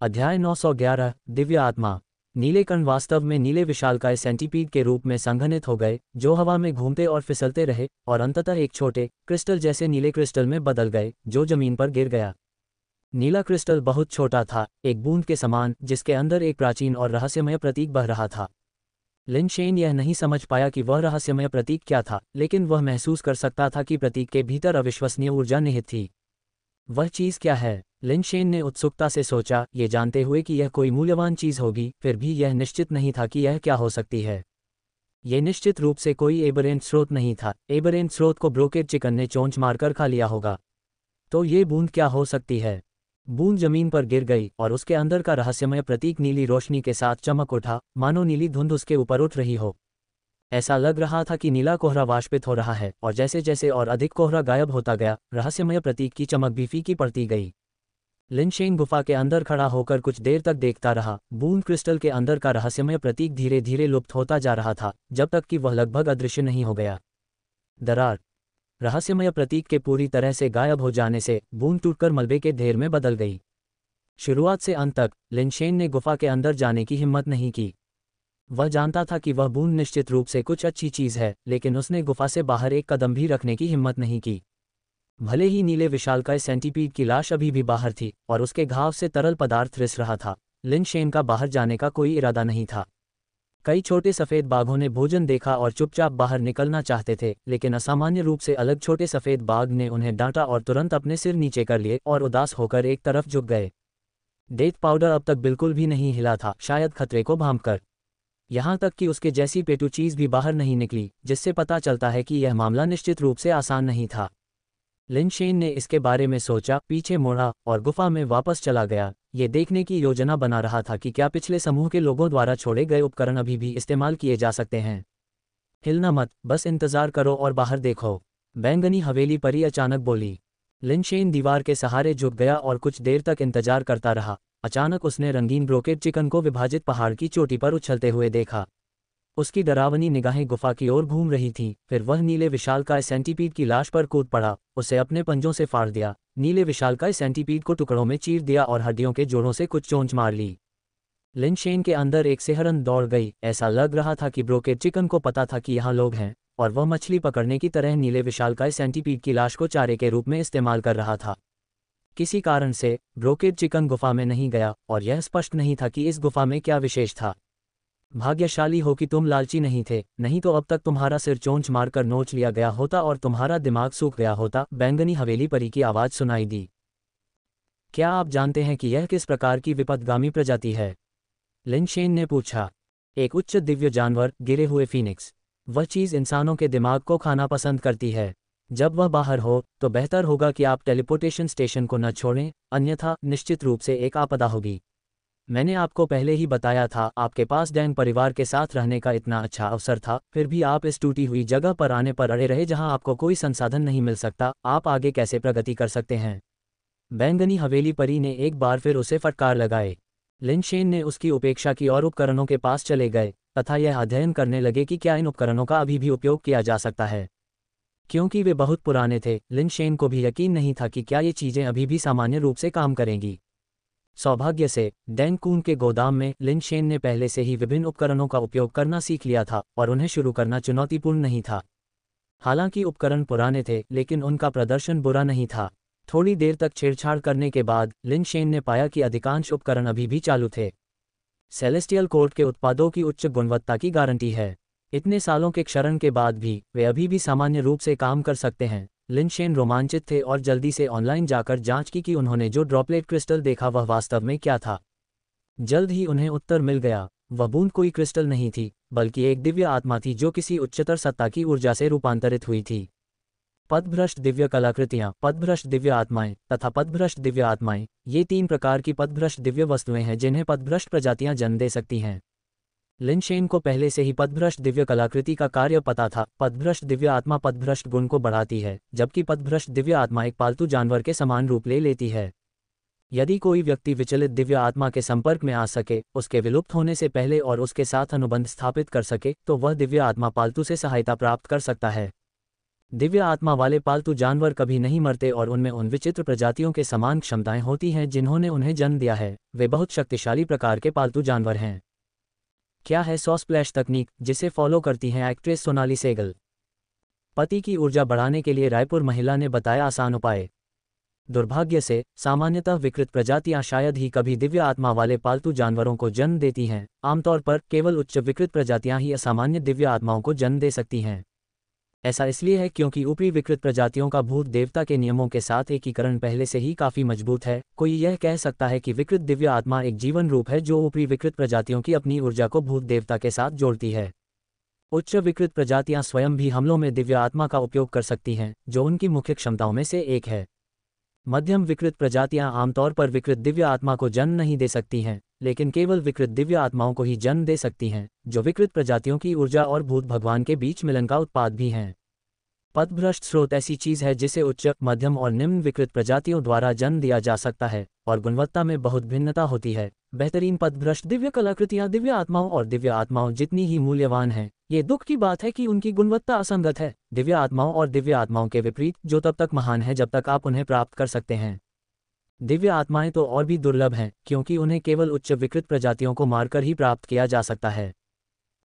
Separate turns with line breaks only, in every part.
अध्याय 911 दिव्य आत्मा। नीले कण वास्तव में नीले विशालकाय सेंटीपीड के रूप में संघनित हो गए, जो हवा में घूमते और फिसलते रहे और अंततः एक छोटे क्रिस्टल जैसे नीले क्रिस्टल में बदल गए, जो जमीन पर गिर गया। नीला क्रिस्टल बहुत छोटा था, एक बूंद के समान, जिसके अंदर एक प्राचीन और रहस्यमय प्रतीक बह रहा था। लिन शेन यह नहीं समझ पाया कि वह रहस्यमय प्रतीक क्या था, लेकिन वह महसूस कर सकता था कि प्रतीक के भीतर अविश्वसनीय ऊर्जा निहित थी। वह चीज़ क्या है? लिन शेन ने उत्सुकता से सोचा, ये जानते हुए कि यह कोई मूल्यवान चीज़ होगी, फिर भी यह निश्चित नहीं था कि यह क्या हो सकती है। ये निश्चित रूप से कोई एबरेंट स्रोत नहीं था। एबरेंट स्रोत को ब्रोकेड चिकन ने चोंच मारकर खा लिया होगा। तो ये बूंद क्या हो सकती है? बूंद जमीन पर गिर गई और उसके अंदर का रहस्यमय प्रतीक नीली रोशनी के साथ चमक उठा, मानो नीली धुंध उसके ऊपर उठ रही हो। ऐसा लग रहा था कि नीला कोहरा वाष्पित हो रहा है, और जैसे जैसे और अधिक कोहरा गायब होता गया, रहस्यमय प्रतीक की चमक भी फीकी पड़ती गई। लिन शेन गुफा के अंदर खड़ा होकर कुछ देर तक देखता रहा। बूंद क्रिस्टल के अंदर का रहस्यमय प्रतीक धीरे धीरे लुप्त होता जा रहा था, जब तक कि वह लगभग अदृश्य नहीं हो गया। दरार। रहस्यमय प्रतीक के पूरी तरह से गायब हो जाने से बूंद टूटकर मलबे के ढेर में बदल गई। शुरुआत से अंत तक लिन शेन ने गुफा के अंदर जाने की हिम्मत नहीं की। वह जानता था कि वह बूंद निश्चित रूप से कुछ अच्छी चीज़ है, लेकिन उसने गुफा से बाहर एक कदम भी रखने की हिम्मत नहीं की। भले ही नीले विशालकाय सेंटीपीड की लाश अभी भी बाहर थी और उसके घाव से तरल पदार्थ रिस रहा था, लिन शेन का बाहर जाने का कोई इरादा नहीं था। कई छोटे सफ़ेद बाघों ने भोजन देखा और चुपचाप बाहर निकलना चाहते थे, लेकिन असामान्य रूप से अलग छोटे सफ़ेद बाघ ने उन्हें डांटा और तुरंत अपने सिर नीचे कर लिए और उदास होकर एक तरफ झुक गए। डेथ पाउडर अब तक बिल्कुल भी नहीं हिला था, शायद खतरे को भांपकर। यहाँ तक कि उसके जैसी पेटू चीज़ भी बाहर नहीं निकली, जिससे पता चलता है कि यह मामला निश्चित रूप से आसान नहीं था। लिन शेन ने इसके बारे में सोचा, पीछे मुड़ा और गुफा में वापस चला गया, ये देखने की योजना बना रहा था कि क्या पिछले समूह के लोगों द्वारा छोड़े गए उपकरण अभी भी इस्तेमाल किए जा सकते हैं। हिलना मत, बस इंतज़ार करो और बाहर देखो, बैंगनी हवेली परी अचानक बोली। लिन शेन दीवार के सहारे झुक गया और कुछ देर तक इंतजार करता रहा। अचानक उसने रंगीन ब्रोकेड चिकन को विभाजित पहाड़ की चोटी पर उछलते हुए देखा। उसकी डरावनी निगाहें गुफा की ओर घूम रही थीं। फिर वह नीले विशालकाय सेंटीपीड की लाश पर कूद पड़ा, उसे अपने पंजों से फाड़ दिया, नीले विशालकाय सेंटीपीड को टुकड़ों में चीर दिया और हड्डियों के जोड़ों से कुछ चोंच मार ली। लिन शेन के अंदर एक सिहरन दौड़ गई। ऐसा लग रहा था कि ब्रोकेड चिकन को पता था कि यहाँ लोग हैं, और वह मछली पकड़ने की तरह नीले विशालकाय सेंटीपीड की लाश को चारे के रूप में इस्तेमाल कर रहा था। किसी कारण से ब्रोकेड चिकन गुफा में नहीं गया, और यह स्पष्ट नहीं था कि इस गुफा में क्या विशेष था। भाग्यशाली हो कि तुम लालची नहीं थे, नहीं तो अब तक तुम्हारा सिर चोंच मारकर नोच लिया गया होता और तुम्हारा दिमाग सूख गया होता, बैंगनी हवेली परी की आवाज़ सुनाई दी। क्या आप जानते हैं कि यह किस प्रकार की विपथगामी प्रजाति है? लिन शेन ने पूछा। एक उच्च दिव्य जानवर, गिरे हुए फीनिक्स। वह चीज़ इंसानों के दिमाग को खाना पसंद करती है। जब वह बाहर हो तो बेहतर होगा कि आप टेलीपोर्टेशन स्टेशन को न छोड़ें, अन्यथा निश्चित रूप से एक आपदा होगी। मैंने आपको पहले ही बताया था, आपके पास डैंग परिवार के साथ रहने का इतना अच्छा अवसर था, फिर भी आप इस टूटी हुई जगह पर आने पर अड़े रहे जहां आपको कोई संसाधन नहीं मिल सकता। आप आगे कैसे प्रगति कर सकते हैं? बैंगनी हवेली परी ने एक बार फिर उसे फटकार लगाए। लिन शेन ने उसकी उपेक्षा की और उपकरणों के पास चले गए तथा यह अध्ययन करने लगे कि क्या इन उपकरणों का अभी भी उपयोग किया जा सकता है। क्योंकि वे बहुत पुराने थे, लिन शेन को भी यकीन नहीं था कि क्या ये चीज़ें अभी भी सामान्य रूप से काम करेंगी। सौभाग्य से डैंग कून के गोदाम में लिन शेन ने पहले से ही विभिन्न उपकरणों का उपयोग करना सीख लिया था और उन्हें शुरू करना चुनौतीपूर्ण नहीं था। हालांकि उपकरण पुराने थे, लेकिन उनका प्रदर्शन बुरा नहीं था। थोड़ी देर तक छेड़छाड़ करने के बाद लिन शेन ने पाया कि अधिकांश उपकरण अभी भी चालू थे। सेलेस्टियल कोर्ट के उत्पादों की उच्च गुणवत्ता की गारंटी है। इतने सालों के क्षरण के बाद भी वे अभी भी सामान्य रूप से काम कर सकते हैं। लिन शेन रोमांचित थे और जल्दी से ऑनलाइन जाकर जांच की कि उन्होंने जो ड्रॉपलेट क्रिस्टल देखा वह वास्तव में क्या था। जल्द ही उन्हें उत्तर मिल गया। वह बूंद कोई क्रिस्टल नहीं थी, बल्कि एक दिव्य आत्मा थी जो किसी उच्चतर सत्ता की ऊर्जा से रूपांतरित हुई थी। पथभ्रष्ट दिव्य कलाकृतियाँ, पथभ्रष्ट दिव्य आत्माएं तथा पथभ्रष्ट दिव्य आत्माएं, ये तीन प्रकार की पथभ्रष्ट दिव्य वस्तुएं हैं जिन्हें पथभ्रष्ट प्रजातियां जन्म दे सकती हैं। लिन शेन को पहले से ही पथभ्रष्ट दिव्य कलाकृति का कार्य पता था। पथभ्रष्ट दिव्य आत्मा पथभ्रष्ट गुण को बढ़ाती है, जबकि पथभ्रष्ट दिव्य आत्मा एक पालतू जानवर के समान रूप ले लेती है। यदि कोई व्यक्ति विचलित दिव्य आत्मा के संपर्क में आ सके, उसके विलुप्त होने से पहले और उसके साथ अनुबंध स्थापित कर सके, तो वह दिव्य आत्मा पालतू से सहायता प्राप्त कर सकता है। दिव्य आत्मा वाले पालतू जानवर कभी नहीं मरते और उनमें उन विचित्र प्रजातियों के समान क्षमताएं होती हैं जिन्होंने उन्हें जन्म दिया है। वे बहुत शक्तिशाली प्रकार के पालतू जानवर हैं। क्या है 100 स्प्लैश तकनीक जिसे फॉलो करती हैं एक्ट्रेस सोनाली सेहगल? पति की ऊर्जा बढ़ाने के लिए रायपुर महिला ने बताया आसान उपाय। दुर्भाग्य से सामान्यतः विकृत प्रजातियां शायद ही कभी दिव्य आत्मा वाले पालतू जानवरों को जन्म देती हैं। आमतौर पर केवल उच्च विकृत प्रजातियां ही असामान्य दिव्य आत्माओं को जन्म दे सकती हैं। ऐसा इसलिए है क्योंकि ऊपरी विकृत प्रजातियों का भूत देवता के नियमों के साथ एकीकरण पहले से ही काफी मजबूत है। कोई यह कह सकता है कि विकृत दिव्य आत्मा एक जीवन रूप है जो ऊपरी विकृत प्रजातियों की अपनी ऊर्जा को भूत देवता के साथ जोड़ती है। उच्च विकृत प्रजातियां स्वयं भी हमलों में दिव्य आत्मा का उपयोग कर सकती हैं, जो उनकी मुख्य क्षमताओं में से एक है। मध्यम विकृत प्रजातियां आमतौर पर विकृत दिव्य आत्मा को जन्म नहीं दे सकती हैं, लेकिन केवल विकृत दिव्य आत्माओं को ही जन्म दे सकती हैं, जो विकृत प्रजातियों की ऊर्जा और भूत भगवान के बीच मिलन का उत्पाद भी हैं। पथभ्रष्ट स्रोत ऐसी चीज है जिसे उच्च, मध्यम और निम्न विकृत प्रजातियों द्वारा जन्म दिया जा सकता है और गुणवत्ता में बहुत भिन्नता होती है। बेहतरीन पथभ्रष्ट दिव्य कलाकृतियां दिव्य आत्माओं और दिव्य आत्माओं जितनी ही मूल्यवान हैं। ये दुख की बात है कि उनकी गुणवत्ता असंगत है। दिव्य आत्माओं और दिव्य आत्माओं के विपरीत, जो तब तक महान है जब तक आप उन्हें प्राप्त कर सकते हैं। दिव्य आत्माएं तो और भी दुर्लभ हैं क्योंकि उन्हें केवल उच्च विकृत प्रजातियों को मारकर ही प्राप्त किया जा सकता है।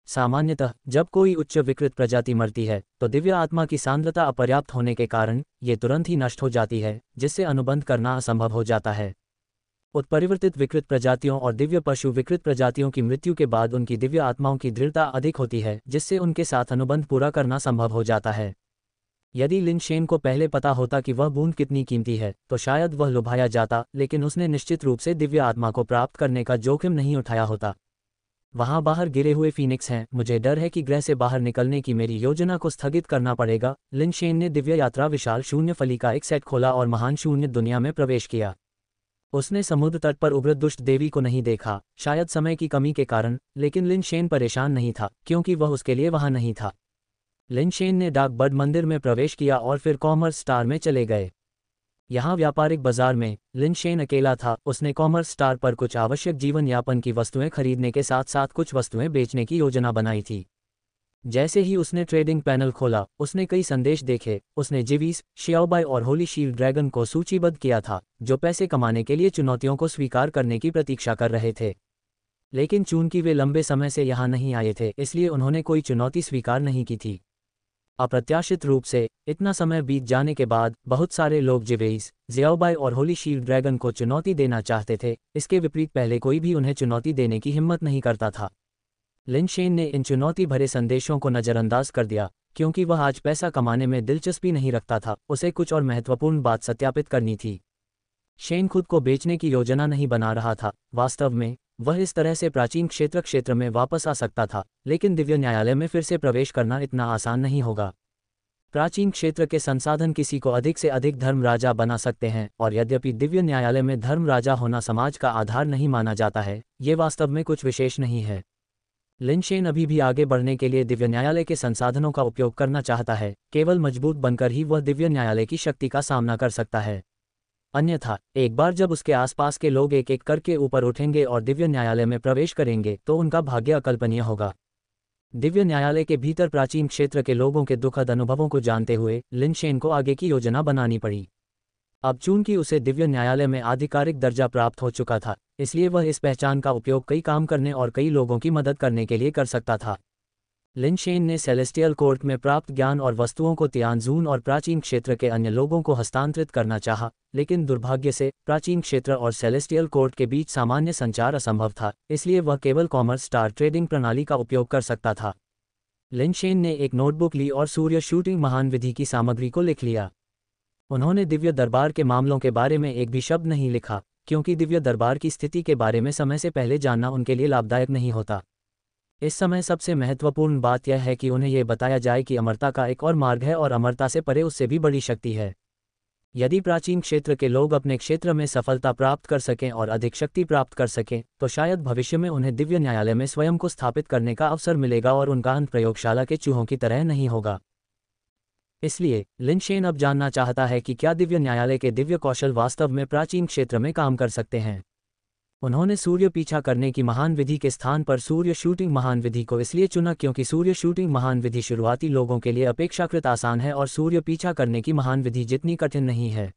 सामान्यतः जब कोई उच्च विकृत प्रजाति मरती है तो दिव्य आत्मा की सांद्रता अपर्याप्त होने के कारण ये तुरंत ही नष्ट हो जाती है, जिससे अनुबंध करना असंभव हो जाता है। उत्परिवर्तित विकृत प्रजातियों और दिव्य पशु विकृत प्रजातियों की मृत्यु के बाद उनकी दिव्य आत्माओं की दृढ़ता अधिक होती है, जिससे उनके साथ अनुबंध पूरा करना संभव हो जाता है। यदि लिन शेन को पहले पता होता कि वह बूंद कितनी कीमती है तो शायद वह लुभाया जाता, लेकिन उसने निश्चित रूप से दिव्य आत्मा को प्राप्त करने का जोखिम नहीं उठाया होता। वहां बाहर गिरे हुए फीनिक्स हैं। मुझे डर है कि ग्रह से बाहर निकलने की मेरी योजना को स्थगित करना पड़ेगा। लिन शेन ने दिव्य यात्रा विशाल शून्य फली का एक सेट खोला और महान शून्य दुनिया में प्रवेश किया। उसने समुद्र तट पर उभरत दुष्ट देवी को नहीं देखा, शायद समय की कमी के कारण, लेकिन लिन शेन परेशान नहीं था क्योंकि वह उसके लिए वहां नहीं था। लिन शेन ने डाक बर्ड मंदिर में प्रवेश किया और फिर कॉमर्स स्टार में चले गए। यहाँ व्यापारिक बाजार में लिन शेन अकेला था। उसने कॉमर्स स्टार पर कुछ आवश्यक जीवन यापन की वस्तुएं खरीदने के साथ साथ कुछ वस्तुएं बेचने की योजना बनाई थी। जैसे ही उसने ट्रेडिंग पैनल खोला, उसने कई संदेश देखे। उसने जिवीस, शियाओबाई और होली शील्ड ड्रैगन को सूचीबद्ध किया था, जो पैसे कमाने के लिए चुनौतियों को स्वीकार करने की प्रतीक्षा कर रहे थे। लेकिन चूंकि वे लंबे समय से यहाँ नहीं आए थे, इसलिए उन्होंने कोई चुनौती स्वीकार नहीं की थी। अप्रत्याशित रूप से इतना समय बीत जाने के बाद बहुत सारे लोग जिवेइस, जियाओबाई और होली शील्ड ड्रैगन को चुनौती देना चाहते थे। इसके विपरीत पहले कोई भी उन्हें चुनौती देने की हिम्मत नहीं करता था। लिन शेन ने इन चुनौती भरे संदेशों को नज़रअंदाज कर दिया क्योंकि वह आज पैसा कमाने में दिलचस्पी नहीं रखता था। उसे कुछ और महत्वपूर्ण बात सत्यापित करनी थी। शेन खुद को बेचने की योजना नहीं बना रहा था। वास्तव में वह इस तरह से प्राचीन क्षेत्र में वापस आ सकता था, लेकिन दिव्य न्यायालय में फिर से प्रवेश करना इतना आसान नहीं होगा। प्राचीन क्षेत्र के संसाधन किसी को अधिक से अधिक धर्म राजा बना सकते हैं, और यद्यपि दिव्य न्यायालय में धर्म राजा होना समाज का आधार नहीं माना जाता है, ये वास्तव में कुछ विशेष नहीं है। लिन शेन अभी भी आगे बढ़ने के लिए दिव्य न्यायालय के संसाधनों का उपयोग करना चाहता है। केवल मजबूत बनकर ही वह दिव्य न्यायालय की शक्ति का सामना कर सकता है। अन्यथा एक बार जब उसके आसपास के लोग एक एक करके ऊपर उठेंगे और दिव्य न्यायालय में प्रवेश करेंगे तो उनका भाग्य अकल्पनीय होगा। दिव्य न्यायालय के भीतर प्राचीन क्षेत्र के लोगों के दुखद अनुभवों को जानते हुए लिन शेन को आगे की योजना बनानी पड़ी। अब चूंकि उसे दिव्य न्यायालय में आधिकारिक दर्जा प्राप्त हो चुका था, इसलिए वह इस पहचान का उपयोग कई काम करने और कई लोगों की मदद करने के लिए कर सकता था। लिन शेन ने सेलेस्टियल कोर्ट में प्राप्त ज्ञान और वस्तुओं को तियानजून और प्राचीन क्षेत्र के अन्य लोगों को हस्तांतरित करना चाहा, लेकिन दुर्भाग्य से प्राचीन क्षेत्र और सेलेस्टियल कोर्ट के बीच सामान्य संचार असंभव था, इसलिए वह केवल कॉमर्स स्टार ट्रेडिंग प्रणाली का उपयोग कर सकता था। लिन शेन ने एक नोटबुक ली और सूर्य शूटिंग महान विधि की सामग्री को लिख लिया। उन्होंने दिव्य दरबार के मामलों के बारे में एक भी शब्द नहीं लिखा, क्योंकि दिव्य दरबार की स्थिति के बारे में समय से पहले जानना उनके लिए लाभदायक नहीं होता। इस समय सबसे महत्वपूर्ण बात यह है कि उन्हें यह बताया जाए कि अमरता का एक और मार्ग है और अमरता से परे उससे भी बड़ी शक्ति है। यदि प्राचीन क्षेत्र के लोग अपने क्षेत्र में सफलता प्राप्त कर सकें और अधिक शक्ति प्राप्त कर सकें, तो शायद भविष्य में उन्हें दिव्य न्यायालय में स्वयं को स्थापित करने का अवसर मिलेगा और उनका अंत प्रयोगशाला के चूहों की तरह नहीं होगा। इसलिए लिन शेन अब जानना चाहता है कि क्या दिव्य न्यायालय के दिव्य कौशल वास्तव में प्राचीन क्षेत्र में काम कर सकते हैं। उन्होंने सूर्य पीछा करने की महान विधि के स्थान पर सूर्य शूटिंग महान विधि को इसलिए चुना क्योंकि सूर्य शूटिंग महान विधि शुरुआती लोगों के लिए अपेक्षाकृत आसान है और सूर्य पीछा करने की महान विधि जितनी कठिन नहीं है।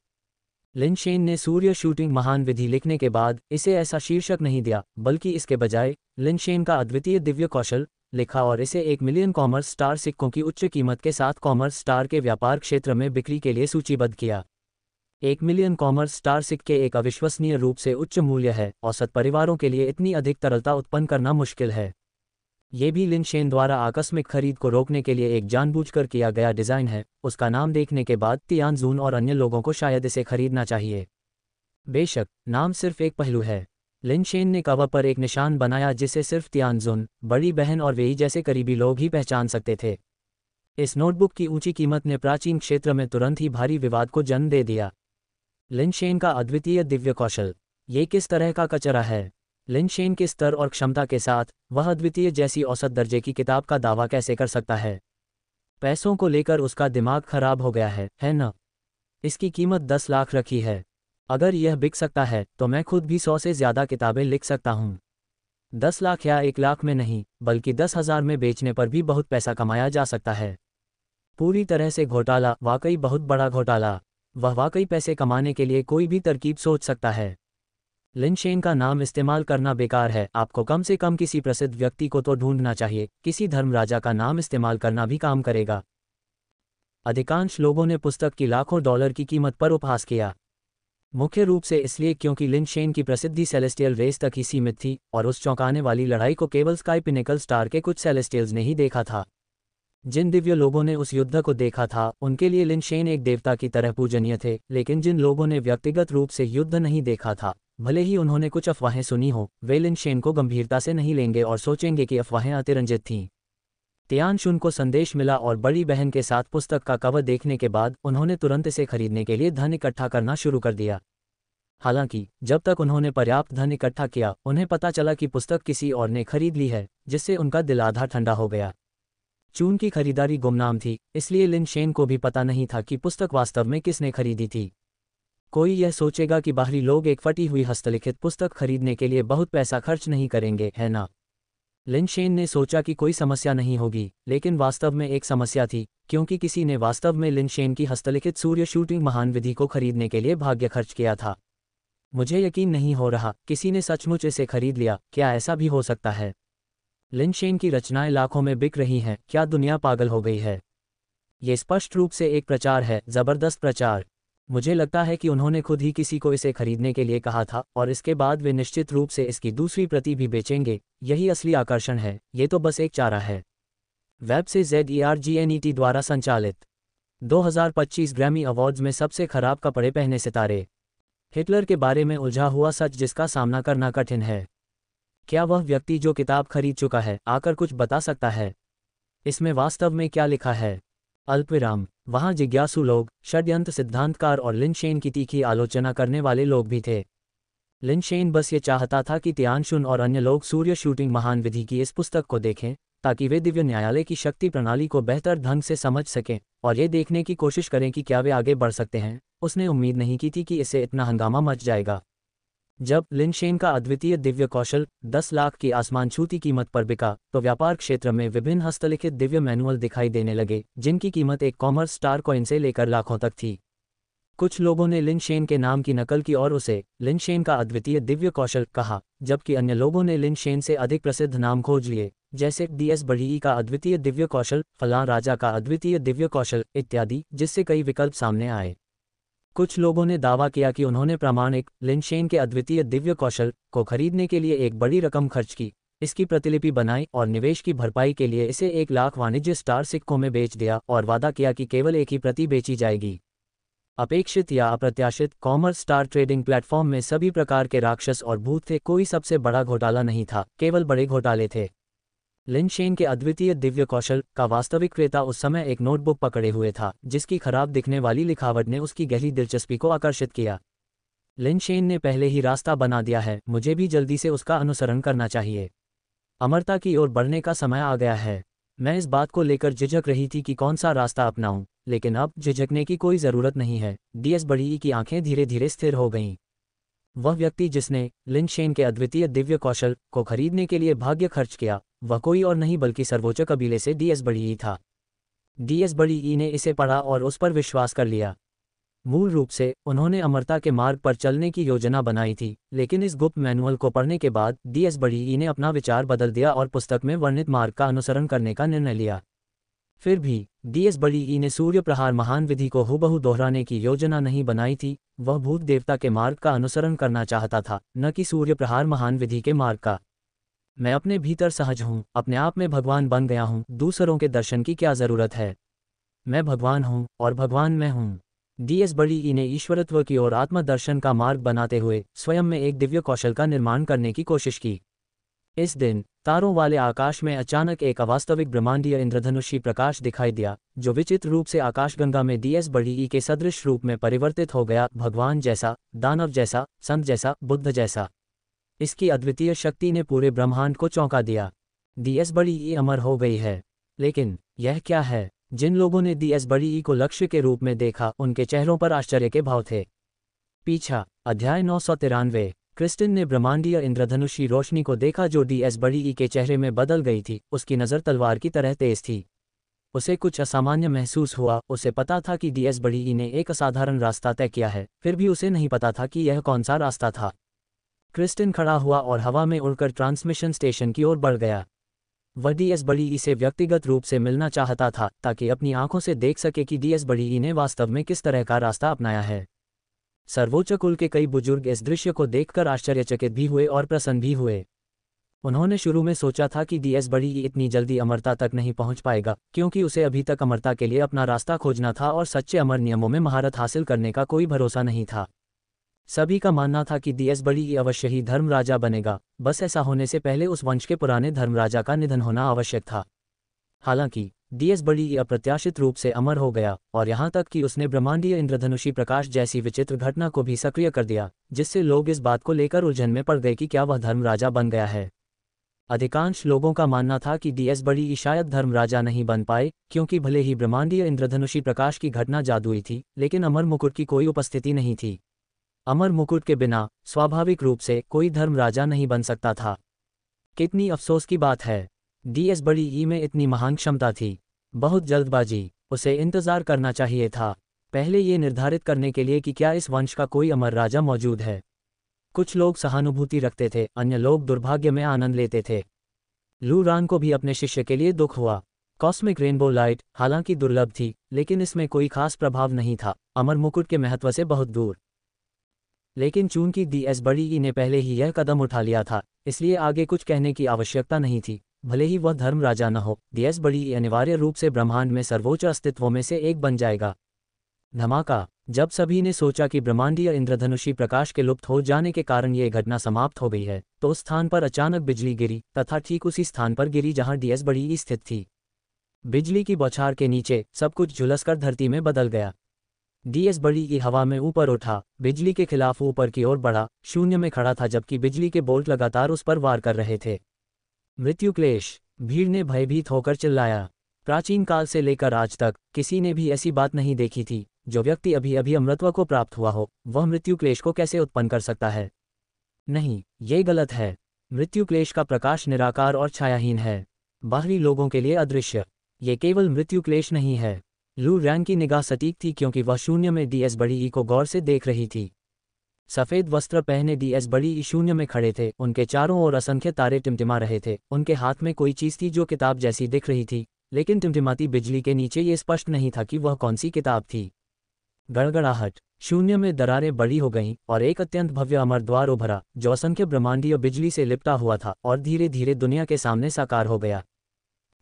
लिन शेन ने सूर्य शूटिंग महान विधि लिखने के बाद इसे ऐसा शीर्षक नहीं दिया, बल्कि इसके बजाय लिन शेन का अद्वितीय दिव्य कौशल लिखा और इसे 1 मिलियन कॉमर्स स्टार सिक्कों की उच्च कीमत के साथ कॉमर्स स्टार के व्यापार क्षेत्र में बिक्री के लिए सूचीबद्ध किया। 1 मिलियन कॉमर्स स्टार सिक्के एक अविश्वसनीय रूप से उच्च मूल्य है। औसत परिवारों के लिए इतनी अधिक तरलता उत्पन्न करना मुश्किल है। ये भी लिन शेन द्वारा आकस्मिक खरीद को रोकने के लिए एक जानबूझकर किया गया डिज़ाइन है। उसका नाम देखने के बाद तियानजुन और अन्य लोगों को शायद इसे खरीदना चाहिए। बेशक नाम सिर्फ एक पहलू है। लिन शेन ने कवर पर एक निशान बनाया जिसे सिर्फ तियानजुन, बड़ी बहन और वेई जैसे करीबी लोग ही पहचान सकते थे। इस नोटबुक की ऊंची कीमत ने प्राचीन क्षेत्र में तुरंत ही भारी विवाद को जन्म दे दिया। लिन शेन का अद्वितीय दिव्य कौशल, ये किस तरह का कचरा है? लिन शेन के स्तर और क्षमता के साथ वह अद्वितीय जैसी औसत दर्जे की किताब का दावा कैसे कर सकता है? पैसों को लेकर उसका दिमाग खराब हो गया है न? इसकी कीमत 10 लाख रखी है। अगर यह बिक सकता है तो मैं खुद भी 100 से ज़्यादा किताबें लिख सकता हूँ। 10 लाख या 1 लाख में नहीं, बल्कि 10,000 में बेचने पर भी बहुत पैसा कमाया जा सकता है। पूरी तरह से घोटाला, वाकई बहुत बड़ा घोटाला। वह वाकई पैसे कमाने के लिए कोई भी तरकीब सोच सकता है। लिन शेन का नाम इस्तेमाल करना बेकार है। आपको कम से कम किसी प्रसिद्ध व्यक्ति को तो ढूंढना चाहिए। किसी धर्मराजा का नाम इस्तेमाल करना भी काम करेगा। अधिकांश लोगों ने पुस्तक की लाखों डॉलर की कीमत पर उपहास किया, मुख्य रूप से इसलिए क्योंकि लिन शेन की प्रसिद्धि सेलेस्टियल रेस तक ही सीमित थी और उस चौंकाने वाली लड़ाई को केवल स्काई पिनेकल स्टार के कुछ सेलेस्टियल्स ने ही देखा था। जिन दिव्य लोगों ने उस युद्ध को देखा था उनके लिए लिन शेन एक देवता की तरह पूजनीय थे, लेकिन जिन लोगों ने व्यक्तिगत रूप से युद्ध नहीं देखा था, भले ही उन्होंने कुछ अफवाहें सुनी हो, वे लिन शेन को गंभीरता से नहीं लेंगे और सोचेंगे कि अफवाहें अतिरंजित थीं। तियानशुन को संदेश मिला और बड़ी बहन के साथ पुस्तक का कवर देखने के बाद उन्होंने तुरंत इसे खरीदने के लिए धन इकट्ठा करना शुरू कर दिया। हालांकि जब तक उन्होंने पर्याप्त धन इकट्ठा किया, उन्हें पता चला कि पुस्तक किसी और ने खरीद ली है, जिससे उनका दिल आधा ठंडा हो गया। चून की खरीदारी गुमनाम थी, इसलिए लिन शेन को भी पता नहीं था कि पुस्तक वास्तव में किसने खरीदी थी। कोई यह सोचेगा कि बाहरी लोग एक फटी हुई हस्तलिखित पुस्तक खरीदने के लिए बहुत पैसा खर्च नहीं करेंगे, है ना? लिन शेन ने सोचा कि कोई समस्या नहीं होगी, लेकिन वास्तव में एक समस्या थी, क्योंकि किसी ने वास्तव में लिन शेन की हस्तलिखित सूर्य शूटिंग महान विधि को खरीदने के लिए भाग्य खर्च किया था। मुझे यकीन नहीं हो रहा, किसी ने सचमुच इसे खरीद लिया। क्या ऐसा भी हो सकता है? लिन शेन की रचनाएं लाखों में बिक रही हैं। क्या दुनिया पागल हो गई है? ये स्पष्ट रूप से एक प्रचार है, जबरदस्त प्रचार। मुझे लगता है कि उन्होंने खुद ही किसी को इसे खरीदने के लिए कहा था और इसके बाद वे निश्चित रूप से इसकी दूसरी प्रति भी बेचेंगे। यही असली आकर्षण है, ये तो बस एक चारा है। वेब से ZERGNET द्वारा संचालित 2025 ग्रैमी अवार्ड्स में सबसे खराब कपड़े पहने सितारे। हिटलर के बारे में उलझा हुआ सच जिसका सामना करना कठिन है। क्या वह व्यक्ति जो किताब खरीद चुका है आकर कुछ बता सकता है? इसमें वास्तव में क्या लिखा है? अल्पविराम। वहाँ जिज्ञासु लोग, षड्यंत्र सिद्धांतकार और लिन शेन की तीखी आलोचना करने वाले लोग भी थे। लिन शेन बस ये चाहता था कि तियानशुन और अन्य लोग सूर्य शूटिंग महान विधि की इस पुस्तक को देखें, ताकि वे दिव्य न्यायालय की शक्ति प्रणाली को बेहतर ढंग से समझ सकें और ये देखने की कोशिश करें कि क्या वे आगे बढ़ सकते हैं। उसने उम्मीद नहीं की थी कि इससे इतना हंगामा मच जाएगा। जब लिन शेन का अद्वितीय दिव्य कौशल 10 लाख की आसमान छूती कीमत पर बिका, तो व्यापार क्षेत्र में विभिन्न हस्तलिखित दिव्य मैनुअल दिखाई देने लगे, जिनकी कीमत एक कॉमर्स स्टार कॉइन से लेकर लाखों तक थी। कुछ लोगों ने लिन शेन के नाम की नकल की और उसे लिन शेन का अद्वितीय दिव्य कौशल कहा, जबकि अन्य लोगों ने लिन शेन से अधिक प्रसिद्ध नाम खोज लिए, जैसे DS बड़ीई का अद्वितीय दिव्य कौशल, फलां राजा का अद्वितीय दिव्य कौशल इत्यादि, जिससे कई विकल्प सामने आए। कुछ लोगों ने दावा किया कि उन्होंने प्रामाणिक लिन शेन के अद्वितीय दिव्य कौशल को खरीदने के लिए एक बड़ी रकम खर्च की, इसकी प्रतिलिपि बनाई और निवेश की भरपाई के लिए इसे 1 लाख वाणिज्य स्टार सिक्कों में बेच दिया और वादा किया कि केवल एक ही प्रति बेची जाएगी। अपेक्षित या अप्रत्याशित, कॉमर्स स्टार ट्रेडिंग प्लेटफॉर्म में सभी प्रकार के राक्षस और भूत थे। कोई सबसे बड़ा घोटाला नहीं था, केवल बड़े घोटाले थे। लिन शेन के अद्वितीय दिव्य कौशल का वास्तविक क्रेता उस समय एक नोटबुक पकड़े हुए था, जिसकी खराब दिखने वाली लिखावट ने उसकी गहरी दिलचस्पी को आकर्षित किया। लिन शेन ने पहले ही रास्ता बना दिया है, मुझे भी जल्दी से उसका अनुसरण करना चाहिए। अमरता की ओर बढ़ने का समय आ गया है। मैं इस बात को लेकर झिझक रही थी कि कौन सा रास्ता अपनाऊं, लेकिन अब झिझकने की कोई ज़रूरत नहीं है। DS बड़ीई की आंखें धीरे धीरे स्थिर हो गईं। वह व्यक्ति जिसने लिन शेन के अद्वितीय दिव्य कौशल को खरीदने के लिए भाग्य खर्च किया, वह कोई और नहीं बल्कि सर्वोच्च कबीले से डीएस बड़ी ई था। डीएस बड़ी ई ने इसे पढ़ा और उस पर विश्वास कर लिया। मूल रूप से उन्होंने अमरता के मार्ग पर चलने की योजना बनाई थी, लेकिन इस गुप्त मैनुअल को पढ़ने के बाद डीएस बड़ी ई ने अपना विचार बदल दिया और पुस्तक में वर्णित मार्ग का अनुसरण करने का निर्णय लिया। फिर भी डीएस बड़ी ई ने सूर्य प्रहार महान विधि को हूबहू दोहराने की योजना नहीं बनाई थी। वह भूत देवता के मार्ग का अनुसरण करना चाहता था, न कि सूर्य प्रहार महान विधि के मार्ग का। मैं अपने भीतर सहज हूँ, अपने आप में भगवान बन गया हूँ, दूसरों के दर्शन की क्या जरूरत है। मैं भगवान हूँ और भगवान मैं हूँ। डीएस बड़ी ई ने ईश्वरत्व की ओर आत्मदर्शन का मार्ग बनाते हुए स्वयं में एक दिव्य कौशल का निर्माण करने की कोशिश की। इस दिन तारों वाले आकाश में अचानक एक अवास्तविक ब्रह्मांडीय इंद्रधनुषी प्रकाश दिखाई दिया, जो विचित्र रूप से आकाशगंगा में डीएस बड़ी ई के सदृश रूप में परिवर्तित हो गया, भगवान जैसा, दानव जैसा, संत जैसा, बुद्ध जैसा। इसकी अद्वितीय शक्ति ने पूरे ब्रह्मांड को चौंका दिया। डीएस बड़ी ई अमर हो गई है। लेकिन यह क्या है? जिन लोगों ने डीएस बड़ी ई को लक्ष्य के रूप में देखा, उनके चेहरों पर आश्चर्य के भाव थे। पीछा अध्याय 993। क्रिस्टिन ने ब्रह्मांडीय इंद्रधनुषी रोशनी को देखा जो डीएस बड़ी ई के चेहरे में बदल गई थी। उसकी नज़र तलवार की तरह तेज थी। उसे कुछ असामान्य महसूस हुआ। उसे पता था कि डीएस बड़ी ई ने एक असाधारण रास्ता तय किया है, फिर भी उसे नहीं पता था कि यह कौन सा रास्ता था। क्रिस्टिन खड़ा हुआ और हवा में उड़कर ट्रांसमिशन स्टेशन की ओर बढ़ गया। वह डीएस बड़ी ई से व्यक्तिगत रूप से मिलना चाहता था, ताकि अपनी आंखों से देख सके कि डीएस बड़ी ई ने वास्तव में किस तरह का रास्ता अपनाया है। सर्वोच्च कुल के कई बुजुर्ग इस दृश्य को देखकर आश्चर्यचकित भी हुए और प्रसन्न भी हुए। उन्होंने शुरू में सोचा था कि डीएस बड़ी ई इतनी जल्दी अमरता तक नहीं पहुंच पाएगा, क्योंकि उसे अभी तक अमरता के लिए अपना रास्ता खोजना था और सच्चे अमर नियमों में महारत हासिल करने का कोई भरोसा नहीं था। सभी का मानना था कि डीएस बड़ी ई अवश्य ही धर्मराजा बनेगा, बस ऐसा होने से पहले उस वंश के पुराने धर्मराजा का निधन होना आवश्यक था। हालांकि डीएस बड़ी ई अप्रत्याशित रूप से अमर हो गया, और यहाँ तक कि उसने ब्रह्मांडीय इंद्रधनुषी प्रकाश जैसी विचित्र घटना को भी सक्रिय कर दिया, जिससे लोग इस बात को लेकर उलझन में पड़ गए कि क्या वह धर्मराजा बन गया है। अधिकांश लोगों का मानना था कि डीएस बड़ी ई शायद धर्मराजा नहीं बन पाए, क्योंकि भले ही ब्रह्मांडीय इंद्रधनुषी प्रकाश की घटना जादुई थी, लेकिन अमर मुकुट की कोई उपस्थिति नहीं थी। अमर मुकुट के बिना स्वाभाविक रूप से कोई धर्मराजा नहीं बन सकता था। कितनी अफसोस की बात है। डीएस बड़ी ई में इतनी महान क्षमता थी। बहुत जल्दबाजी। उसे इंतजार करना चाहिए था, पहले ये निर्धारित करने के लिए कि क्या इस वंश का कोई अमर राजा मौजूद है। कुछ लोग सहानुभूति रखते थे, अन्य लोग दुर्भाग्य में आनंद लेते थे। लू रान को भी अपने शिष्य के लिए दुख हुआ। कॉस्मिक रेनबो लाइट हालांकि दुर्लभ थी, लेकिन इसमें कोई खास प्रभाव नहीं था, अमर मुकुट के महत्व से बहुत दूर। लेकिन चूंकि डीएस बड़ी ई ने पहले ही यह कदम उठा लिया था, इसलिए आगे कुछ कहने की आवश्यकता नहीं थी। भले ही वह धर्मराजा न हो, डीएस बड़ी ई अनिवार्य रूप से ब्रह्मांड में सर्वोच्च अस्तित्वों में से एक बन जाएगा। धमाका। जब सभी ने सोचा कि ब्रह्मांडीय इंद्रधनुषी प्रकाश के लुप्त हो जाने के कारण ये घटना समाप्त हो गई है, तो उस स्थान पर अचानक बिजली गिरी, तथा ठीक उसी स्थान पर गिरी जहां डीएस बड़ी ई स्थित थी। बिजली की बौछार के नीचे सब कुछ झुलसकर धरती में बदल गया। डीएस बड़ी ई हवा में ऊपर उठा, बिजली के खिलाफ ऊपर की ओर बढ़ा, शून्य में खड़ा था जबकि बिजली के बोल्ट लगातार उस पर वार कर रहे थे। मृत्यु क्लेश। भीड़ ने भयभीत होकर चिल्लाया। प्राचीन काल से लेकर आज तक किसी ने भी ऐसी बात नहीं देखी थी। जो व्यक्ति अभी अभी अमरत्व को प्राप्त हुआ हो, वह मृत्यु क्लेश को कैसे उत्पन्न कर सकता है? नहीं, ये गलत है। मृत्यु क्लेश का प्रकाश निराकार और छायाहीन है, बाहरी लोगों के लिए अदृश्य। ये केवल मृत्यु क्लेश नहीं है। लू रैन की निगाह सटीक थी, क्योंकि वह शून्य में डीएस बड़ी ई को गौर से देख रही थी। सफ़ेद वस्त्र पहने डीएस बड़ी ई शून्य में खड़े थे, उनके चारों ओर असंख्य तारे टिमटिमा रहे थे। उनके हाथ में कोई चीज़ थी जो किताब जैसी दिख रही थी, लेकिन टिमटिमाती बिजली के नीचे ये स्पष्ट नहीं था कि वह कौन सी किताब थी। गड़गड़ाहट। शून्य में दरारें बड़ी हो गईं और एक अत्यंत भव्य अमर द्वार उभरा, जो असंख्य ब्रह्मांडीय बिजली से लिपटा हुआ था और धीरे धीरे दुनिया के सामने साकार हो गया।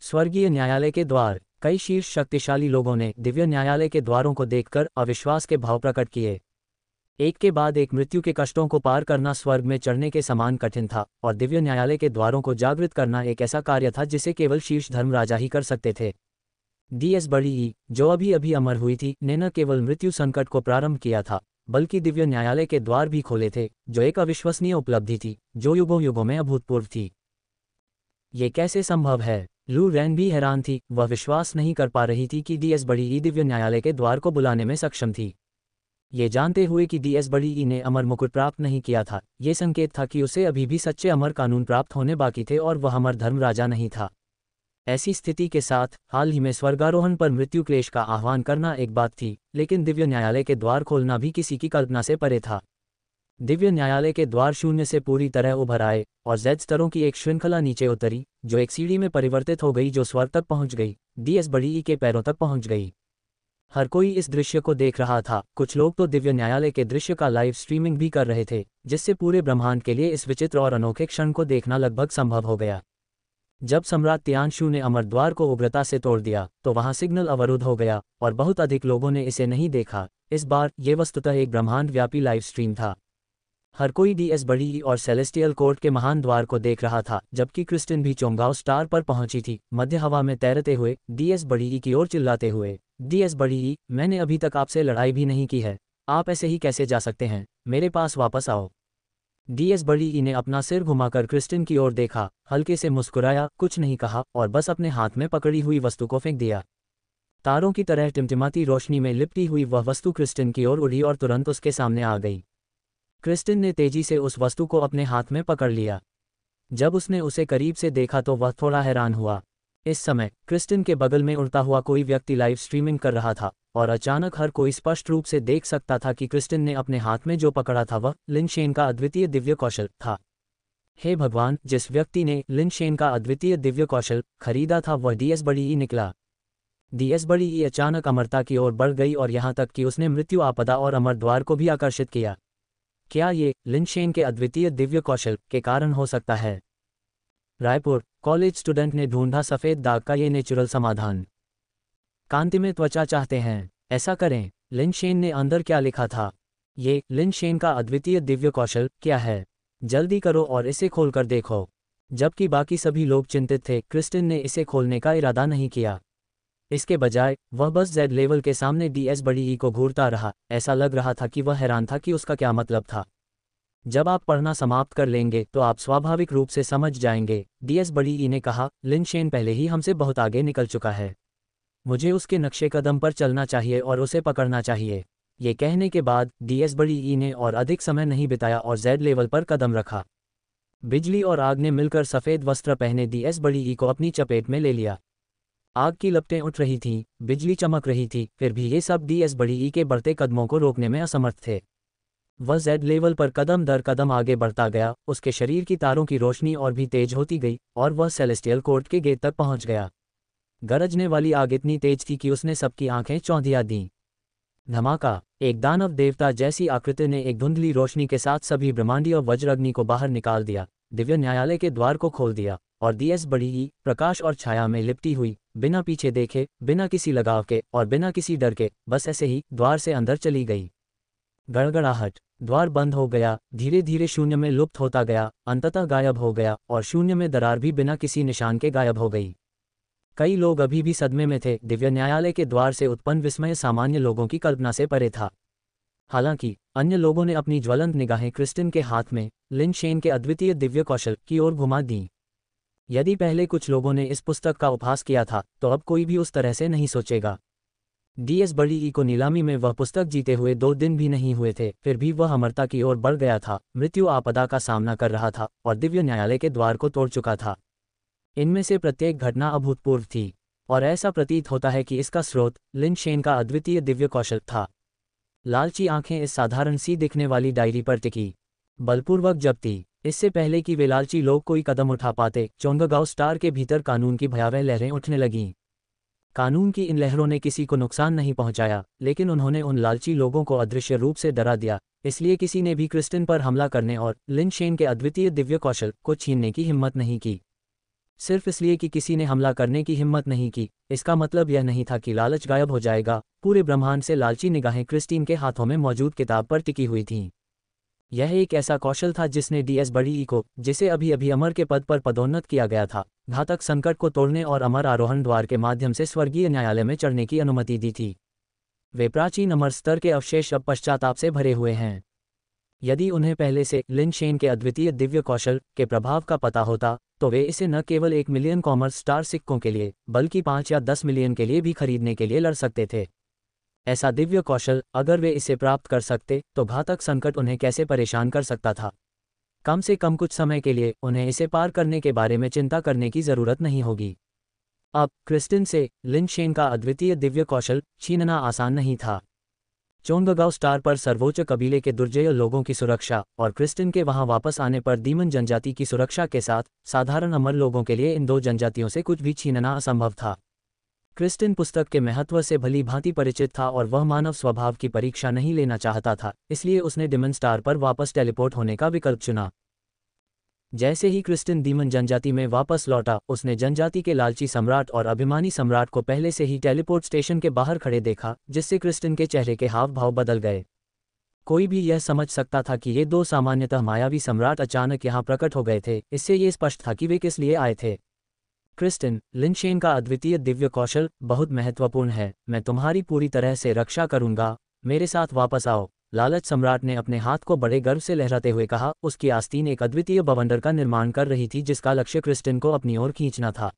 स्वर्गीय न्यायालय के द्वार। कई शीर्ष शक्तिशाली लोगों ने दिव्य न्यायालय के द्वारों को देखकर अविश्वास के भाव प्रकट किए। एक के बाद एक मृत्यु के कष्टों को पार करना स्वर्ग में चढ़ने के समान कठिन था, और दिव्य न्यायालय के द्वारों को जागृत करना एक ऐसा कार्य था जिसे केवल शीर्ष धर्मराजा ही कर सकते थे। डीएस बड़ी ई, जो अभी अभी अमर हुई थी, ने न केवल मृत्यु संकट को प्रारंभ किया था, बल्कि दिव्य न्यायालय के द्वार भी खोले थे, जो एक अविश्वसनीय उपलब्धि थी, जो युगों युगों में अभूतपूर्व थी। ये कैसे संभव है? लू रैन भी हैरान थी। वह विश्वास नहीं कर पा रही थी कि डीएस बड़ी ई दिव्य न्यायालय के द्वार को बुलाने में सक्षम थी। ये जानते हुए कि डीएस बड़ी ई ने अमर मुकुट प्राप्त नहीं किया था, ये संकेत था कि उसे अभी भी सच्चे अमर कानून प्राप्त होने बाकी थे और वह अमर धर्म राजा नहीं था। ऐसी स्थिति के साथ हाल ही में स्वर्गारोहण पर मृत्यु क्लेश का आह्वान करना एक बात थी, लेकिन दिव्य न्यायालय के द्वार खोलना भी किसी की कल्पना से परे था। दिव्य न्यायालय के द्वार शून्य से पूरी तरह उभर आए और जेड स्तरों की एक श्रृंखला नीचे उतरी, जो एक सीढ़ी में परिवर्तित हो गई, जो स्वर्ग तक पहुंच गई, डीएस बड़ी ई के पैरों तक पहुंच गई। हर कोई इस दृश्य को देख रहा था, कुछ लोग तो दिव्य न्यायालय के दृश्य का लाइव स्ट्रीमिंग भी कर रहे थे, जिससे पूरे ब्रह्मांड के लिए इस विचित्र और अनोखे क्षण को देखना लगभग संभव हो गया। जब सम्राट तियानशू ने अमर द्वार को उग्रता से तोड़ दिया तो वहां सिग्नल अवरुद्ध हो गया और बहुत अधिक लोगों ने इसे नहीं देखा। इस बार ये वस्तुतः एक ब्रह्मांड व्यापी लाइव स्ट्रीम था। हर कोई डीएस बड़ी ई और सेलेस्टियल कोर्ट के महान द्वार को देख रहा था, जबकि क्रिस्टिन भी चोंगाओ स्टार पर पहुंची थी, मध्य हवा में तैरते हुए, डीएस बड़ी ई की ओर चिल्लाते हुए, डीएस बड़ी ई, मैंने अभी तक आपसे लड़ाई भी नहीं की है, आप ऐसे ही कैसे जा सकते हैं, मेरे पास वापस आओ। डीएस बड़ी ई ने अपना सिर घुमाकर क्रिस्टिन की ओर देखा, हल्के से मुस्कुराया, कुछ नहीं कहा और बस अपने हाथ में पकड़ी हुई वस्तु को फेंक दिया। तारों की तरह टिमटिमाती रोशनी में लिपटी हुई वह वस्तु क्रिस्टिन की ओर उड़ी और तुरंत उसके सामने आ गई। क्रिस्टिन ने तेजी से उस वस्तु को अपने हाथ में पकड़ लिया। जब उसने उसे करीब से देखा तो वह थोड़ा हैरान हुआ। इस समय क्रिस्टिन के बगल में उड़ता हुआ कोई व्यक्ति लाइव स्ट्रीमिंग कर रहा था और अचानक हर कोई स्पष्ट रूप से देख सकता था कि क्रिस्टिन ने अपने हाथ में जो पकड़ा था वह लिन शेन का अद्वितीय दिव्य कौशल था। हे भगवान, जिस व्यक्ति ने लिन शेन का अद्वितीय दिव्य कौशल खरीदा था वह डीएस बड़ी ई निकला। डीएस बड़ी ई अचानक अमरता की ओर बढ़ गई और यहाँ तक कि उसने मृत्यु आपदा और अमर द्वार को भी आकर्षित किया। क्या ये लिन शेन के अद्वितीय दिव्य कौशल के कारण हो सकता है? रायपुर कॉलेज स्टूडेंट ने ढूंढा सफेद दाग का ये नेचुरल समाधान। कांतिमय त्वचा चाहते हैं? ऐसा करें। लिन शेन ने अंदर क्या लिखा था? ये लिन शेन का अद्वितीय दिव्य कौशल क्या है? जल्दी करो और इसे खोलकर देखो। जबकि बाकी सभी लोग चिंतित थे, क्रिस्टिन ने इसे खोलने का इरादा नहीं किया। इसके बजाय वह बस जेड लेवल के सामने डीएस बड़ी ई को घूरता रहा। ऐसा लग रहा था कि वह हैरान था कि उसका क्या मतलब था। जब आप पढ़ना समाप्त कर लेंगे तो आप स्वाभाविक रूप से समझ जाएंगे, डीएस बड़ी ई ने कहा। लिन शेन पहले ही हमसे बहुत आगे निकल चुका है। मुझे उसके नक्शे कदम पर चलना चाहिए और उसे पकड़ना चाहिए। ये कहने के बाद डीएस बड़ी ई ने और अधिक समय नहीं बिताया और जेड लेवल पर कदम रखा। बिजली और आग ने मिलकर सफ़ेद वस्त्र पहने डीएस बड़ी ई को अपनी चपेट में ले लिया। आग की लपटें उठ रही थीं, बिजली चमक रही थी, फिर भी ये सब डीएस बड़ी ई के बढ़ते कदमों को रोकने में असमर्थ थे। वह जेड लेवल पर कदम दर कदम आगे बढ़ता गया, उसके शरीर की तारों की रोशनी और भी तेज होती गई और वह सेलेस्टियल कोर्ट के गेट तक पहुंच गया। गरजने वाली आग इतनी तेज थी कि उसने सबकी आंखें चौंधिया दीं। धमाका! एक दानव देवता जैसी आकृति ने एक धुंधली रोशनी के साथ सभी ब्रह्मांडीय वज्रअग्नि को बाहर निकाल दिया, दिव्य न्यायालय के द्वार को खोल दिया और डीएस बड़ी ई प्रकाश और छाया में लिपटी हुई, बिना पीछे देखे, बिना किसी लगाव के और बिना किसी डर के, बस ऐसे ही द्वार से अंदर चली गई। गड़गड़ाहट! द्वार बंद हो गया, धीरे धीरे शून्य में लुप्त होता गया, अंततः गायब हो गया और शून्य में दरार भी बिना किसी निशान के गायब हो गई। कई लोग अभी भी सदमे में थे। दिव्य न्यायालय के द्वार से उत्पन्न विस्मय सामान्य लोगों की कल्पना से परे था। हालांकि अन्य लोगों ने अपनी ज्वलंत निगाहें क्रिस्टिन के हाथ में लिन शेन के अद्वितीय दिव्य कौशल की ओर घुमा दीं। यदि पहले कुछ लोगों ने इस पुस्तक का उपहास किया था तो अब कोई भी उस तरह से नहीं सोचेगा। डीएस बड़ी ई को नीलामी में वह पुस्तक जीते हुए 2 दिन भी नहीं हुए थे, फिर भी वह अमरता की ओर बढ़ गया था, मृत्यु आपदा का सामना कर रहा था और दिव्य न्यायालय के द्वार को तोड़ चुका था। इनमें से प्रत्येक घटना अभूतपूर्व थी और ऐसा प्रतीत होता है कि इसका स्रोत लिन शेन का अद्वितीय दिव्य कौशल था। लालची आंखें इस साधारण सी दिखने वाली डायरी पर टिकी, बलपूर्वक जब्ती। इससे पहले कि वे लालची लोग कोई कदम उठा पाते, चोंगगांव स्टार के भीतर कानून की भयावह लहरें उठने लगीं। कानून की इन लहरों ने किसी को नुकसान नहीं पहुंचाया, लेकिन उन्होंने उन लालची लोगों को अदृश्य रूप से डरा दिया। इसलिए किसी ने भी क्रिस्टिन पर हमला करने और लिन शेन के अद्वितीय दिव्य कौशल को छीनने की हिम्मत नहीं की। सिर्फ इसलिए कि किसी ने हमला करने की हिम्मत नहीं की, इसका मतलब यह नहीं था कि लालच गायब हो जाएगा। पूरे ब्रह्मांड से लालची निगाहें क्रिस्टिन के हाथों में मौजूद किताब पर टिकी हुई थीं। यह एक ऐसा कौशल था जिसने डीएस बड़ी ई को, जिसे अभी अभी अमर के पद पर पदोन्नत किया गया था, घातक संकट को तोड़ने और अमर आरोहण द्वार के माध्यम से स्वर्गीय न्यायालय में चढ़ने की अनुमति दी थी। वे प्राचीन अमर स्तर के अवशेष अब पश्चाताप से भरे हुए हैं। यदि उन्हें पहले से लिन शेन के अद्वितीय दिव्य कौशल के प्रभाव का पता होता तो वे इसे न केवल 1 मिलियन कॉमर्स स्टार सिक्कों के लिए बल्कि 5 या 10 मिलियन के लिए भी खरीदने के लिए लड़ सकते थे। ऐसा दिव्य कौशल, अगर वे इसे प्राप्त कर सकते तो घातक संकट उन्हें कैसे परेशान कर सकता था। कम से कम कुछ समय के लिए उन्हें इसे पार करने के बारे में चिंता करने की जरूरत नहीं होगी। अब क्रिस्टिन से लिन शेन का अद्वितीय दिव्य कौशल छीनना आसान नहीं था। चोंगगांव स्टार पर सर्वोच्च कबीले के दुर्जय लोगों की सुरक्षा और क्रिस्टिन के वहां वापस आने पर दीमन जनजाति की सुरक्षा के साथ साधारण अमर लोगों के लिए इन दो जनजातियों से कुछ भी छीनना असंभव था। क्रिस्टिन पुस्तक के महत्व से भली भांति परिचित था और वह मानव स्वभाव की परीक्षा नहीं लेना चाहता था, इसलिए उसने डीमन स्टार पर वापस टेलीपोर्ट होने का विकल्प चुना। जैसे ही क्रिस्टिन दीमन जनजाति में वापस लौटा, उसने जनजाति के लालची सम्राट और अभिमानी सम्राट को पहले से ही टेलीपोर्ट स्टेशन के बाहर खड़े देखा, जिससे क्रिस्टिन के चेहरे के हाव भाव बदल गए। कोई भी यह समझ सकता था कि ये दो सामान्यतः मायावी सम्राट अचानक यहाँ प्रकट हो गए थे, इससे ये स्पष्ट था कि वे किस लिए आए थे। क्रिस्टिन, लिन शेन का अद्वितीय दिव्य कौशल बहुत महत्वपूर्ण है, मैं तुम्हारी पूरी तरह से रक्षा करूंगा, मेरे साथ वापस आओ। लालच सम्राट ने अपने हाथ को बड़े गर्व से लहराते हुए कहा। उसकी आस्तीन एक अद्वितीय बवंडर का निर्माण कर रही थी जिसका लक्ष्य क्रिस्टिन को अपनी ओर खींचना था।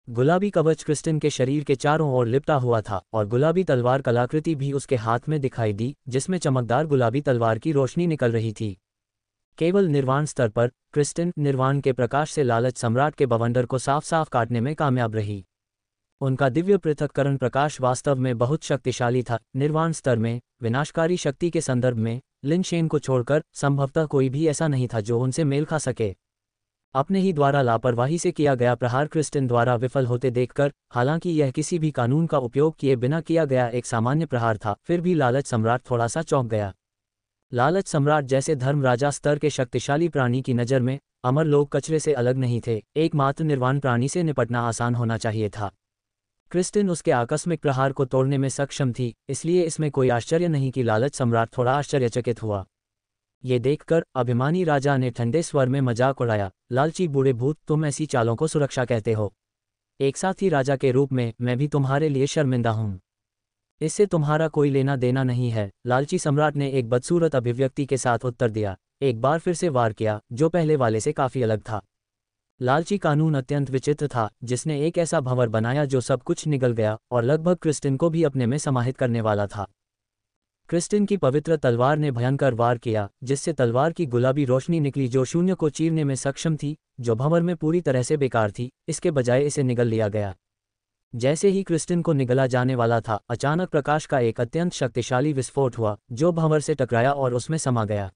गुलाबी कवच क्रिस्टिन के शरीर के चारों ओर लिपटा हुआ था और गुलाबी तलवार कलाकृति भी उसके हाथ में दिखाई दी, जिसमें चमकदार गुलाबी तलवार की रोशनी निकल रही थी। केवल निर्वाण स्तर पर क्रिस्टिन निर्वाण के प्रकाश से लालच सम्राट के बवंडर को साफ साफ काटने में कामयाब रही। उनका दिव्य पृथक्करण प्रकाश वास्तव में बहुत शक्तिशाली था। निर्वाण स्तर में विनाशकारी शक्ति के संदर्भ में लिन शेन को छोड़कर संभवतः कोई भी ऐसा नहीं था जो उनसे मेल खा सके। अपने ही द्वारा लापरवाही से किया गया प्रहार क्रिस्टिन द्वारा विफल होते देखकर, हालांकि यह किसी भी कानून का उपयोग किए बिना किया गया एक सामान्य प्रहार था, फिर भी लालच सम्राट थोड़ा सा चौंक गया। लालच सम्राट जैसे धर्मराजा स्तर के शक्तिशाली प्राणी की नज़र में अमर लोग कचरे से अलग नहीं थे। एकमात्र निर्वाण प्राणी से निपटना आसान होना चाहिए था। क्रिस्टिन उसके आकस्मिक प्रहार को तोड़ने में सक्षम थी, इसलिए इसमें कोई आश्चर्य नहीं कि लालच सम्राट थोड़ा आश्चर्यचकित हुआ। ये देखकर अभिमानी राजा ने ठंडे स्वर में मजाक उड़ाया, लालची बूढ़े भूत, तुम ऐसी चालों को सुरक्षा कहते हो? एक साथी राजा के रूप में मैं भी तुम्हारे लिए शर्मिंदा हूं। इससे तुम्हारा कोई लेना देना नहीं है। लालची सम्राट ने एक बदसूरत अभिव्यक्ति के साथ उत्तर दिया, एक बार फिर से वार किया, जो पहले वाले से काफी अलग था। लालची कानून अत्यंत विचित्र था, जिसने एक ऐसा भंवर बनाया जो सब कुछ निगल गया और लगभग क्रिस्टिन को भी अपने में समाहित करने वाला था। क्रिस्टिन की पवित्र तलवार ने भयंकर वार किया, जिससे तलवार की गुलाबी रोशनी निकली जो शून्य को चीरने में सक्षम थी, जो भंवर में पूरी तरह से बेकार थी। इसके बजाय इसे निगल लिया गया। जैसे ही क्रिस्टिन को निगला जाने वाला था, अचानक प्रकाश का एक अत्यंत शक्तिशाली विस्फोट हुआ जो भंवर से टकराया और उसमें समा गया।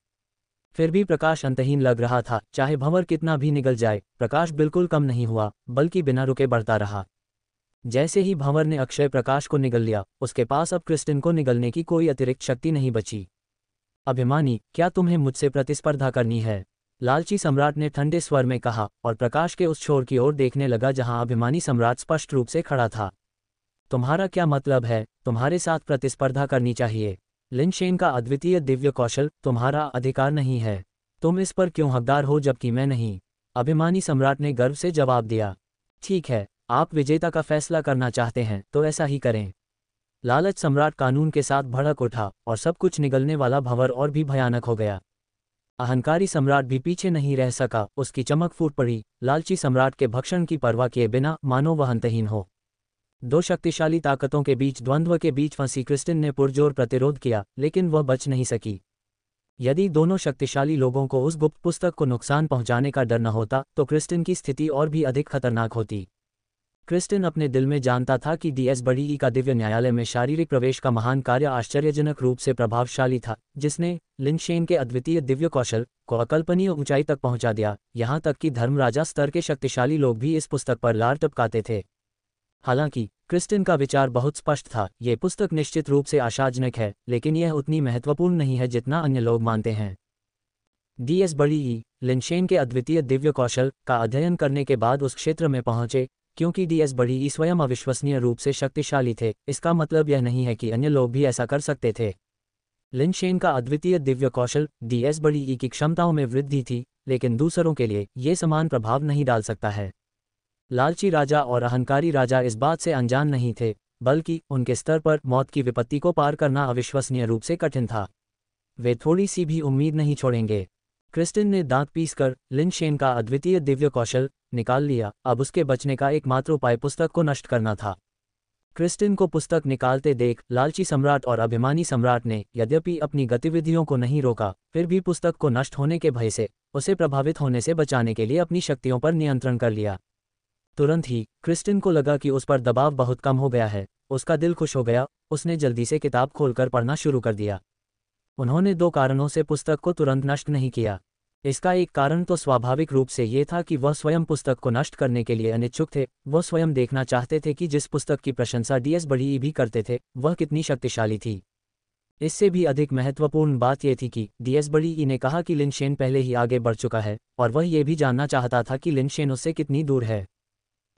फिर भी प्रकाश अंतहीन लग रहा था। चाहे भंवर कितना भी निगल जाए, प्रकाश बिल्कुल कम नहीं हुआ, बल्कि बिना रुके बढ़ता रहा। जैसे ही भंवर ने अक्षय प्रकाश को निगल लिया, उसके पास अब क्रिस्टिन को निगलने की कोई अतिरिक्त शक्ति नहीं बची। अभिमानी, क्या तुम्हें मुझसे प्रतिस्पर्धा करनी है? लालची सम्राट ने ठंडे स्वर में कहा और प्रकाश के उस छोर की ओर देखने लगा जहां अभिमानी सम्राट स्पष्ट रूप से खड़ा था। तुम्हारा क्या मतलब है? तुम्हारे साथ प्रतिस्पर्धा करनी चाहिए। लिन शेन का अद्वितीय दिव्य कौशल तुम्हारा अधिकार नहीं है। तुम इस पर क्यों हकदार हो जबकि मैं नहीं? अभिमानी सम्राट ने गर्व से जवाब दिया। ठीक है, आप विजेता का फैसला करना चाहते हैं तो ऐसा ही करें। लालच सम्राट कानून के साथ भड़क उठा और सब कुछ निगलने वाला भंवर और भी भयानक हो गया। अहंकारी सम्राट भी पीछे नहीं रह सका, उसकी चमक फूट पड़ी। लालची सम्राट के भक्षण की परवाह किए बिना, मानो वह अंतहीन हो। दो शक्तिशाली ताकतों के बीच द्वंद्व के बीच फंसी क्रिस्टिन ने पुरजोर प्रतिरोध किया, लेकिन वह बच नहीं सकी। यदि दोनों शक्तिशाली लोगों को उस गुप्त पुस्तक को नुकसान पहुंचाने का डर न होता तो क्रिस्टिन की स्थिति और भी अधिक खतरनाक होती। क्रिस्टिन अपने दिल में जानता था कि डीएस बड़ी ई का दिव्य न्यायालय में शारीरिक प्रवेश का महान कार्य आश्चर्यजनक रूप से प्रभावशाली था, जिसने लिन शेन के अद्वितीय दिव्य कौशल को अकल्पनीय ऊंचाई तक पहुंचा दिया। यहाँ तक कि धर्मराजा स्तर के शक्तिशाली लोग भी इस पुस्तक पर लार टपकाते थे। हालांकि क्रिस्टिन का विचार बहुत स्पष्ट था, ये पुस्तक निश्चित रूप से आशाजनक है, लेकिन यह उतनी महत्वपूर्ण नहीं है जितना अन्य लोग मानते हैं। डीएस बड़ी ई लिन शेन के अद्वितीय दिव्य कौशल का अध्ययन करने के बाद उस क्षेत्र में पहुंचे। क्योंकि डीएस बड़ी ई स्वयं अविश्वसनीय रूप से शक्तिशाली थे, इसका मतलब यह नहीं है कि अन्य लोग भी ऐसा कर सकते थे। लिन शेन का अद्वितीय दिव्य कौशल डीएस बड़ी ई की क्षमताओं में वृद्धि थी, लेकिन दूसरों के लिए ये समान प्रभाव नहीं डाल सकता है। लालची राजा और अहंकारी राजा इस बात से अनजान नहीं थे, बल्कि उनके स्तर पर मौत की विपत्ति को पार करना अविश्वसनीय रूप से कठिन था। वे थोड़ी सी भी उम्मीद नहीं छोड़ेंगे। क्रिस्टिन ने दांत पीसकर लिन शेन का अद्वितीय दिव्य कौशल निकाल लिया। अब उसके बचने का एकमात्र उपाय पुस्तक को नष्ट करना था। क्रिस्टिन को पुस्तक निकालते देख लालची सम्राट और अभिमानी सम्राट ने यद्यपि अपनी गतिविधियों को नहीं रोका, फिर भी पुस्तक को नष्ट होने के भय से उसे प्रभावित होने से बचाने के लिए अपनी शक्तियों पर नियंत्रण कर लिया। तुरंत ही क्रिस्टिन को लगा कि उस पर दबाव बहुत कम हो गया है। उसका दिल खुश हो गया। उसने जल्दी से किताब खोलकर पढ़ना शुरू कर दिया। उन्होंने 2 कारणों से पुस्तक को तुरंत नष्ट नहीं किया। इसका एक कारण तो स्वाभाविक रूप से ये था कि वह स्वयं पुस्तक को नष्ट करने के लिए अनिच्छुक थे। वह स्वयं देखना चाहते थे कि जिस पुस्तक की प्रशंसा डीएस बड़ी भी करते थे वह कितनी शक्तिशाली थी। इससे भी अधिक महत्वपूर्ण बात यह थी कि डीएस बड़ी ने कहा कि लिनशेन पहले ही आगे बढ़ चुका है और वह ये भी जानना चाहता था कि लिनशेन उससे कितनी दूर है।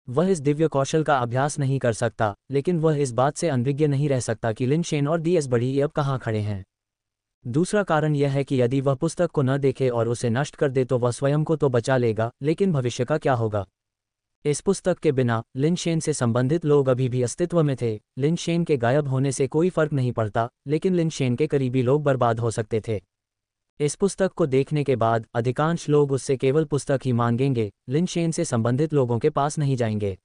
वह इस दिव्य कौशल का अभ्यास नहीं कर सकता, लेकिन वह इस बात से अनभिज्ञ नहीं रह सकता कि लिनशेन और डीएस बड़ी अब कहाँ खड़े हैं। दूसरा कारण यह है कि यदि वह पुस्तक को न देखे और उसे नष्ट कर दे तो वह स्वयं को तो बचा लेगा, लेकिन भविष्य का क्या होगा। इस पुस्तक के बिना लिनशेन से संबंधित लोग अभी भी अस्तित्व में थे। लिनशेन के गायब होने से कोई फर्क नहीं पड़ता, लेकिन लिनशेन के करीबी लोग बर्बाद हो सकते थे। इस पुस्तक को देखने के बाद अधिकांश लोग उससे केवल पुस्तक ही मांगेंगे, लिनशेन से संबंधित लोगों के पास नहीं जाएंगे।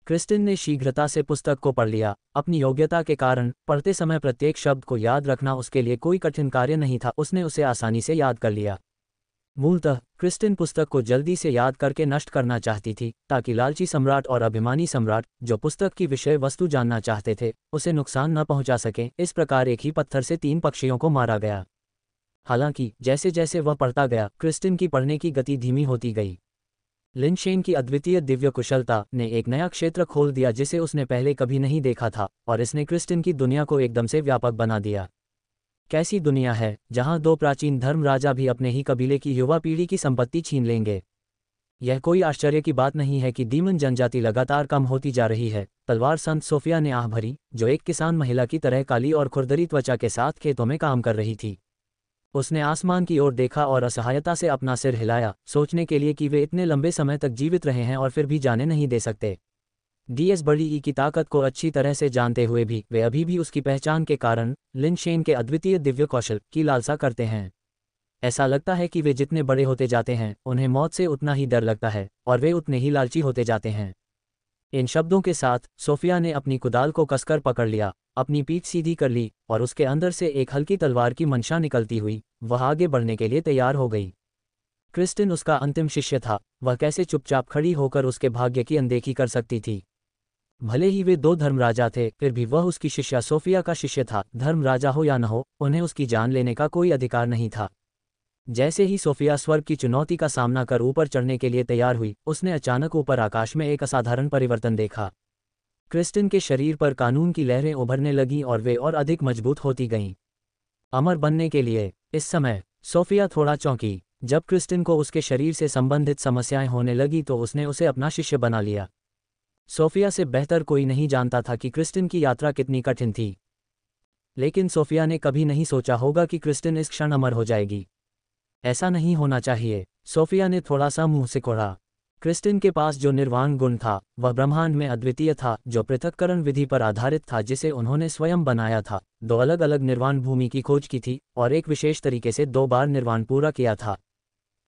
क्रिस्टिन ने शीघ्रता से पुस्तक को पढ़ लिया। अपनी योग्यता के कारण पढ़ते समय प्रत्येक शब्द को याद रखना उसके लिए कोई कठिन कार्य नहीं था। उसने उसे आसानी से याद कर लिया। मूलतः क्रिस्टिन पुस्तक को जल्दी से याद करके नष्ट करना चाहती थी, ताकि लालची सम्राट और अभिमानी सम्राट, जो पुस्तक की विषय वस्तु जानना चाहते थे, उसे नुकसान न पहुंचा सकें। इस प्रकार एक ही पत्थर से 3 पक्षियों को मारा गया। हालांकि जैसे जैसे वह पढ़ता गया, क्रिस्टिन की पढ़ने की गति धीमी होती गई। लिनशेन की अद्वितीय दिव्य कुशलता ने एक नया क्षेत्र खोल दिया जिसे उसने पहले कभी नहीं देखा था, और इसने क्रिस्टिन की दुनिया को एकदम से व्यापक बना दिया। कैसी दुनिया है जहां 2 प्राचीन धर्म राजा भी अपने ही कबीले की युवा पीढ़ी की संपत्ति छीन लेंगे। यह कोई आश्चर्य की बात नहीं है कि डीमन जनजाति लगातार कम होती जा रही है। तलवार संत सोफिया ने आह भरी, जो एक किसान महिला की तरह काली और खुरदरी त्वचा के साथ खेतों में काम कर रही थी। उसने आसमान की ओर देखा और असहायता से अपना सिर हिलाया, सोचने के लिए कि वे इतने लंबे समय तक जीवित रहे हैं और फिर भी जाने नहीं दे सकते। डीएस बड़ी की ताकत को अच्छी तरह से जानते हुए भी वे अभी भी उसकी पहचान के कारण लिनशेन के अद्वितीय दिव्य कौशल की लालसा करते हैं। ऐसा लगता है कि वे जितने बड़े होते जाते हैं उन्हें मौत से उतना ही डर लगता है, और वे उतने ही लालची होते जाते हैं। इन शब्दों के साथ सोफिया ने अपनी कुदाल को कसकर पकड़ लिया, अपनी पीठ सीधी कर ली और उसके अंदर से एक हल्की तलवार की मंशा निकलती हुई वह आगे बढ़ने के लिए तैयार हो गई। क्रिस्टिन उसका अंतिम शिष्य था। वह कैसे चुपचाप खड़ी होकर उसके भाग्य की अनदेखी कर सकती थी। भले ही वे 2 धर्मराजा थे, फिर भी वह उसकी शिष्या सोफिया का शिष्य था। धर्मराजा हो या न हो, उन्हें उसकी जान लेने का कोई अधिकार नहीं था। जैसे ही सोफिया स्वर्ग की चुनौती का सामना कर ऊपर चढ़ने के लिए तैयार हुई, उसने अचानक ऊपर आकाश में एक असाधारण परिवर्तन देखा। क्रिस्टिन के शरीर पर कानून की लहरें उभरने लगीं और वे और अधिक मजबूत होती गईं। अमर बनने के लिए। इस समय सोफिया थोड़ा चौंकी। जब क्रिस्टिन को उसके शरीर से संबंधित समस्याएं होने लगी तो उसने उसे अपना शिष्य बना लिया। सोफिया से बेहतर कोई नहीं जानता था कि क्रिस्टिन की यात्रा कितनी कठिन थी, लेकिन सोफिया ने कभी नहीं सोचा होगा कि क्रिस्टिन इस क्षण अमर हो जाएगी। ऐसा नहीं होना चाहिए, सोफिया ने थोड़ा सा मुंह सिकोड़ा। क्रिस्टिन के पास जो निर्वाण गुण था वह ब्रह्मांड में अद्वितीय था, जो पृथक्करण विधि पर आधारित था जिसे उन्होंने स्वयं बनाया था। 2 अलग अलग निर्वाण भूमि की खोज की थी और एक विशेष तरीके से 2 बार निर्वाण पूरा किया था।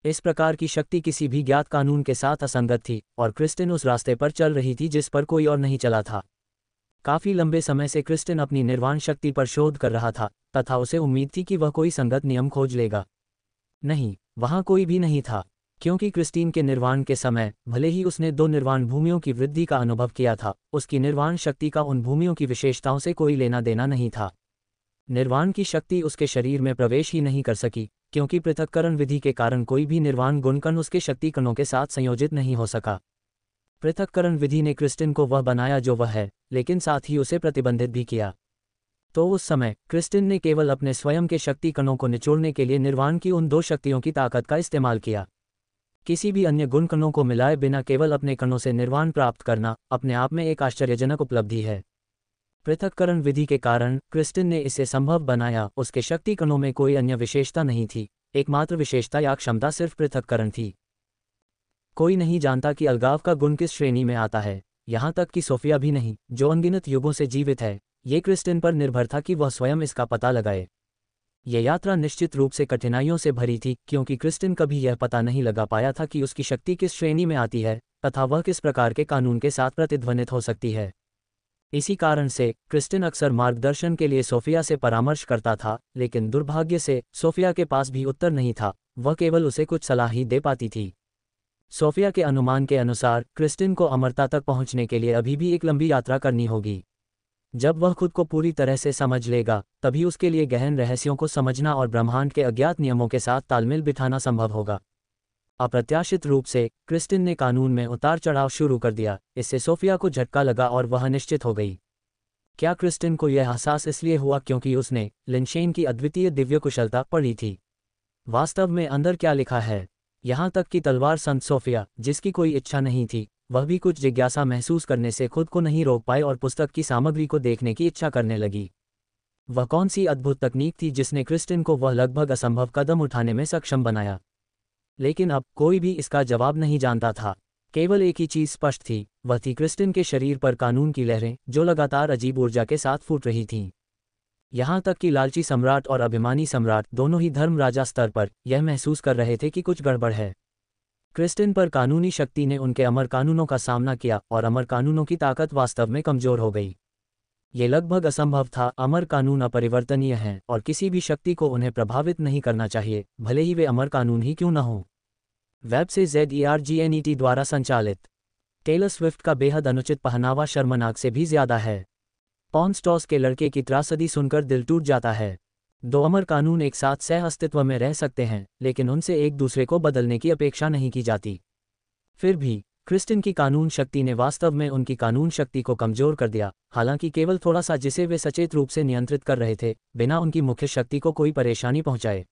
इस प्रकार की शक्ति किसी भी ज्ञात कानून के साथ असंगत थी, और क्रिस्टिन उस रास्ते पर चल रही थी जिस पर कोई और नहीं चला था। काफी लंबे समय से क्रिस्टिन अपनी निर्वाण शक्ति पर शोध कर रहा था, तथा उसे उम्मीद थी कि वह कोई संगत नियम खोज लेगा। नहीं, वहां कोई भी नहीं था, क्योंकि क्रिस्टीन के निर्वाण के समय भले ही उसने 2 निर्वाण भूमियों की वृद्धि का अनुभव किया था, उसकी निर्वाण शक्ति का उन भूमियों की विशेषताओं से कोई लेना देना नहीं था। निर्वाण की शक्ति उसके शरीर में प्रवेश ही नहीं कर सकी, क्योंकि पृथक्करण विधि के कारण कोई भी निर्वाण गुणकण उसके शक्ति कणों के साथ संयोजित नहीं हो सका। पृथक्करण विधि ने क्रिस्टिन को वह बनाया जो वह है, लेकिन साथ ही उसे प्रतिबंधित भी किया। तो उस समय क्रिस्टिन ने केवल अपने स्वयं के शक्ति कणों को निचोड़ने के लिए निर्वाण की उन 2 शक्तियों की ताकत का इस्तेमाल किया। किसी भी अन्य गुण कणों को मिलाए बिना केवल अपने कणों से निर्वाण प्राप्त करना अपने आप में एक आश्चर्यजनक उपलब्धि है। पृथक्करण विधि के कारण क्रिस्टिन ने इसे संभव बनाया। उसके शक्ति कणों में कोई अन्य विशेषता नहीं थी, एकमात्र विशेषता या क्षमता सिर्फ पृथक्करण थी। कोई नहीं जानता कि अलगाव का गुण किस श्रेणी में आता है, यहाँ तक कि सोफिया भी नहीं, जो अनगिनत युगों से जीवित है। ये क्रिस्टिन पर निर्भर था कि वह स्वयं इसका पता लगाए। यह यात्रा निश्चित रूप से कठिनाइयों से भरी थी, क्योंकि क्रिस्टिन कभी यह पता नहीं लगा पाया था कि उसकी शक्ति किस श्रेणी में आती है, तथा वह किस प्रकार के कानून के साथ प्रतिध्वनित हो सकती है। इसी कारण से क्रिस्टिन अक्सर मार्गदर्शन के लिए सोफिया से परामर्श करता था, लेकिन दुर्भाग्य से सोफिया के पास भी उत्तर नहीं था, वह केवल उसे कुछ सलाह ही दे पाती थी। सोफिया के अनुमान के अनुसार क्रिस्टिन को अमरता तक पहुंचने के लिए अभी भी एक लंबी यात्रा करनी होगी। जब वह खुद को पूरी तरह से समझ लेगा, तभी उसके लिए गहन रहस्यों को समझना और ब्रह्मांड के अज्ञात नियमों के साथ तालमेल बिठाना संभव होगा। अप्रत्याशित रूप से क्रिस्टिन ने कानून में उतार चढ़ाव शुरू कर दिया। इससे सोफिया को झटका लगा और वह निश्चित हो गई। क्या क्रिस्टिन को यह एहसास इसलिए हुआ क्योंकि उसने लिनशेन की अद्वितीय दिव्य कुशलता पढ़ी थी? वास्तव में अंदर क्या लिखा है? यहाँ तक कि तलवार संत सोफिया, जिसकी कोई इच्छा नहीं थी, वह भी कुछ जिज्ञासा महसूस करने से खुद को नहीं रोक पाई और पुस्तक की सामग्री को देखने की इच्छा करने लगी। वह कौन सी अद्भुत तकनीक थी जिसने क्रिस्टिन को वह लगभग असंभव कदम उठाने में सक्षम बनाया? लेकिन अब कोई भी इसका जवाब नहीं जानता था। केवल एक ही चीज़ स्पष्ट थी, वह थी क्रिस्टिन के शरीर पर कानून की लहरें जो लगातार अजीब ऊर्जा के साथ फूट रही थीं। यहाँ तक कि लालची सम्राट और अभिमानी सम्राट दोनों ही धर्म राजा स्तर पर यह महसूस कर रहे थे कि कुछ गड़बड़ है। क्रिस्टिन पर कानूनी शक्ति ने उनके अमर कानूनों का सामना किया और अमर कानूनों की ताकत वास्तव में कमजोर हो गई। ये लगभग असंभव था। अमर कानून अपरिवर्तनीय हैं और किसी भी शक्ति को उन्हें प्रभावित नहीं करना चाहिए, भले ही वे अमर कानून ही क्यों न हों। वेब से ZERGNET द्वारा संचालित। टेलर स्विफ्ट का बेहद अनुचित पहनावा शर्मनाक से भी ज्यादा है। पॉर्न स्टॉर्स के लड़के की त्रासदी सुनकर दिल टूट जाता है। दो अमर कानून एक साथ सह अस्तित्व में रह सकते हैं, लेकिन उनसे एक दूसरे को बदलने की अपेक्षा नहीं की जाती। फिर भी क्रिस्टिन की कानून शक्ति ने वास्तव में उनकी कानून शक्ति को कमजोर कर दिया, हालांकि केवल थोड़ा सा, जिसे वे सचेत रूप से नियंत्रित कर रहे थे, बिना उनकी मुख्य शक्ति को कोई परेशानी पहुंचाए।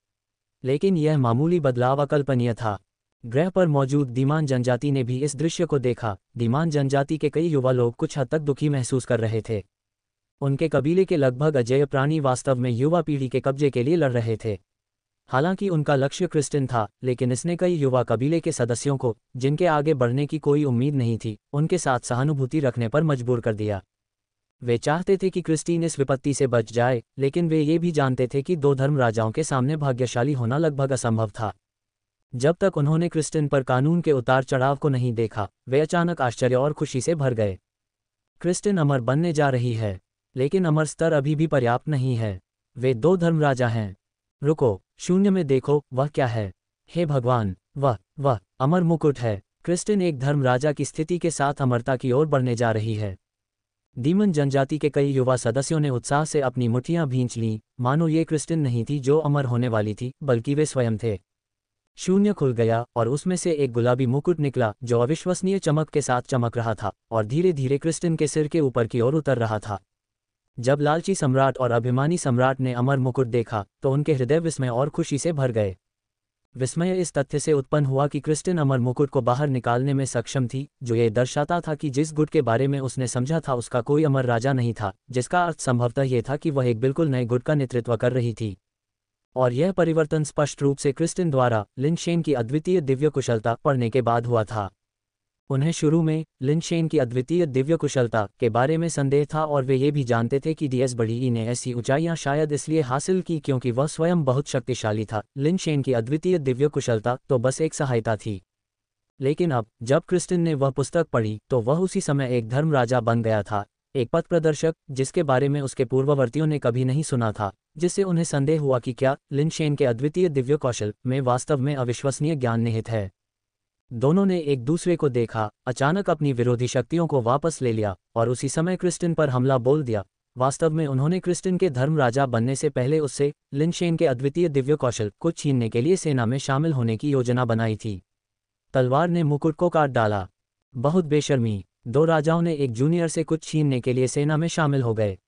लेकिन यह मामूली बदलाव अकल्पनीय था। ग्रह पर मौजूद धीमान जनजाति ने भी इस दृश्य को देखा। धीमान जनजाति के कई युवा लोग कुछ हद तक दुखी महसूस कर रहे थे। उनके कबीले के लगभग अजेय प्राणी वास्तव में युवा पीढ़ी के कब्जे के लिए लड़ रहे थे। हालांकि उनका लक्ष्य क्रिस्टिन था, लेकिन इसने कई युवा कबीले के सदस्यों को, जिनके आगे बढ़ने की कोई उम्मीद नहीं थी, उनके साथ सहानुभूति रखने पर मजबूर कर दिया। वे चाहते थे कि क्रिस्टिन इस विपत्ति से बच जाए, लेकिन वे ये भी जानते थे कि दो धर्म राजाओं के सामने भाग्यशाली होना लगभग असंभव था। जब तक उन्होंने क्रिस्टिन पर कानून के उतार चढ़ाव को नहीं देखा, वे अचानक आश्चर्य और खुशी से भर गए। क्रिस्टिन अमर बनने जा रही है, लेकिन अमर स्तर अभी भी पर्याप्त नहीं है। वे दो धर्म राजा हैं। रुको, शून्य में देखो, वह क्या है? हे भगवान, वह अमर मुकुट है। क्रिस्टिन एक धर्म राजा की स्थिति के साथ अमरता की ओर बढ़ने जा रही है। डीमन जनजाति के कई युवा सदस्यों ने उत्साह से अपनी मुट्ठियां भींच लीं, मानो ये क्रिस्टिन नहीं थी जो अमर होने वाली थी, बल्कि वे स्वयं थे। शून्य खुल गया और उसमें से एक गुलाबी मुकुट निकला जो अविश्वसनीय चमक के साथ चमक रहा था और धीरे धीरे क्रिस्टिन के सिर के ऊपर की ओर उतर रहा था। जब लालची सम्राट और अभिमानी सम्राट ने अमर मुकुट देखा तो उनके हृदय विस्मय और खुशी से भर गए। विस्मय इस तथ्य से उत्पन्न हुआ कि क्रिस्टिन अमर मुकुट को बाहर निकालने में सक्षम थी, जो ये दर्शाता था कि जिस गुट के बारे में उसने समझा था उसका कोई अमर राजा नहीं था, जिसका अर्थ संभवतः ये था कि वह एक बिल्कुल नए गुट का नेतृत्व कर रही थी। और यह परिवर्तन स्पष्ट रूप से क्रिस्टिन द्वारा लिनशेन की अद्वितीय दिव्य कुशलता पढ़ने के बाद हुआ था। उन्हें शुरू में लिनशेन की अद्वितीय दिव्य कुशलता के बारे में संदेह था और वे ये भी जानते थे कि डीएस बड़ी ने ऐसी ऊंचाइयां शायद इसलिए हासिल की क्योंकि वह स्वयं बहुत शक्तिशाली था। लिनशेन की अद्वितीय दिव्य कुशलता तो बस एक सहायता थी। लेकिन अब जब क्रिस्टिन ने वह पुस्तक पढ़ी तो वह उसी समय एक धर्म राजा बन गया था, एक पथ प्रदर्शक जिसके बारे में उसके पूर्ववर्तियों ने कभी नहीं सुना था, जिससे उन्हें संदेह हुआ कि क्या लिनशेन के अद्वितीय दिव्य कौशल में वास्तव में अविश्वसनीय ज्ञान निहित है। दोनों ने एक दूसरे को देखा, अचानक अपनी विरोधी शक्तियों को वापस ले लिया और उसी समय क्रिस्टिन पर हमला बोल दिया। वास्तव में उन्होंने क्रिस्टिन के धर्म राजा बनने से पहले उससे लिनशेन के अद्वितीय दिव्य कौशल को छीनने के लिए सेना में शामिल होने की योजना बनाई थी। तलवार ने मुकुट को काट डाला। बहुत बेशर्मी। दो राजाओं ने एक जूनियर से कुछ छीनने के लिए सेना में शामिल हो गए।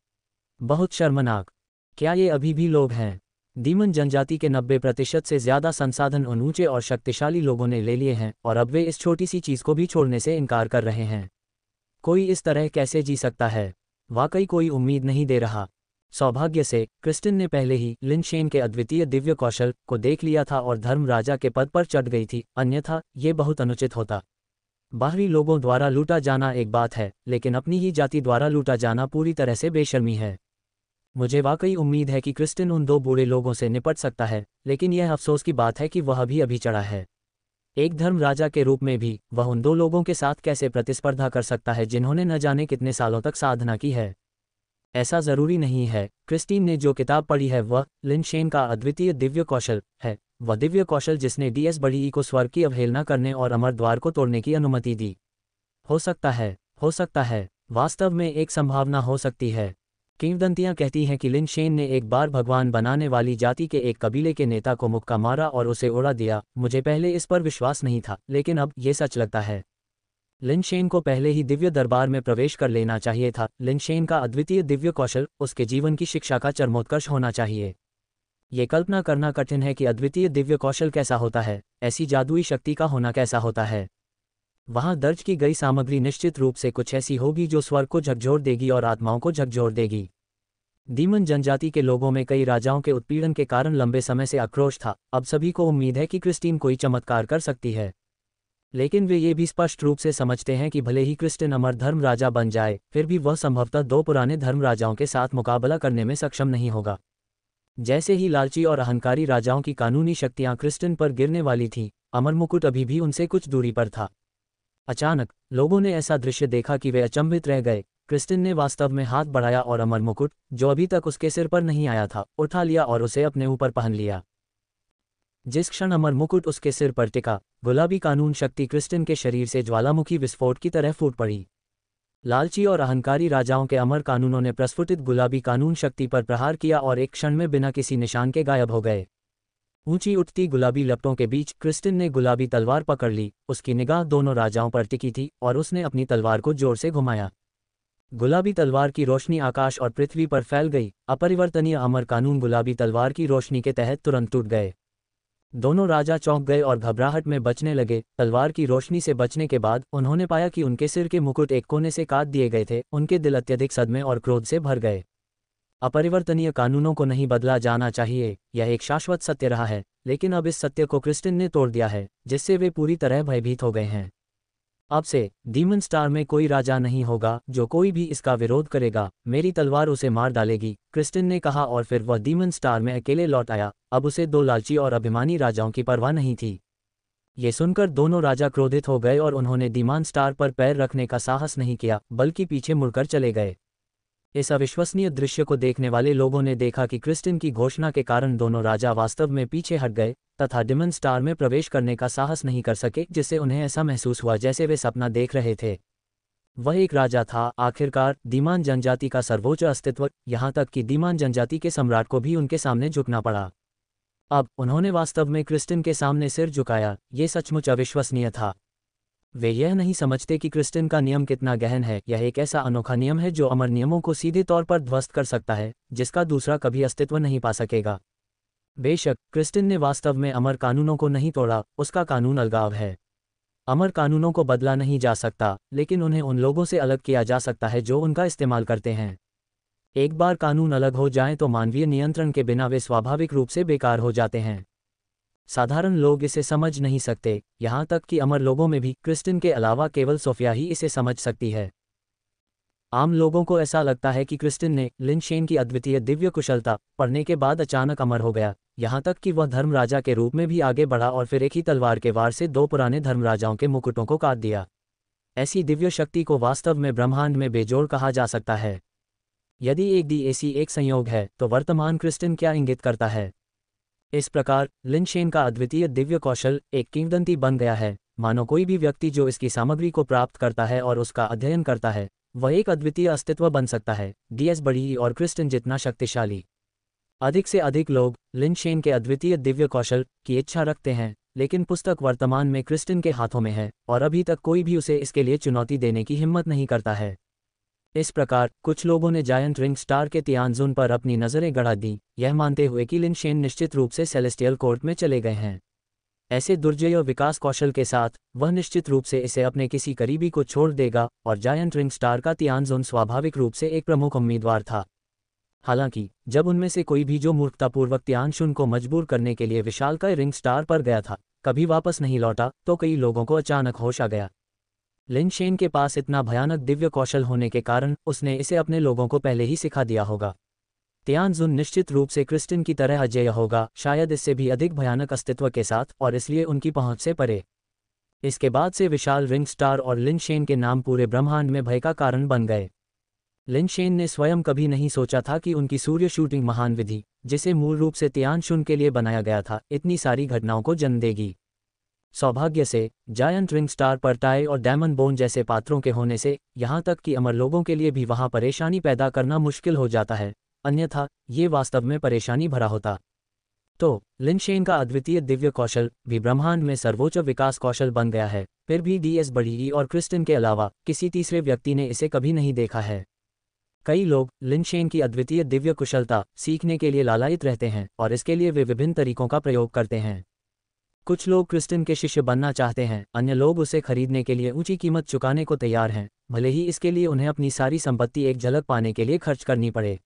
बहुत शर्मनाक। क्या ये अभी भी लोग हैं? डीमन जनजाति के 90% से ज्यादा संसाधन उन ऊंचे और शक्तिशाली लोगों ने ले लिए हैं और अब वे इस छोटी सी चीज को भी छोड़ने से इनकार कर रहे हैं। कोई इस तरह कैसे जी सकता है? वाकई कोई उम्मीद नहीं दे रहा। सौभाग्य से क्रिस्टिन ने पहले ही लिनशेन के अद्वितीय दिव्य कौशल को देख लिया था और धर्म राजा के पद पर चढ़ गई थी, अन्यथा ये बहुत अनुचित होता। बाहरी लोगों द्वारा लूटा जाना एक बात है, लेकिन अपनी ही जाति द्वारा लूटा जाना पूरी तरह से बेशर्मी है। मुझे वाकई उम्मीद है कि क्रिस्टिन उन दो बूढ़े लोगों से निपट सकता है, लेकिन यह अफसोस की बात है कि वह अभी चढ़ा है। एक धर्म राजा के रूप में भी वह उन दो लोगों के साथ कैसे प्रतिस्पर्धा कर सकता है जिन्होंने न जाने कितने सालों तक साधना की है। ऐसा जरूरी नहीं है। क्रिस्टीन ने जो किताब पढ़ी है वह लिन शेन का अद्वितीय दिव्य कौशल है, वह दिव्य कौशल जिसने डीएस बड़ी ई को स्वर्ग की अवहेलना करने और अमर द्वार को तोड़ने की अनुमति दी। हो सकता है, वास्तव में एक संभावना हो सकती है। किंवदंतियां कहती हैं कि लिन शेन ने एक बार भगवान बनाने वाली जाति के एक कबीले के नेता को मुक्का मारा और उसे उड़ा दिया। मुझे पहले इस पर विश्वास नहीं था, लेकिन अब ये सच लगता है। लिन शेन को पहले ही दिव्य दरबार में प्रवेश कर लेना चाहिए था। लिन शेन का अद्वितीय दिव्य कौशल उसके जीवन की शिक्षा का चरमोत्कर्ष होना चाहिए। ये कल्पना करना कठिन है कि अद्वितीय दिव्य कौशल कैसा होता है, ऐसी जादुई शक्ति का होना कैसा होता है। वहां दर्ज की गई सामग्री निश्चित रूप से कुछ ऐसी होगी जो स्वर्ग को झकझोर देगी और आत्माओं को झकझोर देगी। डीमन जनजाति के लोगों में कई राजाओं के उत्पीड़न के कारण लंबे समय से आक्रोश था। अब सभी को उम्मीद है कि क्रिस्टीन कोई चमत्कार कर सकती है, लेकिन वे ये भी स्पष्ट रूप से समझते हैं कि भले ही क्रिस्टीन अमर धर्म राजा बन जाए, फिर भी वह संभवतः दो पुराने धर्म राजाओं के साथ मुकाबला करने में सक्षम नहीं होगा। जैसे ही लालची और अहंकारी राजाओं की कानूनी शक्तियां क्रिस्टीन पर गिरने वाली थीं, अमर मुकुट अभी भी उनसे कुछ दूरी पर था। अचानक लोगों ने ऐसा दृश्य देखा कि वे अचंभित रह गए। क्रिस्टीन ने वास्तव में हाथ बढ़ाया और अमर मुकुट, जो अभी तक उसके सिर पर नहीं आया था, उठा लिया और उसे अपने ऊपर पहन लिया। जिस क्षण अमर मुकुट उसके सिर पर टिका, गुलाबी कानून शक्ति क्रिस्टीन के शरीर से ज्वालामुखी विस्फोट की तरह फूट पड़ी। लालची और अहंकारी राजाओं के अमर कानूनों ने प्रस्फुटित गुलाबी कानून शक्ति पर प्रहार किया और एक क्षण में बिना किसी निशान के गायब हो गए। ऊंची उठती गुलाबी लपटों के बीच क्रिस्टीन ने गुलाबी तलवार पकड़ ली। उसकी निगाह दोनों राजाओं पर टिकी थी और उसने अपनी तलवार को जोर से घुमाया। गुलाबी तलवार की रोशनी आकाश और पृथ्वी पर फैल गई। अपरिवर्तनीय अमर कानून गुलाबी तलवार की रोशनी के तहत तुरंत टूट गए। दोनों राजा चौंक गए और घबराहट में बचने लगे। तलवार की रोशनी से बचने के बाद उन्होंने पाया कि उनके सिर के मुकुट एक कोने से काट दिए गए थे। उनके दिल अत्यधिक सदमे और क्रोध से भर गए। अपरिवर्तनीय कानूनों को नहीं बदला जाना चाहिए, यह एक शाश्वत सत्य रहा है, लेकिन अब इस सत्य को क्रिस्टीन ने तोड़ दिया है, जिससे वे पूरी तरह भयभीत हो गए हैं। अब से डीमन स्टार में कोई राजा नहीं होगा जो कोई भी इसका विरोध करेगा। मेरी तलवार उसे मार डालेगी, क्रिस्टीन ने कहा और फिर वह डीमन स्टार में अकेले लौट आया। अब उसे दो लालची और अभिमानी राजाओं की परवाह नहीं थी। ये सुनकर दोनों राजा क्रोधित हो गए और उन्होंने डीमन स्टार पर पैर रखने का साहस नहीं किया, बल्कि पीछे मुड़कर चले गए। इस अविश्वसनीय दृश्य को देखने वाले लोगों ने देखा कि क्रिस्टीन की घोषणा के कारण दोनों राजा वास्तव में पीछे हट गए तथा डीमन स्टार में प्रवेश करने का साहस नहीं कर सके, जिससे उन्हें ऐसा महसूस हुआ जैसे वे सपना देख रहे थे। वह एक राजा था, आखिरकार डीमन जनजाति का सर्वोच्च अस्तित्व, यहाँ तक कि डीमन जनजाति के सम्राट को भी उनके सामने झुकना पड़ा। अब उन्होंने वास्तव में क्रिस्टीन के सामने सिर झुकाया। ये सचमुच अविश्वसनीय था। वे यह नहीं समझते कि क्रिस्टीन का नियम कितना गहन है। यह एक ऐसा अनोखा नियम है जो अमर नियमों को सीधे तौर पर ध्वस्त कर सकता है, जिसका दूसरा कभी अस्तित्व नहीं पा सकेगा। बेशक क्रिस्टीन ने वास्तव में अमर कानूनों को नहीं तोड़ा, उसका कानून अलगाव है। अमर कानूनों को बदला नहीं जा सकता, लेकिन उन्हें उन लोगों से अलग किया जा सकता है जो उनका इस्तेमाल करते हैं। एक बार कानून अलग हो जाएं तो मानवीय नियंत्रण के बिना वे स्वाभाविक रूप से बेकार हो जाते हैं। साधारण लोग इसे समझ नहीं सकते, यहाँ तक कि अमर लोगों में भी क्रिस्टीन के अलावा केवल सोफिया ही इसे समझ सकती है। आम लोगों को ऐसा लगता है कि क्रिस्टीन ने लिन शेन की अद्वितीय दिव्य कुशलता पढ़ने के बाद अचानक अमर हो गया, यहाँ तक कि वह धर्म राजा के रूप में भी आगे बढ़ा और फिर एक ही तलवार के वार से दो पुराने धर्म राजाओं के मुकुटों को काट दिया। ऐसी दिव्य शक्ति को वास्तव में ब्रह्मांड में बेजोड़ कहा जा सकता है। यदि एक DAC एक संयोग है, तो वर्तमान क्रिस्टीन क्या इंगित करता है? इस प्रकार लिन शेन का अद्वितीय दिव्य कौशल एक किंवदंती बन गया है, मानो कोई भी व्यक्ति जो इसकी सामग्री को प्राप्त करता है और उसका अध्ययन करता है, वह एक अद्वितीय अस्तित्व बन सकता है, DS बड़ी और क्रिस्टीन जितना शक्तिशाली। अधिक से अधिक लोग लिन शेन के अद्वितीय दिव्य कौशल की इच्छा रखते हैं, लेकिन पुस्तक वर्तमान में क्रिस्टीन के हाथों में है और अभी तक कोई भी उसे इसके लिए चुनौती देने की हिम्मत नहीं करता है। इस प्रकार कुछ लोगों ने जायंट रिंग स्टार के तियानजुन पर अपनी नज़रें गड़ा दी, यह मानते हुए कि लिन शेन निश्चित रूप से सेलेस्टियल कोर्ट में चले गए हैं। ऐसे दुर्जय विकास कौशल के साथ वह निश्चित रूप से इसे अपने किसी करीबी को छोड़ देगा और जायंट रिंग स्टार का तियानजुन स्वाभाविक रूप से एक प्रमुख उम्मीदवार था। हालांकि जब उनमें से कोई भी जो मूर्खतापूर्वक तियानजुन को मजबूर करने के लिए विशालकाय रिंग स्टार पर गया था, कभी वापस नहीं लौटा, तो कई लोगों को अचानक होश आ गया। लिन शेन के पास इतना भयानक दिव्य कौशल होने के कारण उसने इसे अपने लोगों को पहले ही सिखा दिया होगा। तियानजुन निश्चित रूप से क्रिस्टीन की तरह अजेय होगा, शायद इससे भी अधिक भयानक अस्तित्व के साथ, और इसलिए उनकी पहुंच से परे। इसके बाद से विशाल रिंग स्टार और लिन शेन के नाम पूरे ब्रह्मांड में भय का कारण बन गए। लिन शेन ने स्वयं कभी नहीं सोचा था कि उनकी सूर्य शूटिंग महान विधि, जिसे मूल रूप से तियानशुन के लिए बनाया गया था, इतनी सारी घटनाओं को जन्म देगी। सौभाग्य से जायंट रिंग स्टार पर टाई और डायमंड बोन जैसे पात्रों के होने से यहाँ तक कि अमर लोगों के लिए भी वहाँ परेशानी पैदा करना मुश्किल हो जाता है, अन्यथा ये वास्तव में परेशानी भरा होता। तो लिन शेन का अद्वितीय दिव्य कौशल भी ब्रह्मांड में सर्वोच्च विकास कौशल बन गया है, फिर भी DS बड़ी और क्रिस्टन के अलावा किसी तीसरे व्यक्ति ने इसे कभी नहीं देखा है। कई लोग लिन शेन की अद्वितीय दिव्य कुशलता सीखने के लिए लालायित रहते हैं और इसके लिए वे विभिन्न तरीकों का प्रयोग करते हैं। कुछ लोग क्रिस्टन के शिष्य बनना चाहते हैं, अन्य लोग उसे खरीदने के लिए ऊंची कीमत चुकाने को तैयार हैं, भले ही इसके लिए उन्हें अपनी सारी संपत्ति एक झलक पाने के लिए खर्च करनी पड़े।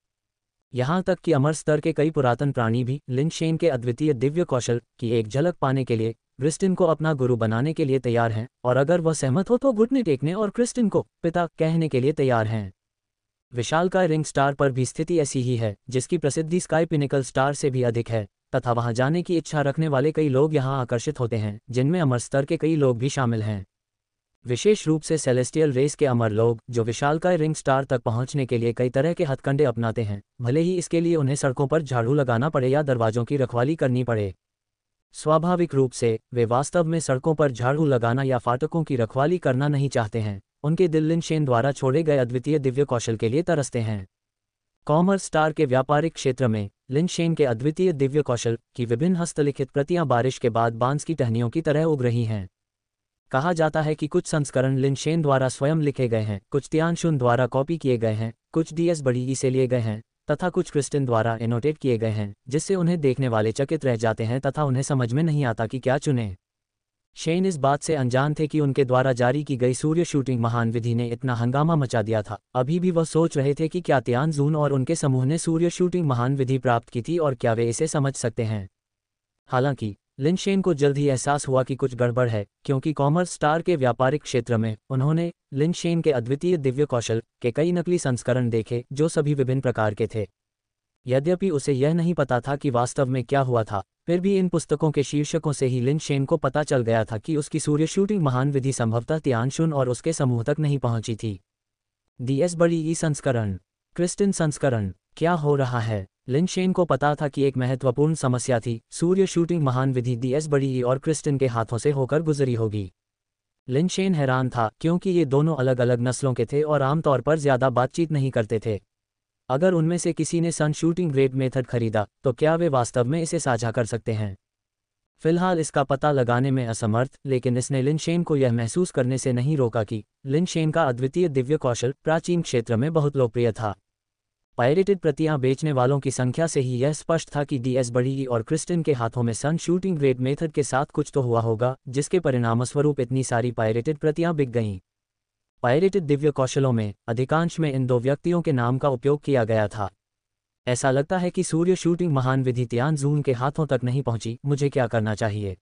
यहाँ तक कि अमर स्तर के कई पुरातन प्राणी भी लिन शेन के अद्वितीय दिव्य कौशल की एक झलक पाने के लिए क्रिस्टन को अपना गुरु बनाने के लिए तैयार हैं, और अगर वह सहमत हो तो घुटने टेकने और क्रिस्टन को पिता कहने के लिए तैयार हैं। विशालकाय रिंग स्टार पर भी स्थिति ऐसी ही है, जिसकी प्रसिद्धि स्काई पिनिकल स्टार से भी अधिक है, तथा वहां जाने की इच्छा रखने वाले कई लोग यहां आकर्षित होते हैं, जिनमें अमर स्तर के कई लोग भी शामिल हैं। विशेष रूप से सेलेस्टियल रेस के अमर लोग, जो विशालकाय रिंग स्टार तक पहुंचने के लिए कई तरह के हथकंडे अपनाते हैं, भले ही इसके लिए उन्हें सड़कों पर झाड़ू लगाना पड़े या दरवाजों की रखवाली करनी पड़े। स्वाभाविक रूप से वे वास्तव में सड़कों पर झाड़ू लगाना या फाटकों की रखवाली करना नहीं चाहते हैं, उनके दिल लिन शेन द्वारा छोड़े गए अद्वितीय दिव्य कौशल के लिए तरसते हैं। कॉमर्स स्टार के व्यापारिक क्षेत्र में लिन शेन के अद्वितीय दिव्य कौशल की विभिन्न हस्तलिखित प्रतियां बारिश के बाद बांस की टहनियों की तरह उग रही हैं। कहा जाता है कि कुछ संस्करण लिन शेन द्वारा स्वयं लिखे गए हैं, कुछ तियानशुन द्वारा कॉपी किए गए हैं, कुछ DS बड़ी से लिए गए हैं, तथा कुछ क्रिस्टन द्वारा एनोटेट किए गए हैं, जिससे उन्हें देखने वाले चकित रह जाते हैं तथा उन्हें समझ में नहीं आता कि क्या चुनें। शेन इस बात से अनजान थे कि उनके द्वारा जारी की गई सूर्य शूटिंग महान विधि ने इतना हंगामा मचा दिया था। अभी भी वह सोच रहे थे कि क्या तियानजून और उनके समूह ने सूर्य शूटिंग महान विधि प्राप्त की थी और क्या वे इसे समझ सकते हैं। हालांकि लिन शेन को जल्द ही एहसास हुआ कि कुछ गड़बड़ है, क्योंकि कॉमर्स स्टार के व्यापारिक क्षेत्र में उन्होंने लिन शेन के अद्वितीय दिव्य कौशल के कई नकली संस्करण देखे, जो सभी विभिन्न प्रकार के थे। यद्यपि उसे यह नहीं पता था कि वास्तव में क्या हुआ था, फिर भी इन पुस्तकों के शीर्षकों से ही लिन शेन को पता चल गया था कि उसकी सूर्य शूटिंग महान विधि संभवतः तियानशुन और उसके समूह तक नहीं पहुंची थी। DS बड़ी संस्करण, क्रिस्टन संस्करण, क्या हो रहा है? लिन शेन को पता था कि एक महत्वपूर्ण समस्या थी, सूर्य शूटिंग महान विधि DS बड़ी और क्रिस्टन के हाथों से होकर गुजरी होगी। लिन शेन हैरान था, क्योंकि ये दोनों अलग अलग नस्लों के थे और आमतौर पर ज्यादा बातचीत नहीं करते थे। अगर उनमें से किसी ने सन शूटिंग ग्रेड मेथड खरीदा, तो क्या वे वास्तव में इसे साझा कर सकते हैं? फिलहाल इसका पता लगाने में असमर्थ, लेकिन इसने लिन शेन को यह महसूस करने से नहीं रोका कि लिन शेन का अद्वितीय दिव्य कौशल प्राचीन क्षेत्र में बहुत लोकप्रिय था। पायरेटेड प्रतियां बेचने वालों की संख्या से ही यह स्पष्ट था कि DS बड़ी और क्रिस्टन के हाथों में सन शूटिंग ग्रेड मेथड के साथ कुछ तो हुआ होगा, जिसके परिणामस्वरूप इतनी सारी पायरेटेड प्रतियां बिक गईं। पायरेटेड दिव्य कौशलों में अधिकांश में इन दो व्यक्तियों के नाम का उपयोग किया गया था। ऐसा लगता है कि सूर्य शूटिंग महान विधि तियानजून के हाथों तक नहीं पहुंची, मुझे क्या करना चाहिए?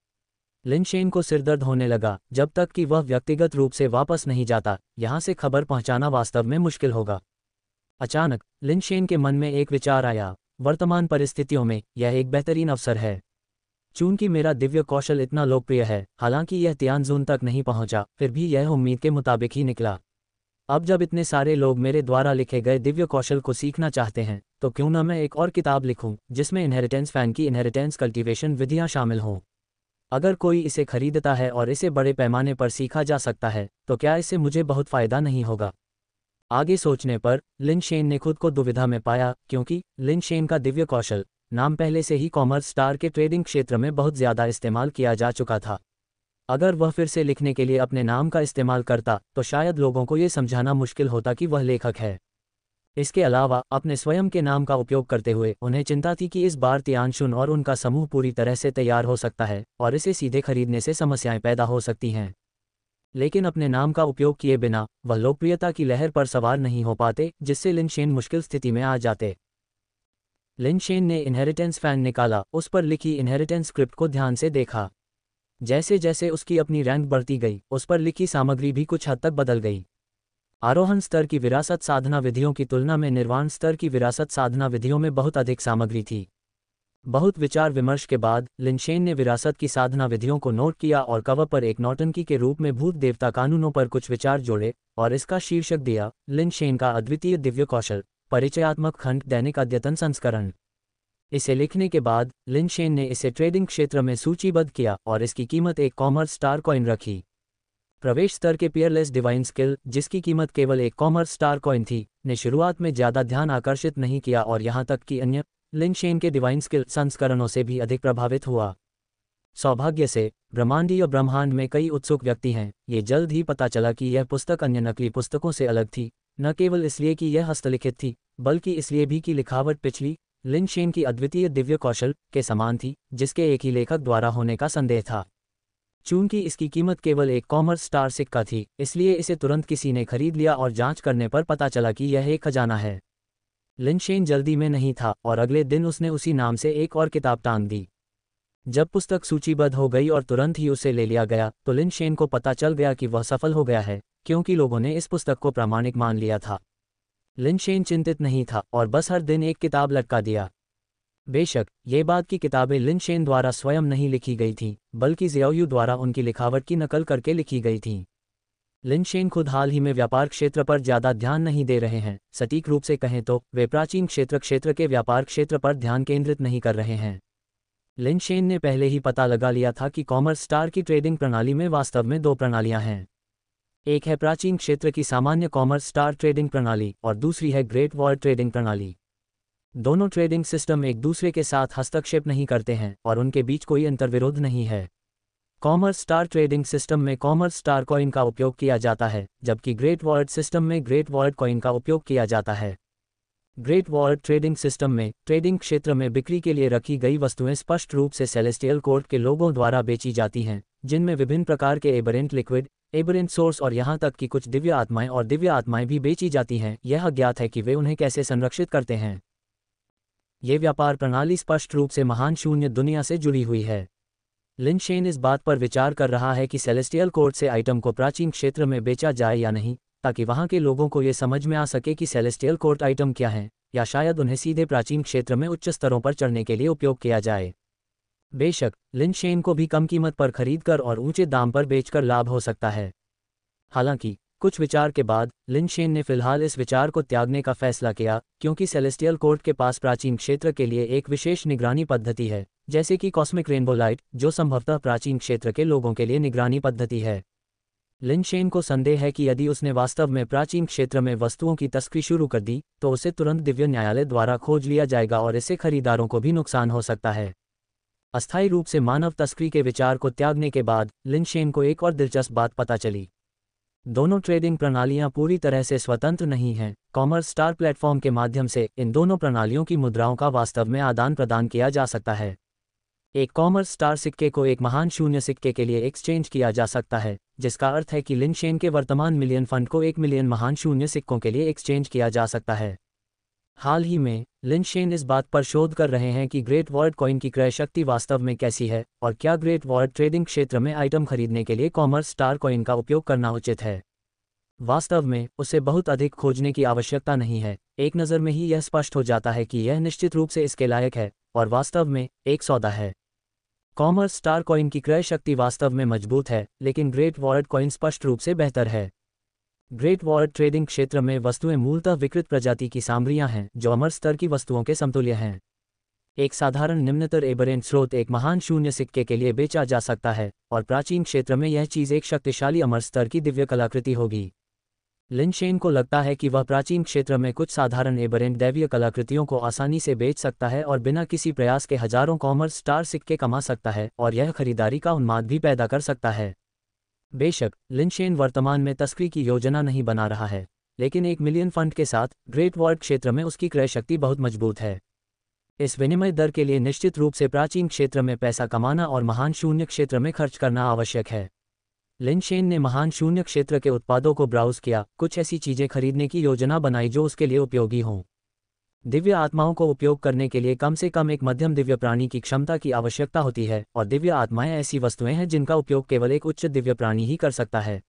लिन शेन को सिरदर्द होने लगा, जब तक कि वह व्यक्तिगत रूप से वापस नहीं जाता, यहाँ से खबर पहुंचाना वास्तव में मुश्किल होगा। अचानक लिन शेन के मन में एक विचार आया, वर्तमान परिस्थितियों में यह एक बेहतरीन अवसर है। चूंकि मेरा दिव्य कौशल इतना लोकप्रिय है, हालांकि यह तियानजून तक नहीं पहुंचा, फिर भी यह उम्मीद के मुताबिक ही निकला। अब जब इतने सारे लोग मेरे द्वारा लिखे गए दिव्य कौशल को सीखना चाहते हैं, तो क्यों न मैं एक और किताब लिखूं, जिसमें इनहेरिटेंस फैन की इनहेरिटेंस कल्टीवेशन विधियां शामिल हों। अगर कोई इसे खरीदता है और इसे बड़े पैमाने पर सीखा जा सकता है, तो क्या इससे मुझे बहुत फायदा नहीं होगा? आगे सोचने पर लिन शेन ने खुद को दुविधा में पाया, क्योंकि लिन शेन का दिव्य कौशल नाम पहले से ही कॉमर्स स्टार के ट्रेडिंग क्षेत्र में बहुत ज़्यादा इस्तेमाल किया जा चुका था। अगर वह फिर से लिखने के लिए अपने नाम का इस्तेमाल करता, तो शायद लोगों को ये समझाना मुश्किल होता कि वह लेखक है। इसके अलावा अपने स्वयं के नाम का उपयोग करते हुए उन्हें चिंता थी कि इस बार तियानशुन और उनका समूह पूरी तरह से तैयार हो सकता है और इसे सीधे खरीदने से समस्याएं पैदा हो सकती हैं। लेकिन अपने नाम का उपयोग किए बिना वह लोकप्रियता की लहर पर सवार नहीं हो पाते, जिससे लिन शेन मुश्किल स्थिति में आ जाते। लिन शेन ने इनहेरिटेंस फैन निकाला, उस पर लिखी इनहेरिटेंस स्क्रिप्ट को ध्यान से देखा। जैसे जैसे उसकी अपनी रैंक बढ़ती गई, उस पर लिखी सामग्री भी कुछ हद तक बदल गई। आरोहण स्तर की विरासत साधना विधियों की तुलना में निर्वाण स्तर की विरासत साधना विधियों में बहुत अधिक सामग्री थी। बहुत विचार विमर्श के बाद लिनशेन ने विरासत की साधना विधियों को नोट किया और कवर पर एक नौटंकी के रूप में भूत देवता कानूनों पर कुछ विचार जोड़े और इसका शीर्षक दिया लिनशेन का अद्वितीय दिव्य कौशल, परिचयात्मक खंड, दैनिक अद्यतन संस्करण। इसे लिखने के बाद लिनशेन ने इसे ट्रेडिंग क्षेत्र में सूचीबद्ध किया और इसकी कीमत एक कॉमर्स स्टार कॉइन रखी। प्रवेश स्तर के पियरलेस डिवाइन स्किल, जिसकी कीमत केवल एक कॉमर्स स्टार कॉइन थी, ने शुरुआत में ज़्यादा ध्यान आकर्षित नहीं किया और यहाँ तक कि अन्य लिनशेन के डिवाइन स्किल संस्करणों से भी अधिक प्रभावित हुआ। सौभाग्य से ब्रह्मांडीय ब्रह्मांड में कई उत्सुक व्यक्ति हैं। ये जल्द ही पता चला कि यह पुस्तक अन्य नकली पुस्तकों से अलग थी, न केवल इसलिए कि यह हस्तलिखित थी, बल्कि इसलिए भी कि लिखावट पिछली लिनशेन की अद्वितीय दिव्य कौशल के समान थी, जिसके एक ही लेखक द्वारा होने का संदेह था। चूंकि इसकी कीमत केवल एक कॉमर्स स्टार सिक्का थी, इसलिए इसे तुरंत किसी ने खरीद लिया और जांच करने पर पता चला कि यह एक खजाना है। लिनशेन जल्दी में नहीं था और अगले दिन उसने उसी नाम से एक और किताब टांग दी। जब पुस्तक सूचीबद्ध हो गई और तुरंत ही उसे ले लिया गया तो लिनशेन को पता चल गया कि वह सफल हो गया है, क्योंकि लोगों ने इस पुस्तक को प्रामाणिक मान लिया था। लिनशेन चिंतित नहीं था और बस हर दिन एक किताब लटका दिया। बेशक ये बात की किताबें लिनशेन द्वारा स्वयं नहीं लिखी गई थीं, बल्कि ज़ियाओयू द्वारा उनकी लिखावट की नकल करके लिखी गई थीं। लिनशेन खुद हाल ही में व्यापार क्षेत्र पर ज़्यादा ध्यान नहीं दे रहे हैं। सटीक रूप से कहें तो वे प्राचीन क्षेत्र के व्यापार क्षेत्र पर ध्यान केंद्रित नहीं कर रहे हैं। लिनशेन ने पहले ही पता लगा लिया था कि कॉमर्स स्टार की ट्रेडिंग प्रणाली में वास्तव में दो प्रणालियां हैं। एक है प्राचीन क्षेत्र की सामान्य कॉमर्स स्टार ट्रेडिंग प्रणाली और दूसरी है ग्रेट वॉल ट्रेडिंग प्रणाली। दोनों ट्रेडिंग सिस्टम एक दूसरे के साथ हस्तक्षेप नहीं करते हैं और उनके बीच कोई अंतर्विरोध नहीं है। कॉमर्स स्टार ट्रेडिंग सिस्टम में कॉमर्स स्टार कॉइन का उपयोग किया जाता है, जबकि ग्रेट वॉलेट सिस्टम में ग्रेट वॉलेट कॉइन का उपयोग किया जाता है। ग्रेट वॉलेट ट्रेडिंग सिस्टम में ट्रेडिंग क्षेत्र में बिक्री के लिए रखी गई वस्तुएं स्पष्ट रूप से सेलेस्टियल कोर्ट के लोगों द्वारा बेची जाती हैं, जिनमें विभिन्न प्रकार के एबरेंट लिक्विड, एबरेंट सोर्स और यहाँ तक कि कुछ दिव्य आत्माएं और दिव्य आत्माएं भी बेची जाती हैं। यह अज्ञात है कि वे उन्हें कैसे संरक्षित करते हैं। ये व्यापार प्रणाली स्पष्ट रूप से महान शून्य दुनिया से जुड़ी हुई है। लिनशेन इस बात पर विचार कर रहा है कि सेलेस्टियल कोर्ट से आइटम को प्राचीन क्षेत्र में बेचा जाए या नहीं, ताकि वहां के लोगों को ये समझ में आ सके कि सेलेस्टियल कोर्ट आइटम क्या हैं, या शायद उन्हें सीधे प्राचीन क्षेत्र में उच्च स्तरों पर चढ़ने के लिए उपयोग किया जाए। बेशक लिनशेन को भी कम कीमत पर खरीदकर और ऊंचे दाम पर बेचकर लाभ हो सकता है। हालांकि कुछ विचार के बाद लिनशेन ने फिलहाल इस विचार को त्यागने का फैसला किया, क्योंकि सेलेस्टियल कोर्ट के पास प्राचीन क्षेत्र के लिए एक विशेष निगरानी पद्धति है, जैसे कि कॉस्मिक रेनबो लाइट, जो संभवतः प्राचीन क्षेत्र के लोगों के लिए निगरानी पद्धति है। लिनशेन को संदेह है कि यदि उसने वास्तव में प्राचीन क्षेत्र में वस्तुओं की तस्करी शुरू कर दी तो उसे तुरंत दिव्य न्यायालय द्वारा खोज लिया जाएगा और इससे खरीदारों को भी नुकसान हो सकता है। अस्थायी रूप से मानव तस्करी के विचार को त्यागने के बाद लिनशेन को एक और दिलचस्प बात पता चली। दोनों ट्रेडिंग प्रणालियां पूरी तरह से स्वतंत्र नहीं हैं। कॉमर्स स्टार प्लेटफॉर्म के माध्यम से इन दोनों प्रणालियों की मुद्राओं का वास्तव में आदान प्रदान किया जा सकता है। एक कॉमर्स स्टार सिक्के को एक महान शून्य सिक्के के लिए एक्सचेंज किया जा सकता है, जिसका अर्थ है कि लिनशेन के वर्तमान मिलियन फंड को 1 मिलियन महान शून्य सिक्कों के लिए एक्सचेंज किया जा सकता है। हाल ही में लिनशेन इस बात पर शोध कर रहे हैं कि ग्रेट वॉलेट कॉइन की क्रय शक्ति वास्तव में कैसी है और क्या ग्रेट वॉलेट ट्रेडिंग क्षेत्र में आइटम खरीदने के लिए कॉमर्स स्टार कॉइन का उपयोग करना उचित है। वास्तव में उसे बहुत अधिक खोजने की आवश्यकता नहीं है। एक नज़र में ही यह स्पष्ट हो जाता है कि यह निश्चित रूप से इसके लायक है और वास्तव में एक सौदा है। कॉमर्स स्टार कॉइन की क्रय शक्ति वास्तव में मजबूत है, लेकिन ग्रेट वॉलेट कॉइन स्पष्ट रूप से बेहतर है। ग्रेट वॉलेट ट्रेडिंग क्षेत्र में वस्तुएं मूलतः विकृत प्रजाति की सामग्रियां हैं जो अमर स्तर की वस्तुओं के समतुल्य हैं। एक साधारण निम्नतर एबरेंट स्रोत एक महान शून्य सिक्के के लिए बेचा जा सकता है और प्राचीन क्षेत्र में यह चीज़ एक शक्तिशाली अमर स्तर की दिव्य कलाकृति होगी। लिनशेन को लगता है कि वह प्राचीन क्षेत्र में कुछ साधारण एबरेंट दैवीय कलाकृतियों को आसानी से बेच सकता है और बिना किसी प्रयास के हजारों कॉमर्स स्टार सिक्के कमा सकता है और यह खरीदारी का उन्माद भी पैदा कर सकता है। बेशक लिनशेन वर्तमान में तस्करी की योजना नहीं बना रहा है, लेकिन 1 मिलियन फंड के साथ ग्रेट वॉलेट क्षेत्र में उसकी क्रय शक्ति बहुत मजबूत है। इस विनिमय दर के लिए निश्चित रूप से प्राचीन क्षेत्र में पैसा कमाना और महान शून्य क्षेत्र में खर्च करना आवश्यक है। लिनशेन ने महान शून्य क्षेत्र के उत्पादों को ब्राउज किया, कुछ ऐसी चीजें खरीदने की योजना बनाई जो उसके लिए उपयोगी हों। दिव्य आत्माओं को उपयोग करने के लिए कम से कम एक मध्यम दिव्य प्राणी की क्षमता की आवश्यकता होती है और दिव्य आत्माएं ऐसी वस्तुएं हैं जिनका उपयोग केवल एक उच्च दिव्य प्राणी ही कर सकता है।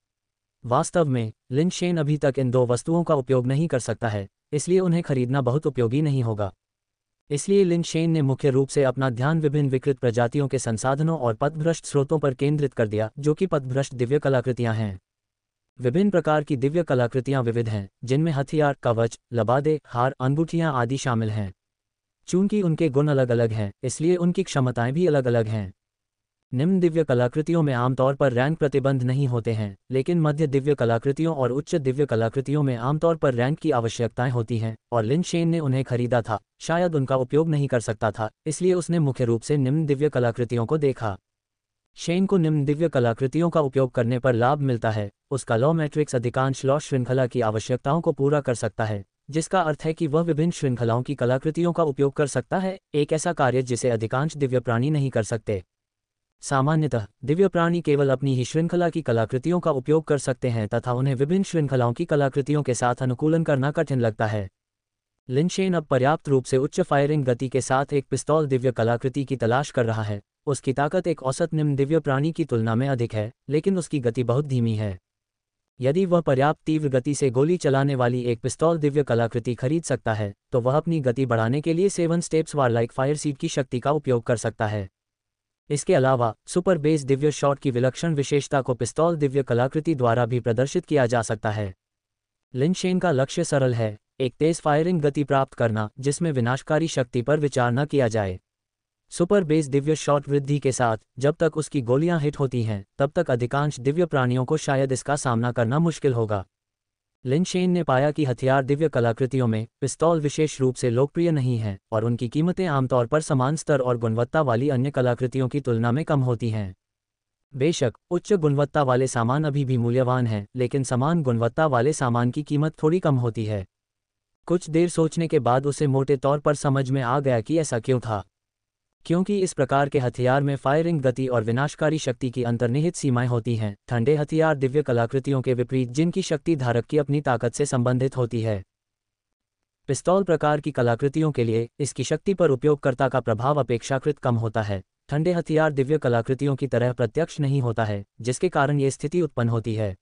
वास्तव में लिनशेन अभी तक इन दो वस्तुओं का उपयोग नहीं कर सकता है, इसलिए उन्हें खरीदना बहुत उपयोगी नहीं होगा। इसलिए लिन शेन ने मुख्य रूप से अपना ध्यान विभिन्न विकृत प्रजातियों के संसाधनों और पथभ्रष्ट स्रोतों पर केंद्रित कर दिया, जो कि पथभ्रष्ट दिव्य कलाकृतियां हैं। विभिन्न प्रकार की दिव्य कलाकृतियां विविध हैं, जिनमें हथियार, कवच, लबादे, हार, अंगूठियां आदि शामिल हैं। चूंकि उनके गुण अलग अलग हैं, इसलिए उनकी क्षमताएं भी अलग अलग हैं। निम्न दिव्य कलाकृतियों में आमतौर पर रैंक प्रतिबंध नहीं होते हैं, लेकिन मध्य दिव्य कलाकृतियों और उच्च दिव्य कलाकृतियों में आमतौर पर रैंक की आवश्यकताएं होती हैं, और लिन शेन ने उन्हें खरीदा था, शायद उनका उपयोग नहीं कर सकता था, इसलिए उसने मुख्य रूप से निम्न दिव्य कलाकृतियों को देखा। शेन को निम्न दिव्य कलाकृतियों का उपयोग करने पर लाभ मिलता है। उसका लॉ मैट्रिक्स अधिकांश लॉ श्रृंखला की आवश्यकताओं को पूरा कर सकता है, जिसका अर्थ है कि वह विभिन्न श्रृंखलाओं की कलाकृतियों का उपयोग कर सकता है, एक ऐसा कार्य जिसे अधिकांश दिव्य प्राणी नहीं कर सकते। सामान्यतः दिव्य प्राणी केवल अपनी ही श्रृंखला की कलाकृतियों का उपयोग कर सकते हैं तथा उन्हें विभिन्न श्रृंखलाओं की कलाकृतियों के साथ अनुकूलन करना कठिन लगता है। लिन शेन अब पर्याप्त रूप से उच्च फायरिंग गति के साथ एक पिस्तौल दिव्य कलाकृति की तलाश कर रहा है। उसकी ताकत एक औसत निम्न दिव्य प्राणी की तुलना में अधिक है, लेकिन उसकी गति बहुत धीमी है। यदि वह पर्याप्त तीव्र गति से गोली चलाने वाली एक पिस्तौल दिव्य कलाकृति खरीद सकता है, तो वह अपनी गति बढ़ाने के लिए 7 स्टेप्स वारलाइक फायर सीड की शक्ति का उपयोग कर सकता है। इसके अलावा सुपर बेस दिव्य शॉट की विलक्षण विशेषता को पिस्तौल दिव्य कलाकृति द्वारा भी प्रदर्शित किया जा सकता है। लिन शेन का लक्ष्य सरल है, एक तेज फायरिंग गति प्राप्त करना जिसमें विनाशकारी शक्ति पर विचार न किया जाए। सुपर बेस दिव्य शॉट वृद्धि के साथ जब तक उसकी गोलियां हिट होती हैं, तब तक अधिकांश दिव्य प्राणियों को शायद इसका सामना करना मुश्किल होगा। लिन शेन ने पाया कि हथियार दिव्य कलाकृतियों में पिस्तौल विशेष रूप से लोकप्रिय नहीं हैं, और उनकी कीमतें आमतौर पर समान स्तर और गुणवत्ता वाली अन्य कलाकृतियों की तुलना में कम होती हैं। बेशक उच्च गुणवत्ता वाले सामान अभी भी मूल्यवान हैं, लेकिन समान गुणवत्ता वाले सामान की कीमत थोड़ी कम होती है। कुछ देर सोचने के बाद उसे मोटे तौर पर समझ में आ गया कि ऐसा क्यों था। क्योंकि इस प्रकार के हथियार में फायरिंग गति और विनाशकारी शक्ति की अंतर्निहित सीमाएं होती हैं। ठंडे हथियार दिव्य कलाकृतियों के विपरीत, जिनकी शक्ति धारक की अपनी ताकत से संबंधित होती है। पिस्तौल प्रकार की कलाकृतियों के लिए इसकी शक्ति पर उपयोगकर्ता का प्रभाव अपेक्षाकृत कम होता है। ठंडे हथियार दिव्य कलाकृतियों की तरह प्रत्यक्ष नहीं होता है, जिसके कारण ये स्थिति उत्पन्न होती है।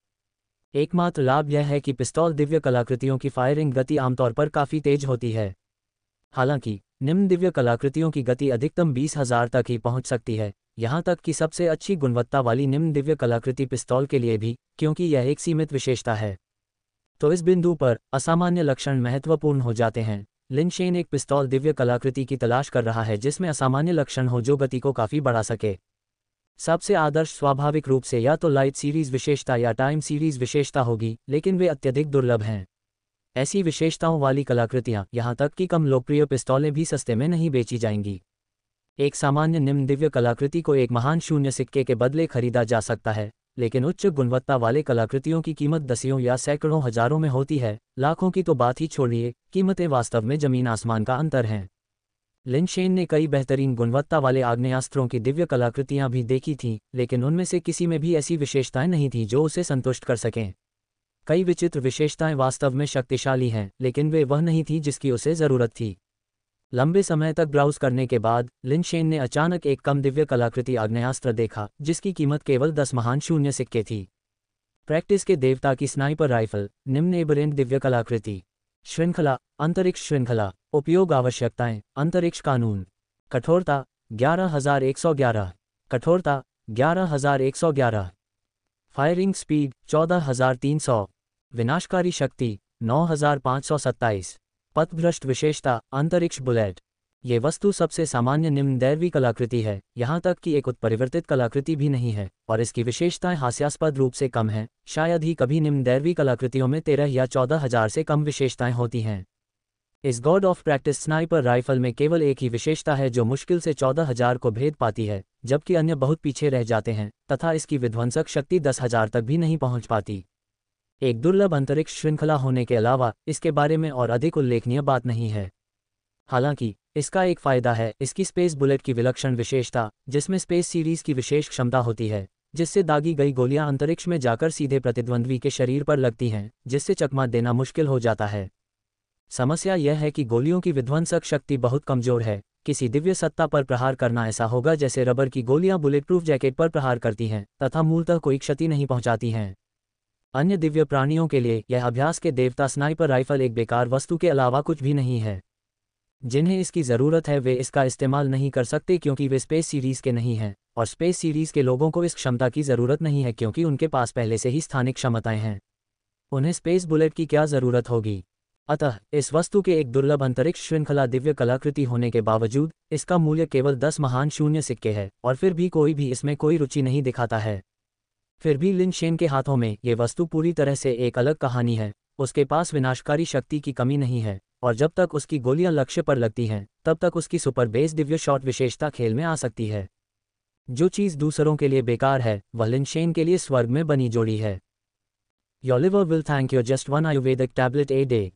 एकमात्र लाभ यह है कि पिस्तौल दिव्य कलाकृतियों की फायरिंग गति आमतौर पर काफ़ी तेज होती है। हालांकि निम्न दिव्य कलाकृतियों की गति अधिकतम 20,000 तक ही पहुंच सकती है, यहां तक कि सबसे अच्छी गुणवत्ता वाली निम्न दिव्य कलाकृति पिस्तौल के लिए भी, क्योंकि यह एक सीमित विशेषता है। तो इस बिंदु पर असामान्य लक्षण महत्वपूर्ण हो जाते हैं। लिन शेन एक पिस्तौल दिव्य कलाकृति की तलाश कर रहा है जिसमें असामान्य लक्षण हो जो गति को काफ़ी बढ़ा सके। सबसे आदर्श स्वाभाविक रूप से या तो लाइट सीरीज विशेषता या टाइम सीरीज विशेषता होगी, लेकिन वे अत्यधिक दुर्लभ हैं। ऐसी विशेषताओं वाली कलाकृतियां, यहां तक कि कम लोकप्रिय पिस्तौलें भी सस्ते में नहीं बेची जाएंगी। एक सामान्य निम्न दिव्य कलाकृति को एक महान शून्य सिक्के के बदले खरीदा जा सकता है, लेकिन उच्च गुणवत्ता वाले कलाकृतियों की कीमत दसियों या सैकड़ों हजारों में होती है। लाखों की तो बात ही छोड़िए, कीमतें वास्तव में जमीन आसमान का अंतर हैं। लिन शेन ने कई बेहतरीन गुणवत्ता वाले आग्नेयास्त्रों की दिव्य कलाकृतियां भी देखी थीं, लेकिन उनमें से किसी में भी ऐसी विशेषताएं नहीं थीं जो उसे संतुष्ट कर सकें। कई विचित्र विशेषताएं वास्तव में शक्तिशाली हैं, लेकिन वे वह नहीं थी जिसकी उसे ज़रूरत थी। लंबे समय तक ब्राउज करने के बाद लिन शेन ने अचानक एक कम दिव्य कलाकृति आग्नेयास्त्र देखा, जिसकी कीमत केवल 10 महान शून्य सिक्के थी। प्रैक्टिस के देवता की स्नाइपर राइफल, निम्न एबरेंट दिव्य कलाकृति। श्रृंखला, अंतरिक्ष श्रृंखला। उपयोग आवश्यकताएं, अंतरिक्ष कानून। कठोरता 11,111। कठोरता 11,111। Firing speed 14,300। विनाशकारी शक्ति 9,527। पथभ्रष्ट विशेषता, अंतरिक्ष बुलेट। ये वस्तु सबसे सामान्य निम्न दैवी कलाकृति है, यहाँ तक कि एक उत्परिवर्तित कलाकृति भी नहीं है, और इसकी विशेषताएं हास्यास्पद रूप से कम हैं। शायद ही कभी निम्न दैवी कलाकृतियों में 13 या 14,000 से कम विशेषताएं होती हैं। इस God of practice sniper rifle में केवल एक ही विशेषता है जो मुश्किल से 14,000 को भेद पाती है, जबकि अन्य बहुत पीछे रह जाते हैं, तथा इसकी विध्वंसक शक्ति 10,000 तक भी नहीं पहुंच पाती। एक दुर्लभ अंतरिक्ष श्रृंखला होने के अलावा इसके बारे में और अधिक उल्लेखनीय बात नहीं है। हालांकि इसका एक फ़ायदा है इसकी स्पेस बुलेट की विलक्षण विशेषता, जिसमें स्पेस सीरीज की विशेष क्षमता होती है, जिससे दागी गई गोलियां अंतरिक्ष में जाकर सीधे प्रतिद्वंद्वी के शरीर पर लगती हैं, जिससे चकमा देना मुश्किल हो जाता है। समस्या यह है कि गोलियों की विध्वंसक शक्ति बहुत कमज़ोर है। किसी दिव्य सत्ता पर प्रहार करना ऐसा होगा जैसे रबर की गोलियां बुलेट प्रूफ जैकेट पर प्रहार करती हैं, तथा मूलतः कोई क्षति नहीं पहुंचाती हैं। अन्य दिव्य प्राणियों के लिए यह अभ्यास के देवता स्नाइपर राइफल एक बेकार वस्तु के अलावा कुछ भी नहीं है। जिन्हें इसकी ज़रूरत है वे इसका इस्तेमाल नहीं कर सकते क्योंकि वे स्पेस सीरीज़ के नहीं हैं, और स्पेस सीरीज़ के लोगों को इस क्षमता की ज़रूरत नहीं है क्योंकि उनके पास पहले से ही स्थानिक क्षमताएं हैं। उन्हें स्पेस बुलेट की क्या ज़रूरत होगी? अतः इस वस्तु के एक दुर्लभ अंतरिक्ष श्रृंखला दिव्य कलाकृति होने के बावजूद इसका मूल्य केवल 10 महान शून्य सिक्के है, और फिर भी कोई भी इसमें कोई रुचि नहीं दिखाता है। फिर भी लिन शेन के हाथों में ये वस्तु पूरी तरह से एक अलग कहानी है। उसके पास विनाशकारी शक्ति की कमी नहीं है, और जब तक उसकी गोलियां लक्ष्य पर लगती हैं तब तक उसकी सुपर बेस दिव्य शॉट विशेषता खेल में आ सकती है। जो चीज़ दूसरों के लिए बेकार है वह लिन शेन के लिए स्वर्ग में बनी जोड़ी है। Your liver will thank you just one Ayurvedic tablet a day.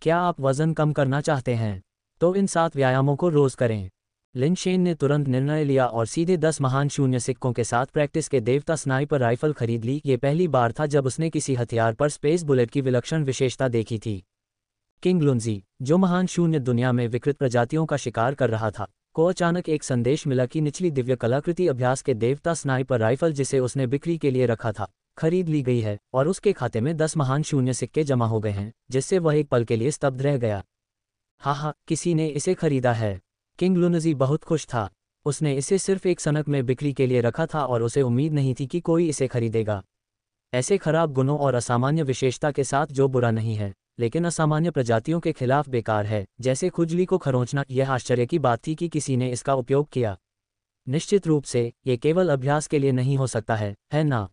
क्या आप वजन कम करना चाहते हैं? तो इन 7 व्यायामों को रोज करें। लिन शेन ने तुरंत निर्णय लिया और सीधे 10 महान शून्य सिक्कों के साथ प्रैक्टिस के देवता स्नाइपर राइफल खरीद ली। ये पहली बार था जब उसने किसी हथियार पर स्पेस बुलेट की विलक्षण विशेषता देखी थी। किंग लुनजी, जो महान शून्य दुनिया में विकृत प्रजातियों का शिकार कर रहा था, को अचानक एक संदेश मिला कि निचली दिव्य कलाकृति अभ्यास के देवता स्नाइपर राइफल जिसे उसने बिक्री के लिए रखा था खरीद ली गई है, और उसके खाते में 10 महान शून्य सिक्के जमा हो गए हैं, जिससे वह एक पल के लिए स्तब्ध रह गया। हाँ, किसी ने इसे खरीदा है। किंग लुनजी बहुत खुश था। उसने इसे सिर्फ एक सनक में बिक्री के लिए रखा था और उसे उम्मीद नहीं थी कि कोई इसे खरीदेगा। ऐसे खराब गुणों और असामान्य विशेषता के साथ जो बुरा नहीं है लेकिन असामान्य प्रजातियों के खिलाफ बेकार है, जैसे खुजली को खरोंचना, यह आश्चर्य की बात थी कि किसी ने इसका उपयोग किया। निश्चित रूप से ये केवल अभ्यास के लिए नहीं हो सकता है ना?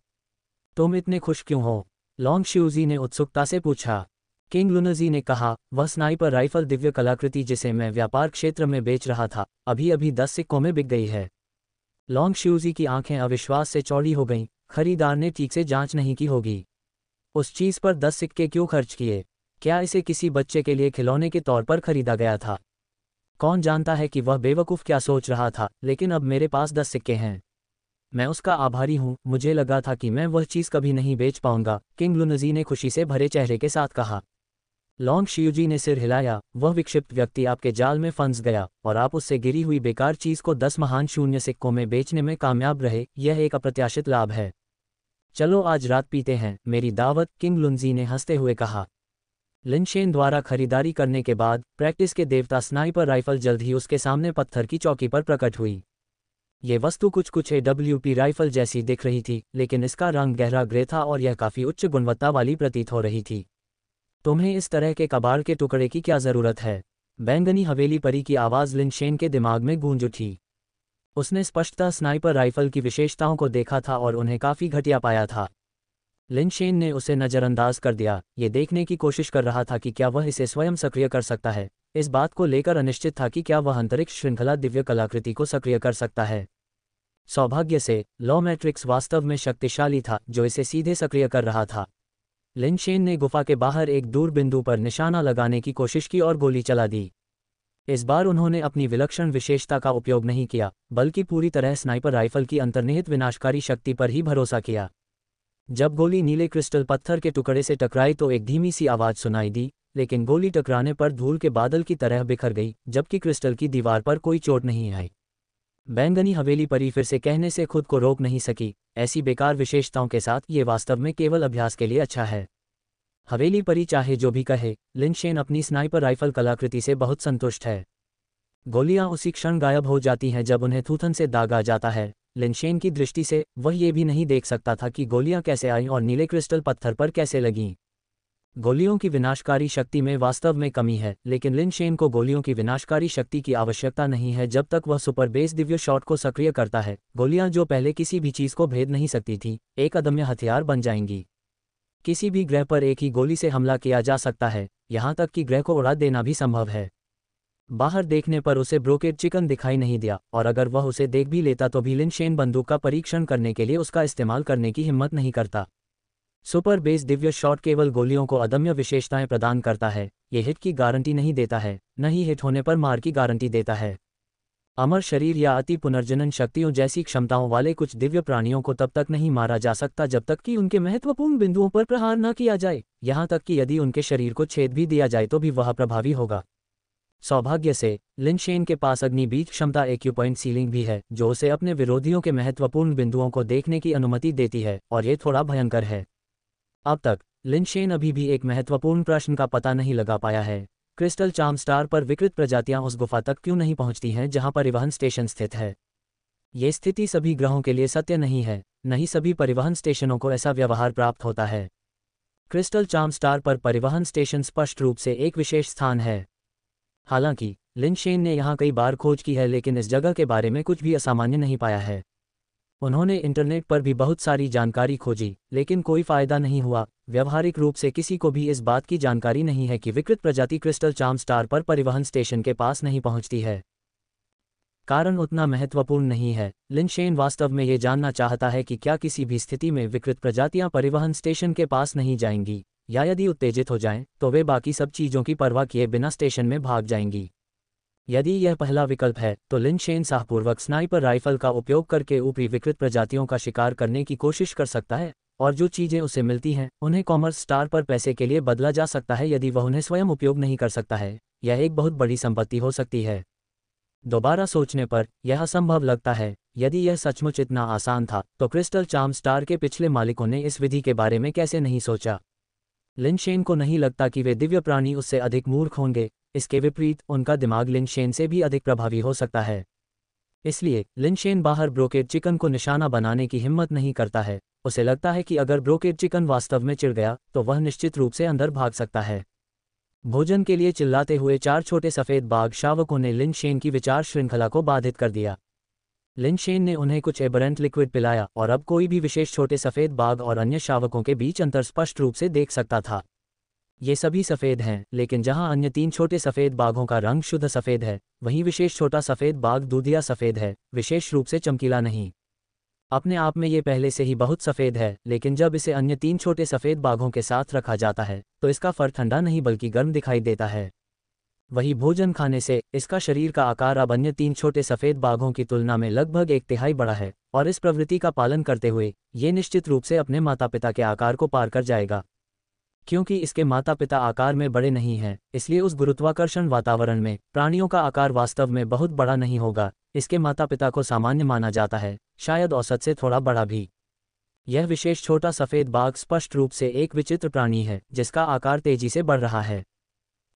तुम इतने खुश क्यों हो? लॉन्ग श्यूजी ने उत्सुकता से पूछा। किंग लुनजी ने कहा, वह स्नाइपर राइफल दिव्य कलाकृति जिसे मैं व्यापार क्षेत्र में बेच रहा था अभी अभी 10 सिक्कों में बिक गई है। लॉन्ग श्यूजी की आंखें अविश्वास से चौड़ी हो गईं। खरीदार ने ठीक से जांच नहीं की होगी। उस चीज़ पर 10 सिक्के क्यों खर्च किए? क्या इसे किसी बच्चे के लिए खिलौने के तौर पर खरीदा गया था? कौन जानता है कि वह बेवकूफ़ क्या सोच रहा था, लेकिन अब मेरे पास 10 सिक्के हैं। मैं उसका आभारी हूँ। मुझे लगा था कि मैं वह चीज़ कभी नहीं बेच पाऊंगा, किंग लुनजी ने खुशी से भरे चेहरे के साथ कहा। लॉन्ग श्यूजी ने सिर हिलाया। वह विक्षिप्त व्यक्ति आपके जाल में फंस गया और आप उससे गिरी हुई बेकार चीज़ को 10 महान शून्य सिक्कों में बेचने में कामयाब रहे। यह एक अप्रत्याशित लाभ है। चलो आज रात पीते हैं, मेरी दावत, किंग लुनजी ने हंसते हुए कहा। लिन शेन द्वारा खरीदारी करने के बाद प्रैक्टिस के देवता स्नाइपर राइफल जल्द ही उसके सामने पत्थर की चौकी पर प्रकट हुई। ये वस्तु कुछ AWP राइफल जैसी दिख रही थी, लेकिन इसका रंग गहरा ग्रे था और यह काफ़ी उच्च गुणवत्ता वाली प्रतीत हो रही थी। तुम्हें इस तरह के कबाड़ के टुकड़े की क्या ज़रूरत है? बैंगनी हवेली परी की आवाज़ लिन शेन के दिमाग में गूंज उठी। उसने स्पष्टतः स्नाइपर राइफल की विशेषताओं को देखा था और उन्हें काफ़ी घटिया पाया था। लिन शेन ने उसे नज़रअंदाज कर दिया, ये देखने की कोशिश कर रहा था कि क्या वह इसे स्वयं सक्रिय कर सकता है। इस बात को लेकर अनिश्चित था कि क्या वह अंतरिक्ष श्रृंखला दिव्य कलाकृति को सक्रिय कर सकता है। सौभाग्य से लॉ मैट्रिक्स वास्तव में शक्तिशाली था जो इसे सीधे सक्रिय कर रहा था। लिन शेन ने गुफा के बाहर एक दूर बिंदु पर निशाना लगाने की कोशिश की और गोली चला दी। इस बार उन्होंने अपनी विलक्षण विशेषता का उपयोग नहीं किया, बल्कि पूरी तरह स्नाइपर राइफल की अंतर्निहित विनाशकारी शक्ति पर ही भरोसा किया। जब गोली नीले क्रिस्टल पत्थर के टुकड़े से टकराई तो एक धीमी सी आवाज़ सुनाई दी, लेकिन गोली टकराने पर धूल के बादल की तरह बिखर गई, जबकि क्रिस्टल की दीवार पर कोई चोट नहीं आई। बैंगनी हवेली परी फिर से कहने से खुद को रोक नहीं सकी, ऐसी बेकार विशेषताओं के साथ ये वास्तव में केवल अभ्यास के लिए अच्छा है। हवेली परी चाहे जो भी कहे, लिन शेन अपनी स्नाइपर राइफल कलाकृति से बहुत संतुष्ट है। गोलियां उसी क्षण गायब हो जाती हैं जब उन्हें थूथन से दागा जाता है। लिन शेन की दृष्टि से वह ये भी नहीं देख सकता था कि गोलियां कैसे आईं और नीले क्रिस्टल पत्थर पर कैसे लगीं। गोलियों की विनाशकारी शक्ति में वास्तव में कमी है, लेकिन लिन शेन को गोलियों की विनाशकारी शक्ति की आवश्यकता नहीं है जब तक वह सुपर बेस दिव्य शॉट को सक्रिय करता है। गोलियां जो पहले किसी भी चीज़ को भेद नहीं सकती थी, एक अदम्य हथियार बन जाएंगी। किसी भी ग्रह पर एक ही गोली से हमला किया जा सकता है, यहाँ तक कि ग्रह को उड़ा देना भी संभव है। बाहर देखने पर उसे ब्रोकेड चिकन दिखाई नहीं दिया, और अगर वह उसे देख भी लेता तो भी लिन शेन बंदूक का परीक्षण करने के लिए उसका इस्तेमाल करने की हिम्मत नहीं करता। सुपर बेस दिव्य शॉट केवल गोलियों को अदम्य विशेषताएं प्रदान करता है, ये हिट की गारंटी नहीं देता है, न ही हिट होने पर मार की गारंटी देता है। अमर शरीर या अति पुनर्जनन शक्तियों जैसी क्षमताओं वाले कुछ दिव्य प्राणियों को तब तक नहीं मारा जा सकता जब तक कि उनके महत्वपूर्ण बिंदुओं पर प्रहार न किया जाए, यहाँ तक कि यदि उनके शरीर को छेद भी दिया जाए तो भी वह प्रभावी होगा। सौभाग्य से लिन शेन के पास अग्नि बीज क्षमता एक्यूपॉइंट सीलिंग भी है, जो उसे अपने विरोधियों के महत्वपूर्ण बिंदुओं को देखने की अनुमति देती है, और ये थोड़ा भयंकर है। अब तक लिन शेन अभी भी एक महत्वपूर्ण प्रश्न का पता नहीं लगा पाया है। क्रिस्टल चार्म स्टार पर विकृत प्रजातियां उस गुफा तक क्यों नहीं पहुंचती हैं जहां परिवहन स्टेशन स्थित है? ये स्थिति सभी ग्रहों के लिए सत्य नहीं है, नहीं सभी परिवहन स्टेशनों को ऐसा व्यवहार प्राप्त होता है। क्रिस्टल चार्म स्टार पर परिवहन स्टेशन स्पष्ट रूप से एक विशेष स्थान है। हालांकि लिन शेन ने यहाँ कई बार खोज की है लेकिन इस जगह के बारे में कुछ भी असामान्य नहीं पाया है। उन्होंने इंटरनेट पर भी बहुत सारी जानकारी खोजी लेकिन कोई फायदा नहीं हुआ। व्यवहारिक रूप से किसी को भी इस बात की जानकारी नहीं है कि विकृत प्रजाति क्रिस्टल चार्म स्टार पर परिवहन स्टेशन के पास नहीं पहुंचती है। कारण उतना महत्वपूर्ण नहीं है। लिन शेन वास्तव में ये जानना चाहता है कि क्या किसी भी स्थिति में विकृत प्रजातियां परिवहन स्टेशन के पास नहीं जाएंगी, या यदि उत्तेजित हो जाएं, तो वे बाकी सब चीज़ों की परवाह किए बिना स्टेशन में भाग जाएंगी। यदि यह पहला विकल्प है तो लिन शेन साहपूर्वक स्नाइपर राइफल का उपयोग करके ऊपरी विकृत प्रजातियों का शिकार करने की कोशिश कर सकता है, और जो चीज़ें उसे मिलती हैं उन्हें कॉमर्स स्टार पर पैसे के लिए बदला जा सकता है। यदि वह उन्हें स्वयं उपयोग नहीं कर सकता है, यह एक बहुत बड़ी संपत्ति हो सकती है। दोबारा सोचने पर यह असंभव लगता है। यदि यह सचमुच इतना आसान था तो क्रिस्टल चार्म स्टार के पिछले मालिकों ने इस विधि के बारे में कैसे नहीं सोचा? लिन शेन को नहीं लगता कि वे दिव्य प्राणी उससे अधिक मूर्ख होंगे। इसके विपरीत उनका दिमाग लिन शेन से भी अधिक प्रभावी हो सकता है। इसलिए लिन शेन बाहर ब्रोकेड चिकन को निशाना बनाने की हिम्मत नहीं करता है। उसे लगता है कि अगर ब्रोकेड चिकन वास्तव में चिढ़ गया तो वह निश्चित रूप से अंदर भाग सकता है। भोजन के लिए चिल्लाते हुए 4 छोटे सफ़ेद बाघ शावकों ने लिन शेन की विचार श्रृंखला को बाधित कर दिया। लिन शेन ने उन्हें कुछ एबरेंट लिक्विड पिलाया और अब कोई भी विशेष छोटे सफ़ेद बाघ और अन्य शावकों के बीच अंतर स्पष्ट रूप से देख सकता था। ये सभी सफ़ेद हैं, लेकिन जहां अन्य 3 छोटे सफ़ेद बाघों का रंग शुद्ध सफ़ेद है, वहीं विशेष छोटा सफ़ेद बाघ दूधिया सफ़ेद है, विशेष रूप से चमकीला नहीं। अपने आप में ये पहले से ही बहुत सफ़ेद है, लेकिन जब इसे अन्य 3 छोटे सफ़ेद बाघों के साथ रखा जाता है तो इसका फर ठंडा नहीं बल्कि गर्म दिखाई देता है। वही भोजन खाने से इसका शरीर का आकार अब अन्य 3 छोटे सफ़ेद बाघों की तुलना में लगभग 1/3 बड़ा है, और इस प्रवृत्ति का पालन करते हुए ये निश्चित रूप से अपने माता पिता के आकार को पार कर जाएगा। क्योंकि इसके माता पिता आकार में बड़े नहीं हैं, इसलिए उस गुरुत्वाकर्षण वातावरण में प्राणियों का आकार वास्तव में बहुत बड़ा नहीं होगा। इसके माता पिता को सामान्य माना जाता है, शायद औसत से थोड़ा बड़ा भी। यह विशेष छोटा सफ़ेद बाघ स्पष्ट रूप से एक विचित्र प्राणी है जिसका आकार तेजी से बढ़ रहा है।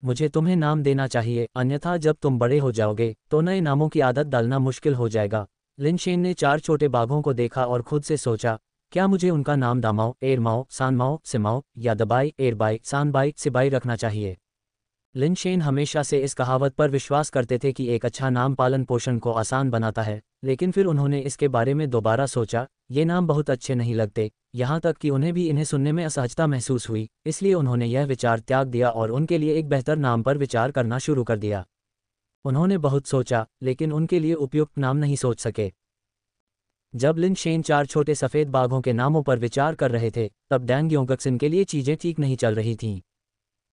मुझे तुम्हें नाम देना चाहिए, अन्यथा जब तुम बड़े हो जाओगे तो नए नामों की आदत डालना मुश्किल हो जाएगा। लिन शेन ने 4 छोटे बाघों को देखा और खुद से सोचा, क्या मुझे उनका नाम दामाओ, एरमाओ, सानमाओ, सिमाओ या दबाई, एरबाई, सानबाई, सिबाई रखना चाहिए? लिन शेन हमेशा से इस कहावत पर विश्वास करते थे कि एक अच्छा नाम पालन पोषण को आसान बनाता है, लेकिन फिर उन्होंने इसके बारे में दोबारा सोचा। ये नाम बहुत अच्छे नहीं लगते, यहाँ तक कि उन्हें भी इन्हें सुनने में असहजता महसूस हुई। इसलिए उन्होंने यह विचार त्याग दिया और उनके लिए एक बेहतर नाम पर विचार करना शुरू कर दिया। उन्होंने बहुत सोचा, लेकिन उनके लिए उपयुक्त नाम नहीं सोच सके। जब लिन शेन 4 छोटे सफ़ेद बाघों के नामों पर विचार कर रहे थे, तब डैंग योंगक्सिन के लिए चीज़ें ठीक नहीं चल रही थीं।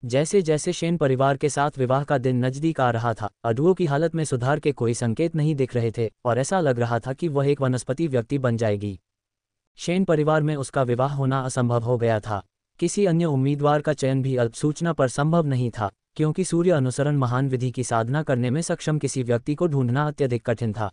जैसे जैसे शेन परिवार के साथ विवाह का दिन नज़दीक आ रहा था, अडुओ की हालत में सुधार के कोई संकेत नहीं दिख रहे थे और ऐसा लग रहा था कि वह एक वनस्पति व्यक्ति बन जाएगी। शेन परिवार में उसका विवाह होना असंभव हो गया था। किसी अन्य उम्मीदवार का चयन भी अल्पसूचना पर संभव नहीं था, क्योंकि सूर्य अनुसरण महान विधि की साधना करने में सक्षम किसी व्यक्ति को ढूंढना अत्यधिक कठिन था।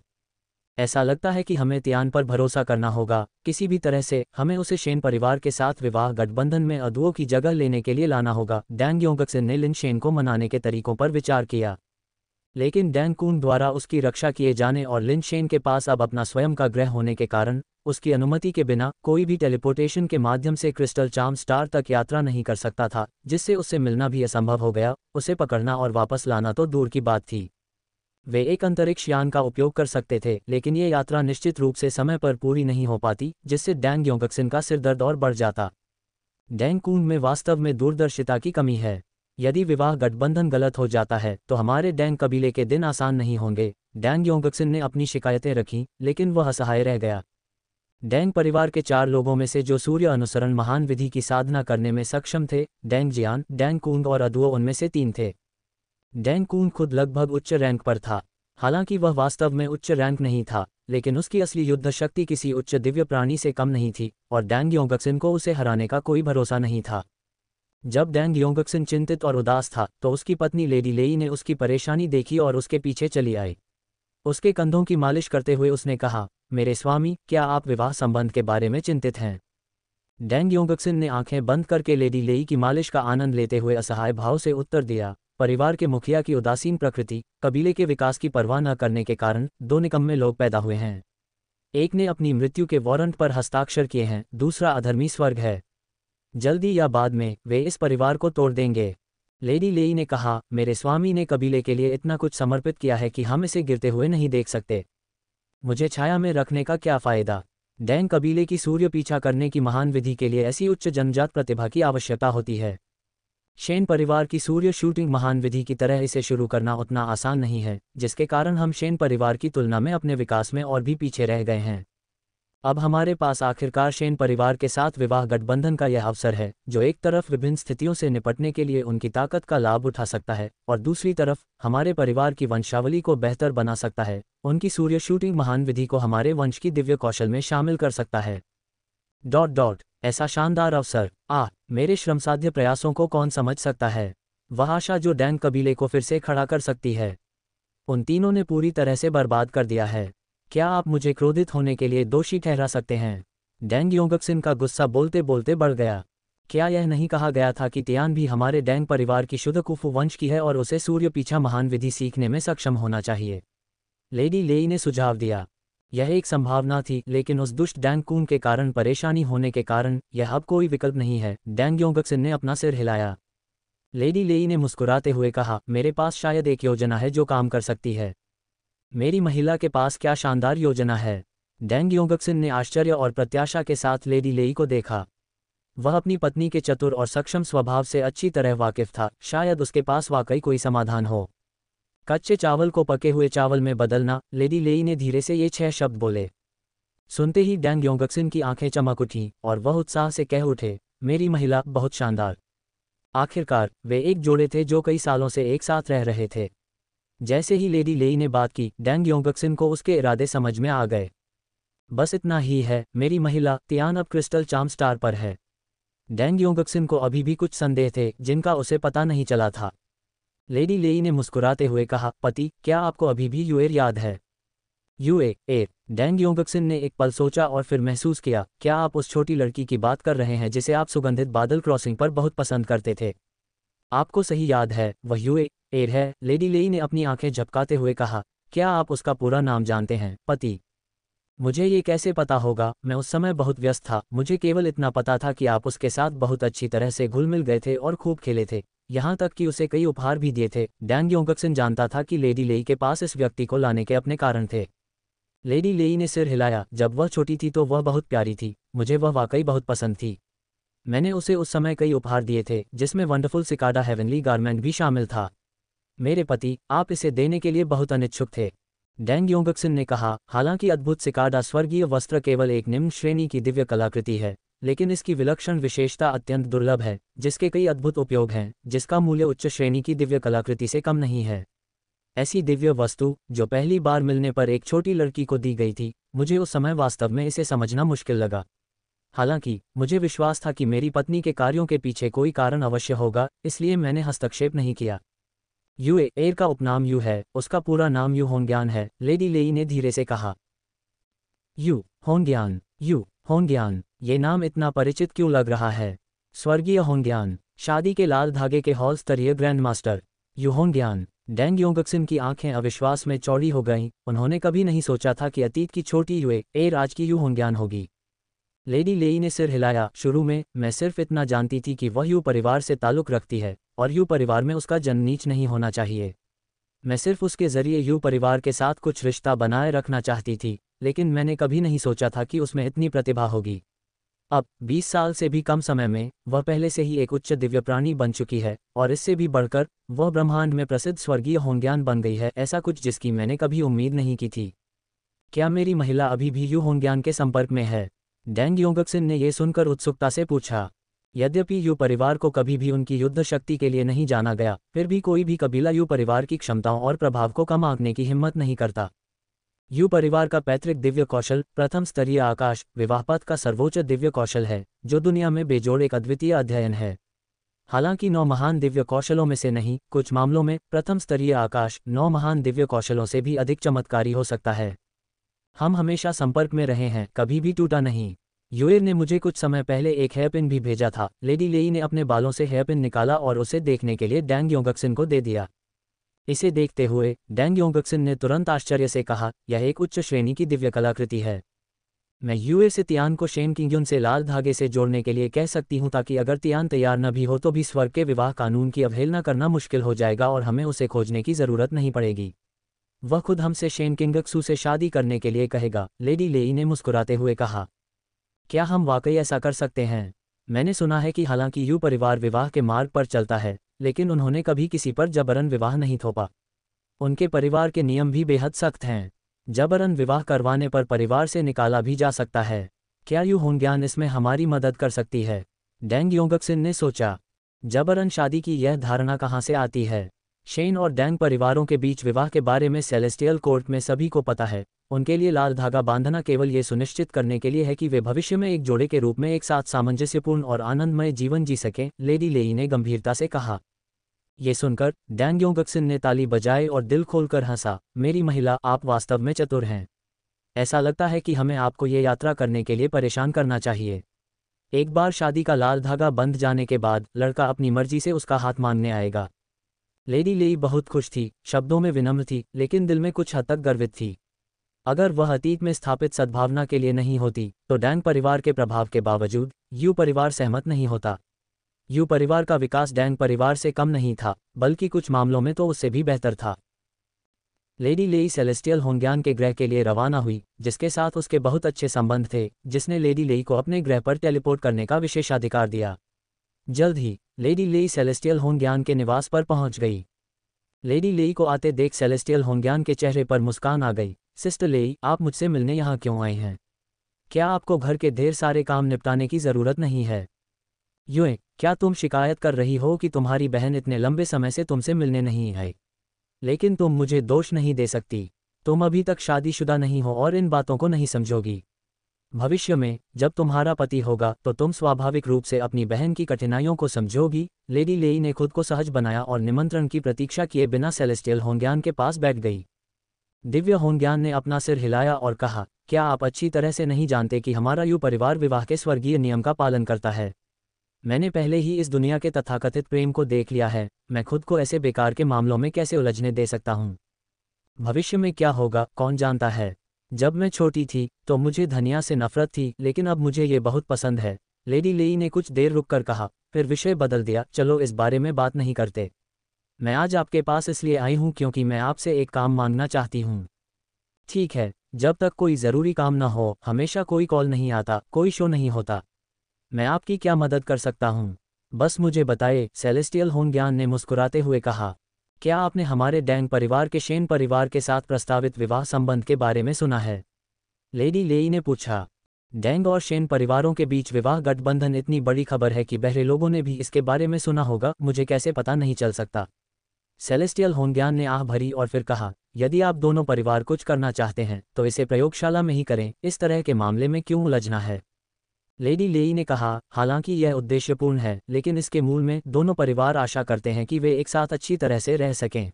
ऐसा लगता है कि हमें तियान पर भरोसा करना होगा। किसी भी तरह से हमें उसे शेन परिवार के साथ विवाह गठबंधन में अदुओं की जगह लेने के लिए लाना होगा। डैंग योंगक्सिन ने लिन शेन को मनाने के तरीकों पर विचार किया, लेकिन डैंग कून द्वारा उसकी रक्षा किए जाने और लिन शेन के पास अब अपना स्वयं का ग्रह होने के कारण उसकी अनुमति के बिना कोई भी टेलीपोर्टेशन के माध्यम से क्रिस्टल चार्म स्टार तक यात्रा नहीं कर सकता था, जिससे उससे मिलना भी असंभव हो गया। उसे पकड़ना और वापस लाना तो दूर की बात थी। वे एक अंतरिक्ष यान का उपयोग कर सकते थे, लेकिन ये यात्रा निश्चित रूप से समय पर पूरी नहीं हो पाती, जिससे डैंग योंगक्सिन का सिरदर्द और बढ़ जाता। डैंग कून में वास्तव में दूरदर्शिता की कमी है। यदि विवाह गठबंधन गलत हो जाता है तो हमारे डैंग कबीले के दिन आसान नहीं होंगे। डैंग योंगक्सिन ने अपनी शिकायतें रखीं, लेकिन वह असहाय रह गया। डैंग परिवार के 4 लोगों में से जो सूर्य अनुसरण महान विधि की साधना करने में सक्षम थे, डैंग जियान, डैंग कूंग और अदुओ उनमें से 3 थे। डैंग कून खुद लगभग उच्च रैंक पर था। हालांकि वह वास्तव में उच्च रैंक नहीं था, लेकिन उसकी असली युद्ध शक्ति किसी उच्च दिव्य प्राणी से कम नहीं थी, और डैंग योंगक्सिन को उसे हराने का कोई भरोसा नहीं था। जब डैंग योंगक्सिन चिंतित और उदास था तो उसकी पत्नी लेडी लेई ने उसकी परेशानी देखी और उसके पीछे चली आई। उसके कंधों की मालिश करते हुए उसने कहा, मेरे स्वामी, क्या आप विवाह संबंध के बारे में चिंतित हैं? डैंग योंगक्सिन ने आंखें बंद करके लेडी लेई की मालिश का आनंद लेते हुए असहाय भाव से उत्तर दिया, परिवार के मुखिया की उदासीन प्रकृति, कबीले के विकास की परवाह न करने के कारण दो निकम्मे लोग पैदा हुए हैं। एक ने अपनी मृत्यु के वारंट पर हस्ताक्षर किए हैं, दूसरा अधर्मी स्वर्ग है। जल्दी या बाद में वे इस परिवार को तोड़ देंगे। लेडी लेई ने कहा, मेरे स्वामी ने कबीले के लिए इतना कुछ समर्पित किया है कि हम इसे गिरते हुए नहीं देख सकते। मुझे छाया में रखने का क्या फ़ायदा? डैंग कबीले की सूर्य पीछा करने की महान विधि के लिए ऐसी उच्च जन्मजात प्रतिभा की आवश्यकता होती है। शेन परिवार की सूर्य शूटिंग महान विधि की तरह इसे शुरू करना उतना आसान नहीं है, जिसके कारण हम शेन परिवार की तुलना में अपने विकास में और भी पीछे रह गए हैं। अब हमारे पास आखिरकार शेन परिवार के साथ विवाह गठबंधन का यह अवसर है, जो एक तरफ विभिन्न स्थितियों से निपटने के लिए उनकी ताकत का लाभ उठा सकता है और दूसरी तरफ हमारे परिवार की वंशावली को बेहतर बना सकता है। उनकी सूर्य शूटिंग महान विधि को हमारे वंश की दिव्य कौशल में शामिल कर सकता है। ऐसा शानदार अवसर, मेरे श्रमसाध्य प्रयासों को कौन समझ सकता है? वह आशा जो डैंग कबीले को फिर से खड़ा कर सकती है, उन तीनों ने पूरी तरह से बर्बाद कर दिया है। क्या आप मुझे क्रोधित होने के लिए दोषी ठहरा सकते हैं? डैंग योंगक्सिन का गुस्सा बोलते बोलते बढ़ गया। क्या यह नहीं कहा गया था कि तियान भी हमारे डैंग परिवार की शुद्ध कुफू वंश की है और उसे सूर्य पीछा महान विधि सीखने में सक्षम होना चाहिए? लेडी लेई ने सुझाव दिया। यह एक संभावना थी, लेकिन उस दुष्ट डैंग कून के कारण परेशानी होने के कारण यह अब कोई विकल्प नहीं है। डैंग योंगक्सिन ने अपना सिर हिलाया। लेडी लेई ने मुस्कुराते हुए कहा, मेरे पास शायद एक योजना है जो काम कर सकती है। मेरी महिला के पास क्या शानदार योजना है? डैंग योंगक्सिन ने आश्चर्य और प्रत्याशा के साथ लेडी लेई को देखा। वह अपनी पत्नी के चतुर और सक्षम स्वभाव से अच्छी तरह वाकिफ था। शायद उसके पास वाकई कोई समाधान हो। कच्चे चावल को पके हुए चावल में बदलना। लेडी लेई ने धीरे से ये 6 शब्द बोले। सुनते ही डैंग योंगक्सिन की आंखें चमक उठीं और वह उत्साह से कह उठे, मेरी महिला बहुत शानदार। आखिरकार वे एक जोड़े थे जो कई सालों से एक साथ रह रहे थे। जैसे ही लेडी लेई ने बात की, डैंग योंगक्सिन को उसके इरादे समझ में आ गए। बस इतना ही है, मेरी महिला तियान अब क्रिस्टल चार्म स्टार पर है। डैंग योंगक्सिन को अभी भी कुछ संदेह थे जिनका उसे पता नहीं चला था। लेडी लेई ने मुस्कुराते हुए कहा, पति, क्या आपको अभी भी यूएर याद है? यूएर। डैंग योंगक्सिन ने एक पल सोचा और फिर महसूस किया, क्या आप उस छोटी लड़की की बात कर रहे हैं जिसे आप सुगंधित बादल क्रॉसिंग पर बहुत पसंद करते थे? आपको सही याद है, वह यूएर है। लेडी लेई ने अपनी आंखें झपकाते हुए कहा, क्या आप उसका पूरा नाम जानते हैं, पति? मुझे ये कैसे पता होगा? मैं उस समय बहुत व्यस्त था। मुझे केवल इतना पता था कि आप उसके साथ बहुत अच्छी तरह से घुल मिल गए थे और खूब खेले थे, यहाँ तक कि उसे कई उपहार भी दिए थे। डैंग योंगक्सिन जानता था कि लेडी लेई के पास इस व्यक्ति को लाने के अपने कारण थे। लेडी लेई ने सिर हिलाया। जब वह छोटी थी तो वह बहुत प्यारी थी। मुझे वह वाकई बहुत पसंद थी। मैंने उसे उस समय कई उपहार दिए थे, जिसमें वंडरफुल सिकाडा हेवनली गारमेंट भी शामिल था। मेरे पति, आप इसे देने के लिए बहुत अनिच्छुक थे, डैंग योंगक्सिन ने कहा। हालांकि अद्भुत सिकाडा स्वर्गीय वस्त्र केवल एक निम्न श्रेणी की दिव्य कलाकृति है, लेकिन इसकी विलक्षण विशेषता अत्यंत दुर्लभ है, जिसके कई अद्भुत उपयोग हैं, जिसका मूल्य उच्च श्रेणी की दिव्य कलाकृति से कम नहीं है। ऐसी दिव्य वस्तु जो पहली बार मिलने पर एक छोटी लड़की को दी गई थी, मुझे उस समय वास्तव में इसे समझना मुश्किल लगा। हालांकि मुझे विश्वास था कि मेरी पत्नी के कार्यों के पीछे कोई कारण अवश्य होगा, इसलिए मैंने हस्तक्षेप नहीं किया। यूएर का उपनाम यू है, उसका पूरा नाम यू होंग्यान है, लेडी लेई ने धीरे से कहा। यू होंग्यान, ये नाम इतना परिचित क्यों लग रहा है? स्वर्गीय होंग्यान, शादी के लाल धागे के हॉल स्तरीय ग्रैंड मास्टर यू होंग्यान। डैंग योंगक्सिन की आंखें अविश्वास में चौड़ी हो गईं। उन्होंने कभी नहीं सोचा था कि अतीत की छोटी यूएर आज की यू होंग्यान होगी। लेडी लेई ने सिर हिलाया। शुरू में मैं सिर्फ इतना जानती थी कि वह यू परिवार से ताल्लुक़ रखती है और यू परिवार में उसका जन्म नीच नहीं होना चाहिए। मैं सिर्फ उसके जरिए यू परिवार के साथ कुछ रिश्ता बनाए रखना चाहती थी, लेकिन मैंने कभी नहीं सोचा था कि उसमें इतनी प्रतिभा होगी। अब 20 साल से भी कम समय में वह पहले से ही एक उच्च दिव्य प्राणी बन चुकी है, और इससे भी बढ़कर वह ब्रह्मांड में प्रसिद्ध स्वर्गीय होंग्यान बन गई है, ऐसा कुछ जिसकी मैंने कभी उम्मीद नहीं की थी। क्या मेरी महिला अभी भी यू होंग्यान के संपर्क में है? डैंग योंगक्सिन ने यह सुनकर उत्सुकता से पूछा। यद्यपि यू परिवार को कभी भी उनकी युद्ध शक्ति के लिए नहीं जाना गया, फिर भी कोई भी कबीला यू परिवार की क्षमताओं और प्रभाव को कम आंकने की हिम्मत नहीं करता। यू परिवार का पैतृक दिव्य कौशल प्रथम स्तरीय आकाश विवाहपथ का सर्वोच्च दिव्य कौशल है, जो दुनिया में बेजोड़ एक अद्वितीय अध्ययन है। हालांकि 9 महान दिव्य कौशलों में से नहीं, कुछ मामलों में प्रथम स्तरीय आकाश 9 महान दिव्य कौशलों से भी अधिक चमत्कारी हो सकता है। हम हमेशा संपर्क में रहे हैं, कभी भी टूटा नहीं। यूएर ने मुझे कुछ समय पहले एक हेयरपिन भी भेजा था। लेडी लेई ने अपने बालों से हेयरपिन निकाला और उसे देखने के लिए डैंग योंगक्सिन को दे दिया। इसे देखते हुए डैंग योंगक्सिन ने तुरंत आश्चर्य से कहा, यह एक उच्च श्रेणी की दिव्य कलाकृति है। मैं यूए से तियान को शेन किंगयुन से लाल धागे से जोड़ने के लिए कह सकती हूँ, ताकि अगर तियान तैयार न भी हो तो भी स्वर्ग के विवाह कानून की अवहेलना करना मुश्किल हो जाएगा और हमें उसे खोजने की ज़रूरत नहीं पड़ेगी। वह खुद हमसे शेन किंगक्सू से शादी करने के लिए कहेगा, लेडी लेई ने मुस्कुराते हुए कहा। क्या हम वाकई ऐसा कर सकते हैं? मैंने सुना है कि हालांकि यू परिवार विवाह के मार्ग पर चलता है, लेकिन उन्होंने कभी किसी पर जबरन विवाह नहीं थोपा। उनके परिवार के नियम भी बेहद सख्त हैं। जबरन विवाह करवाने पर परिवार से निकाला भी जा सकता है। क्या यू होंग्यान इसमें हमारी मदद कर सकती है? डैंग योंगक्सिन ने सोचा। जबरन शादी की यह धारणा कहाँ से आती है? शेन और डैंग परिवारों के बीच विवाह के बारे में सेलेस्टियल कोर्ट में सभी को पता है। उनके लिए लाल धागा बांधना केवल ये सुनिश्चित करने के लिए है कि वे भविष्य में एक जोड़े के रूप में एक साथ सामंजस्यपूर्ण और आनंदमय जीवन जी सकें, लेडी लेई ने गंभीरता से कहा। ये सुनकर डैंग योंगक्सिन ने ताली बजाई और दिल खोलकर हंसा। मेरी महिला, आप वास्तव में चतुर हैं। ऐसा लगता है कि हमें आपको ये यात्रा करने के लिए परेशान करना चाहिए। एक बार शादी का लाल धागा बंध जाने के बाद लड़का अपनी मर्जी से उसका हाथ मांगने आएगा। लेडी लेई बहुत खुश थी, शब्दों में विनम्र थी, लेकिन दिल में कुछ हद तक गर्वित थी। अगर वह अतीत में स्थापित सद्भावना के लिए नहीं होती तो डैंग परिवार के प्रभाव के बावजूद यू परिवार सहमत नहीं होता। यू परिवार का विकास डैंग परिवार से कम नहीं था, बल्कि कुछ मामलों में तो उससे भी बेहतर था। लेडी लेई सेलेस्टियल होंग्यान के ग्रह के लिए रवाना हुई, जिसके साथ उसके बहुत अच्छे संबंध थे, जिसने लेडी लेई को अपने ग्रह पर टेलीपोर्ट करने का विशेषाधिकार दिया। जल्द ही लेडी लेई सेलेस्टियल होंग्यान के निवास पर पहुंच गई। लेडी लेई को आते देख सेलेस्टियल होंग्यान के चेहरे पर मुस्कान आ गई। सिस्टर लेई, आप मुझसे मिलने यहाँ क्यों आए हैं? क्या आपको घर के ढेर सारे काम निपटाने की ज़रूरत नहीं है? यूए, क्या तुम शिकायत कर रही हो कि तुम्हारी बहन इतने लंबे समय से तुमसे मिलने नहीं आई? लेकिन तुम मुझे दोष नहीं दे सकती। तुम अभी तक शादीशुदा नहीं हो और इन बातों को नहीं समझोगी। भविष्य में जब तुम्हारा पति होगा तो तुम स्वाभाविक रूप से अपनी बहन की कठिनाइयों को समझोगी। लेडी लेई ने खुद को सहज बनाया और निमंत्रण की प्रतीक्षा किए बिना सेलेस्टियल होंग्यान के पास बैठ गई। दिव्य होंग्यान ने अपना सिर हिलाया और कहा, क्या आप अच्छी तरह से नहीं जानते कि हमारा यू परिवार विवाह के स्वर्गीय नियम का पालन करता है? मैंने पहले ही इस दुनिया के तथाकथित प्रेम को देख लिया है। मैं खुद को ऐसे बेकार के मामलों में कैसे उलझने दे सकता हूँ? भविष्य में क्या होगा कौन जानता है। जब मैं छोटी थी तो मुझे धनिया से नफरत थी, लेकिन अब मुझे ये बहुत पसंद है। लेडी लेई ने कुछ देर रुककर कहा, फिर विषय बदल दिया। चलो इस बारे में बात नहीं करते। मैं आज आपके पास इसलिए आई हूँ क्योंकि मैं आपसे एक काम मांगना चाहती हूँ। ठीक है, जब तक कोई ज़रूरी काम ना हो हमेशा कोई कॉल नहीं आता, कोई शो नहीं होता। मैं आपकी क्या मदद कर सकता हूँ? बस मुझे बताए, सेलेस्टियल होंग्यान ने मुस्कुराते हुए कहा। क्या आपने हमारे डैंग परिवार के शेन परिवार के साथ प्रस्तावित विवाह संबंध के बारे में सुना है? लेडी लेई ने पूछा। डैंग और शेन परिवारों के बीच विवाह गठबंधन इतनी बड़ी खबर है कि बहरे लोगों ने भी इसके बारे में सुना होगा। मुझे कैसे पता नहीं चल सकता? सेलेस्टियल होंग्यान ने आह भरी और फिर कहा, यदि आप दोनों परिवार कुछ करना चाहते हैं तो इसे प्रयोगशाला में ही करें। इस तरह के मामले में क्यों उलझना है? लेडी लेई ने कहा, हालांकि यह उद्देश्यपूर्ण है, लेकिन इसके मूल में दोनों परिवार आशा करते हैं कि वे एक साथ अच्छी तरह से रह सकें।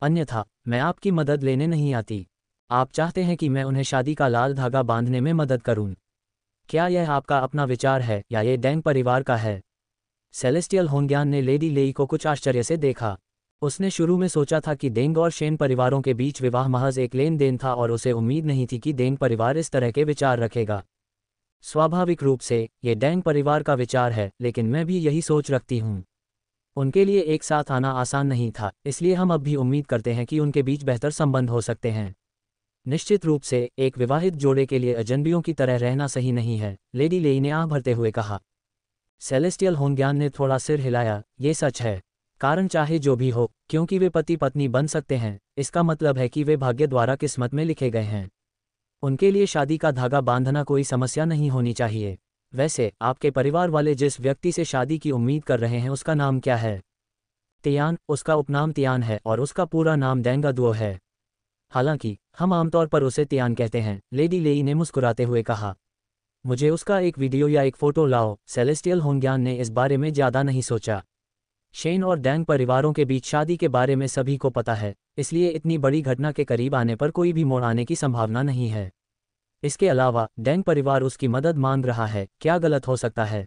अन्यथा मैं आपकी मदद लेने नहीं आती। आप चाहते हैं कि मैं उन्हें शादी का लाल धागा बांधने में मदद करूं। क्या यह आपका अपना विचार है या ये डैंग परिवार का है? सेलेस्टियल होंग्यान ने लेडी लेई को कुछ आश्चर्य से देखा। उसने शुरू में सोचा था कि डेंग और शेन परिवारों के बीच विवाह महज एक लेन देन था और उसे उम्मीद नहीं थी कि डेंग परिवार इस तरह के विचार रखेगा। स्वाभाविक रूप से ये डैंग परिवार का विचार है, लेकिन मैं भी यही सोच रखती हूँ। उनके लिए एक साथ आना आसान नहीं था, इसलिए हम अब भी उम्मीद करते हैं कि उनके बीच बेहतर संबंध हो सकते हैं। निश्चित रूप से एक विवाहित जोड़े के लिए अजनबियों की तरह रहना सही नहीं है, लेडी लेई ने आह भरते हुए कहा। सेलेस्टियल होंग्यान ने थोड़ा सिर हिलाया। ये सच है। कारण चाहे जो भी हो, क्योंकि वे पति पत्नी बन सकते हैं, इसका मतलब है कि वे भाग्य द्वारा किस्मत में लिखे गए हैं। उनके लिए शादी का धागा बांधना कोई समस्या नहीं होनी चाहिए। वैसे आपके परिवार वाले जिस व्यक्ति से शादी की उम्मीद कर रहे हैं उसका नाम क्या है? तियान। उसका उपनाम तियान है और उसका पूरा नाम डेंगादुओ है। हालांकि हम आमतौर पर उसे तियान कहते हैं, लेडी लेई ने मुस्कुराते हुए कहा। मुझे उसका एक वीडियो या एक फ़ोटो लाओ। सेलेस्टियल होंग्यान ने इस बारे में ज़्यादा नहीं सोचा। शेन और डैंग परिवारों के बीच शादी के बारे में सभी को पता है, इसलिए इतनी बड़ी घटना के करीब आने पर कोई भी मोड़ आने की संभावना नहीं है। इसके अलावा डेंग परिवार उसकी मदद मांग रहा है, क्या गलत हो सकता है?